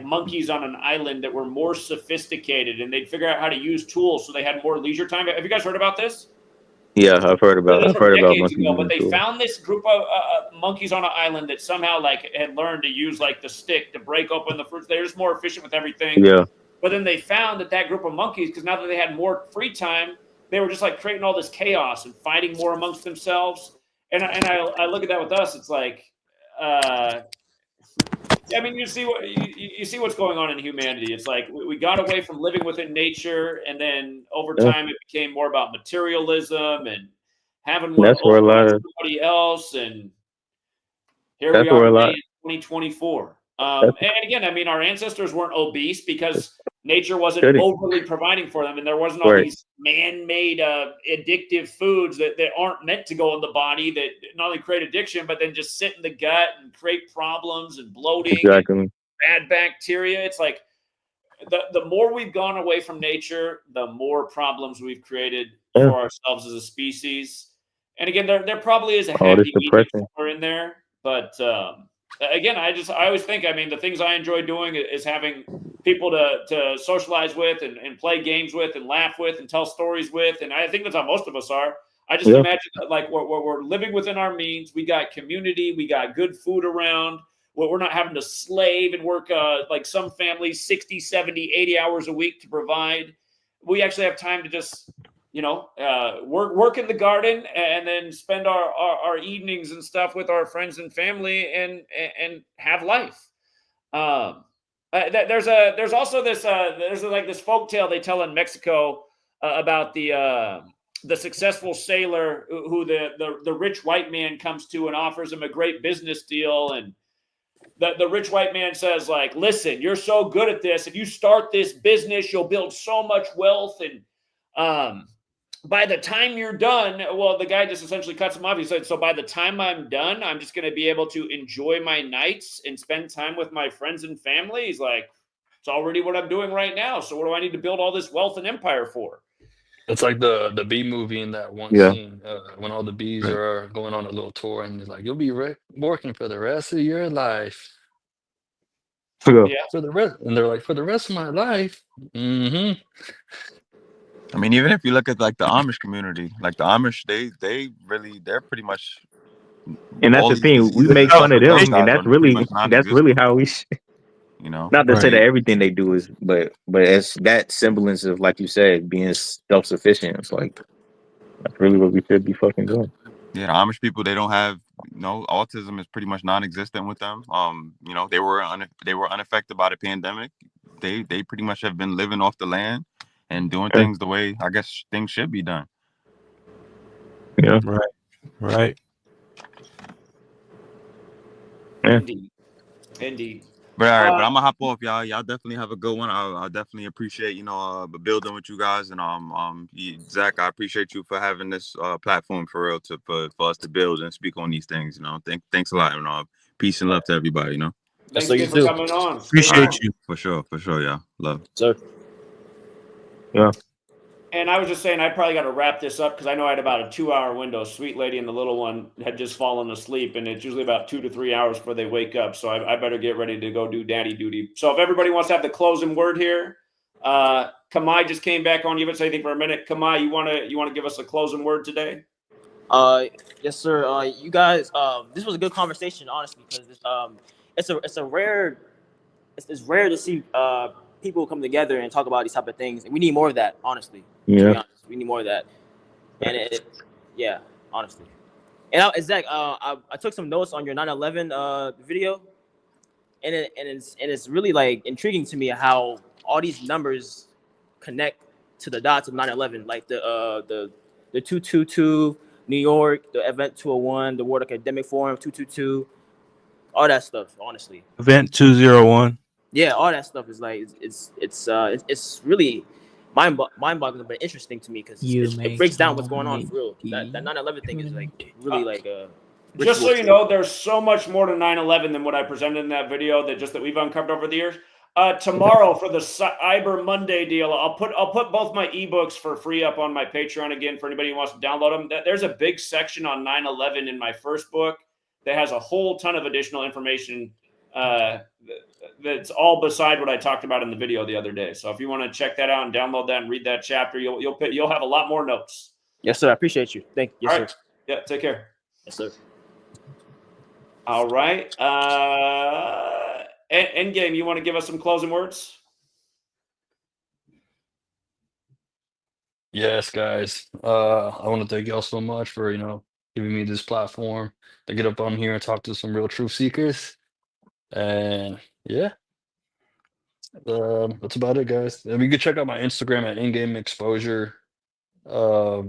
monkeys on an island that were more sophisticated, and they'd figure out how to use tools so they had more leisure time. Have you guys heard about this? Yeah, I've heard about decades monkeys ago, but they found this group of monkeys on an island that somehow had learned to use the stick to break open the fruits. They're just more efficient with everything. Yeah. But then they found that group of monkeys, because now that they had more free time, they were just creating all this chaos and fighting more amongst themselves. And I look at that with us. It's I mean, you see what's going on in humanity. It's we got away from living within nature, and then over time it became more about materialism and having one over everybody else. And here we are today in 2024. And again, I mean, our ancestors weren't obese because nature wasn't overly providing for them, and there wasn't all these man-made addictive foods that aren't meant to go in the body that not only create addiction, but then just sit in the gut and create problems and bloating and bad bacteria. It's the more we've gone away from nature, the more problems we've created for ourselves as a species. And again, there probably is a happy medium somewhere in there, but again, I always think, I mean, the things I enjoy doing is having people to socialize with and play games with and laugh with and tell stories with. And I think that's how most of us are. I just imagine that we're living within our means. We got community. We got good food around. We're not having to slave and work some families 60, 70, 80 hours a week to provide. We actually have time to just work in the garden and then spend our evenings and stuff with our friends and family and have life. There's also this this folk tale they tell in Mexico about the successful sailor who the rich white man comes to and offers him a great business deal, and the rich white man says listen, you're so good at this. If you start this business, you'll build so much wealth, and by the time you're done, well, the guy just essentially cuts him off. He said, so by the time I'm done, I'm just going to be able to enjoy my nights and spend time with my friends and family. He's like, it's already what I'm doing right now. So what do I need to build all this wealth and empire for? It's like the bee movie in that one Yeah. scene when all the bees are going on a little tour, and it's like, you'll be working for the rest of your life. Yeah. For the rest, and they're like, for the rest of my life. Mm-hmm. I mean, even if you look at like the Amish community, like the Amish, they're pretty much. And that's all the these thing. We diseases make and fun stuff, of those them, and guys are pretty much that's really non-existent, how we. you know. Not to say Right. that everything they do is, but it's that semblance of, like you said, being self-sufficient. It's like that's really what we should be fucking doing. Yeah, the Amish people, they don't have autism is pretty much non-existent with them. They were unaffected by the pandemic. They pretty much have been living off the land and doing things the way I guess things should be done. Yeah. Right. Yeah. Indeed. But all right, but I'm gonna hop off, y'all. Y'all definitely have a good one. I'll definitely appreciate building with you guys, and Zach, I appreciate you for having this platform for real for us to build and speak on these things. Thanks a lot, and peace and love to everybody. Thanks again for coming on. Appreciate you. For sure, y'all. Love. Sir. Yeah. And I was just saying, I probably got to wrap this up because I know I had about a 2-hour window. Sweet lady and the little one had just fallen asleep, and it's usually about 2 to 3 hours before they wake up. So I better get ready to go do daddy duty. So if everybody wants to have the closing word here, Kamai just came back on. You haven't said anything for a minute. Kamai, you want to give us a closing word today? Yes, sir. You guys, this was a good conversation, honestly, because it's rare to see people come together and talk about these type of things, and we need more of that, honestly. Yeah. To be honest, we need more of that, and honestly. And Zach, I took some notes on your 9/11 video, and it's really like intriguing to me how all these numbers connect to the dots of 9/11, like the 222 New York, the event 201, the World Academic Forum 222, all that stuff. Honestly, Event 201. yeah, all that stuff is like it's really mind-boggling, but interesting to me because it breaks down what's going on for real. That 9/11 thing is like really like just so you know, there's so much more to 9/11 than what I presented in that video that we've uncovered over the years. Tomorrow for the Cyber Monday deal, I'll put both my ebooks for free up on my Patreon again for anybody who wants to download them. There's a big section on 9/11 in my first book that has a whole ton of additional information that's all beside what I talked about in the video the other day. So if you want to check that out and download that and read that chapter, you'll have a lot more notes. Yes, sir. I appreciate you. Thank you. Yes, sir. Yeah, take care. Yes, sir. All right. Endgame, you want to give us some closing words? Yes, guys. I want to thank y'all so much for giving me this platform to get up on here and talk to some real truth seekers. And yeah, that's about it, guys. And you can check out my Instagram at in-game exposure. I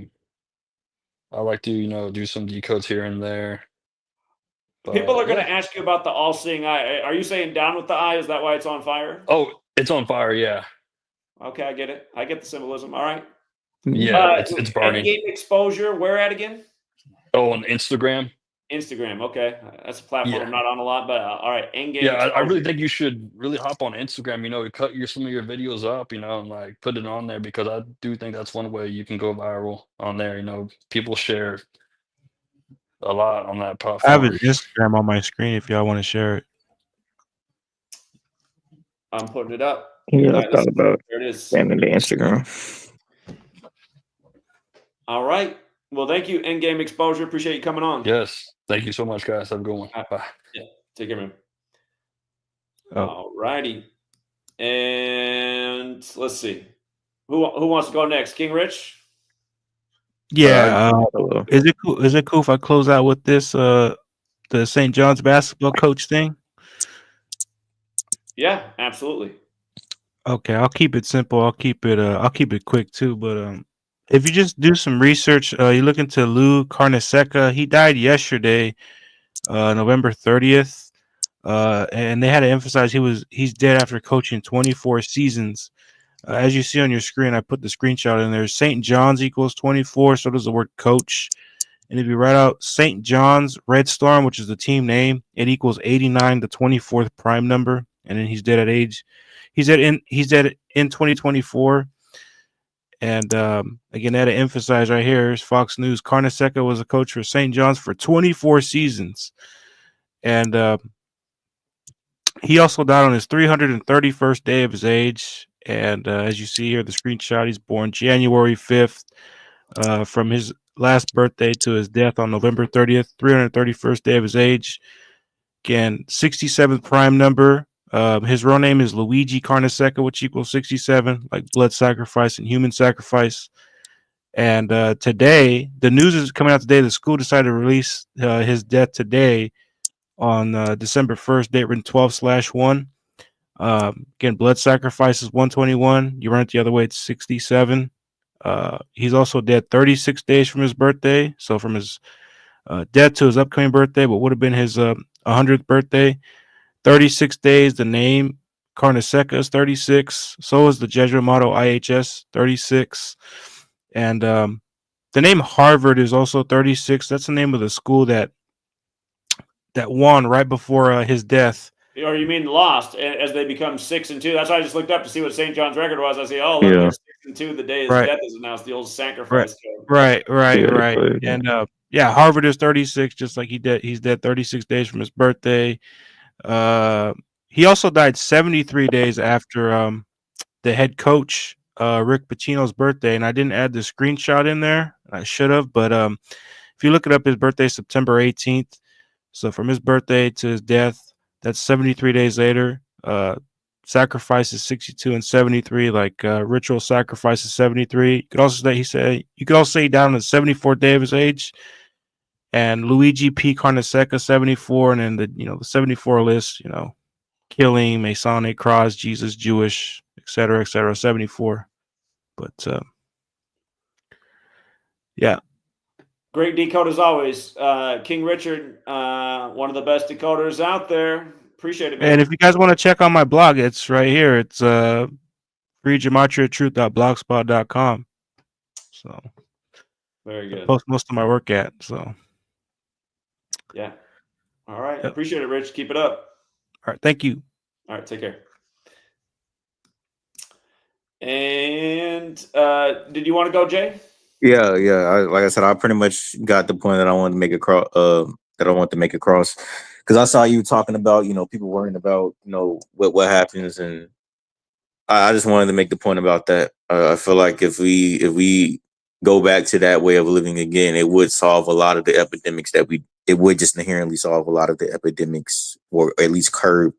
like to do some decodes here and there. People are going to ask you about the all-seeing eye. Are you saying down with the eye? Is that why it's on fire? Oh, it's on fire. Yeah. Okay, I get it. I get the symbolism. All right. Yeah, it's burning. In-game exposure. Where at again? Oh, on Instagram. Instagram. Okay, that's a platform I'm not on a lot, but all right. In-game. Yeah, I really think you should really hop on Instagram. Cut some of your videos up. And like put it on there because I do think that's one way you can go viral on there. People share a lot on that platform. I have an Instagram on my screen if y'all want to share it. I'm putting it up. Yeah, I thought about there it is. Sending the Instagram. All right. Well, thank you, Endgame Exposure. Appreciate you coming on. Yes. Thank you so much, guys. Have a good one. Bye. Yeah. Take care, man. All righty. And let's see. Who wants to go next? King Rich? Yeah. Is it cool? Is it cool if I close out with this the St. John's basketball coach thing? Yeah, absolutely. Okay, I'll keep it simple. I'll keep it quick too. But if you just do some research, you look into Lou Carnesecca. He died yesterday, November 30th. And they had to emphasize he's dead after coaching 24 seasons. As you see on your screen, I put the screenshot in there. St. John's equals 24. So does the word coach. And if you write out St. John's Red Storm, which is the team name, it equals 89, the 24th prime number. And then he's dead at age. He's dead in 2024. And again, I had to emphasize right here is Fox News. Carnesecca was a coach for St. John's for 24 seasons. And he also died on his 331st day of his age. And as you see here, the screenshot, he's born January 5th. From his last birthday to his death on November 30th, 331st day of his age. Again, 67th prime number. His real name is Luigi Carnesecca, which equals 67, like blood sacrifice and human sacrifice. And today, the news is coming out today. The school decided to release his death today on December 1st, date written 12/1. Again, blood sacrifice is 121. You run it the other way, it's 67. He's also dead 36 days from his birthday. So from his death to his upcoming birthday, what would have been his 100th birthday, 36 days. The name Carnesecca is 36. So is the Jesuit motto IHS, 36. And the name Harvard is also 36. That's the name of the school that won right before his death. Or you mean lost as they become 6-2? That's why I just looked up to see what St. John's record was. I see, oh, look, they're 6-2 the day his death is announced. The old sacrifice code. Right. And Harvard is 36, just like he's dead 36 days from his birthday. He also died 73 days after the head coach Rick Pitino's birthday, and I didn't add the screenshot in there. I should have, but if you look it up, his birthday is September 18th. So from his birthday to his death, that's 73 days later. Sacrifice is 62 and 73, like ritual sacrifice is 73. You could also say he died on the 74th day of his age. And Luigi P. Carnesecca, 74, and then the 74 list, killing, Masonic, cross, Jesus, Jewish, etc., 74. But yeah. Great decode as always. King Richard, one of the best decoders out there. Appreciate it, man. And if you guys want to check on my blog, it's right here. It's freegematriatruth.blogspot.com. So very good. I post most of my work at. So yeah. All right. Yep. Appreciate it, Rich. Keep it up. All right. Thank you. All right. Take care. And did you want to go, Jay? Yeah. Like I said, I pretty much got the point that I wanted to make across. Because I saw you talking about, people worrying about, what happens, and I just wanted to make the point about that. I feel like if we go back to that way of living again, it would solve a lot of the epidemics it would just inherently solve a lot of the epidemics, or at least curb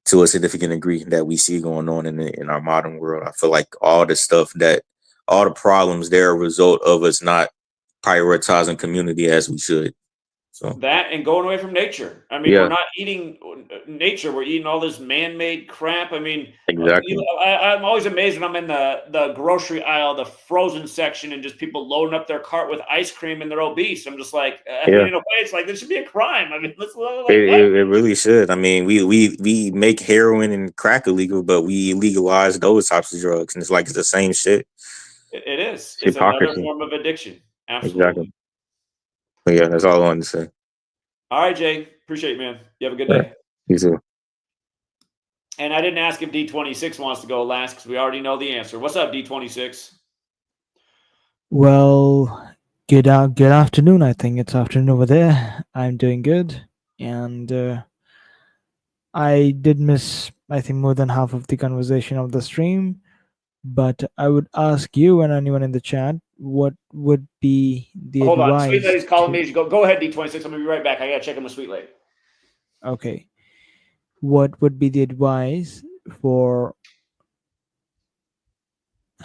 to a significant degree that we see going on in our modern world. I feel like all the problems, they're a result of us not prioritizing community as we should. So that and going away from nature. I mean, we're not eating nature. We're eating all this man-made crap. I mean, exactly. I'm always amazed when I'm in the grocery aisle, the frozen section, and just people loading up their cart with ice cream and they're obese. I'm just like, I mean, in a way, it's like this should be a crime. I mean, it really should. I mean, we make heroin and crack illegal, but we legalize those types of drugs, and it's like it's the same shit. It is. It's another form of addiction. Absolutely. Exactly. But yeah, that's all I wanted to say. All right, Jay. Appreciate it, man. You have a good day. You too. And I didn't ask if D26 wants to go last because we already know the answer. What's up, D26? Well, good afternoon. I think it's afternoon over there. I'm doing good. And I did miss, I think, more than half of the conversation of the stream. But I would ask you and anyone in the chat, what would be the Hold advice? on, Sweet Lady's calling me. Go ahead, D26. I'm gonna be right back. I gotta check in with Sweet Lady. Okay. What would be the advice for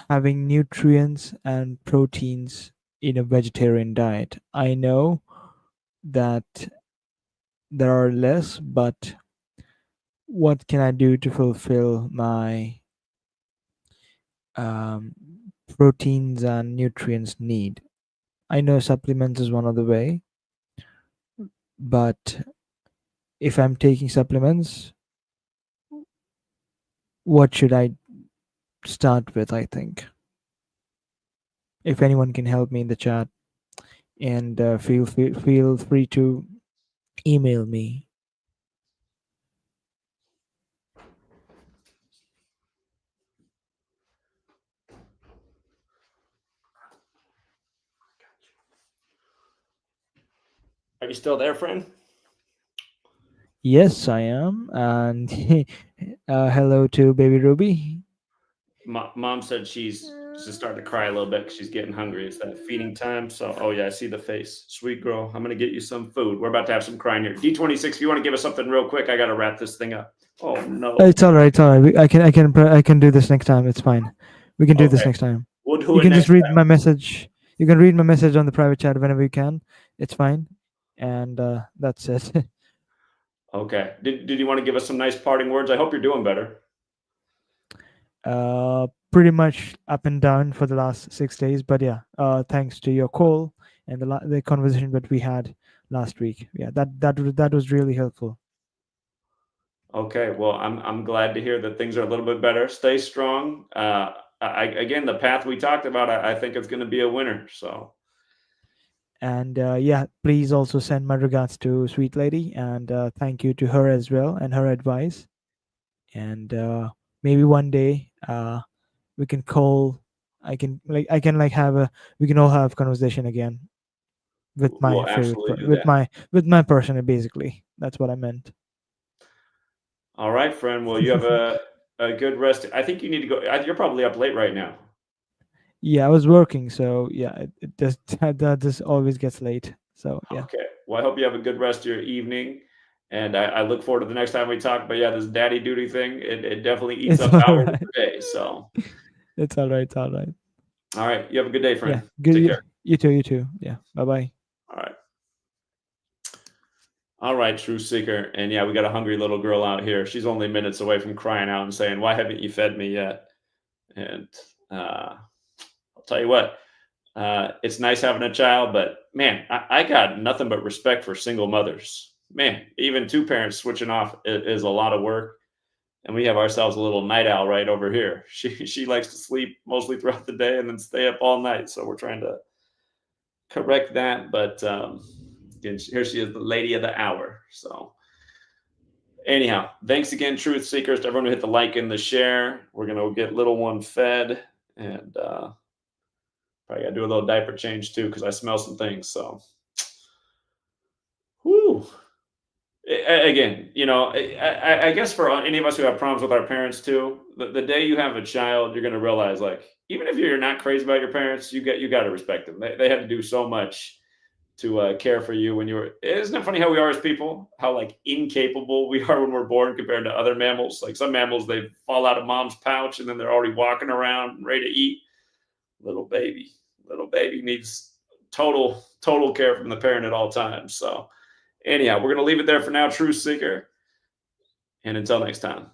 having nutrients and proteins in a vegetarian diet? I know that there are less, but what can I do to fulfill my proteins and nutrients need? I know supplements is one of the way, but if I'm taking supplements, what should I start with, I think. If anyone can help me in the chat, and feel free to email me. Are you still there, friend? Yes, I am. And hello to baby Ruby. Mom said she's just starting to cry a little bit because she's getting hungry. It's that feeding time. So, oh yeah, I see the face. Sweet girl, I'm gonna get you some food. We're about to have some crying here. D26, if you want to give us something real quick, I gotta wrap this thing up. Oh no. It's all right. It's all right. I can do this next time. It's fine. We can do this next time. We'll do You it can next just read time. my message. You can read my message on the private chat whenever you can. It's fine. And that's it. Okay. Did you want to give us some nice parting words? I hope you're doing better. Pretty much up and down for the last 6 days, but yeah, thanks to your call and the conversation that we had last week. Yeah, that was really helpful. Okay, well, I'm glad to hear that things are a little bit better. Stay strong. Again, the path we talked about, I think it's going to be a winner. So, and yeah, please also send my regards to Sweet Lady, and thank you to her as well and her advice. And maybe one day we can call. We can all have conversation again with my we'll favorite absolutely do that. with my person. Basically, that's what I meant. All right, friend. Well, you have a good rest. I think you need to go. You're probably up late right now. Yeah, I was working, so yeah, it just that just always gets late. So yeah. Okay. Well, I hope you have a good rest of your evening, and I look forward to the next time we talk. But yeah, this daddy duty thing, it definitely eats up hours of the day. So it's all right. It's all right. All right. You have a good day, friend. Yeah. Good. Take care. You too. You too. Yeah. Bye bye. All right. All right, Truth Seeker. And yeah, we got a hungry little girl out here. She's only minutes away from crying out and saying, "Why haven't you fed me yet?" And I'll tell you what, it's nice having a child, but man, I got nothing but respect for single mothers. Man, even two parents switching off is a lot of work. And we have ourselves a little night owl right over here. She likes to sleep mostly throughout the day and then stay up all night. So we're trying to correct that. But again, here she is, the lady of the hour. So anyhow, thanks again, Truth Seekers, to everyone who hit the like and the share. We're going to get little one fed, and probably got to do a little diaper change too, because I smell some things. So, whew. Again, you know, I guess for any of us who have problems with our parents too, the day you have a child, you're going to realize, like, even if you're not crazy about your parents, you got to respect them. They had to do so much to care for you when you were. Isn't it funny how we are as people, how like incapable we are when we're born compared to other mammals? Like some mammals, they fall out of mom's pouch and then they're already walking around ready to eat. Little baby needs total care from the parent at all times. So anyhow, we're going to leave it there for now, Truth Seeker. And until next time.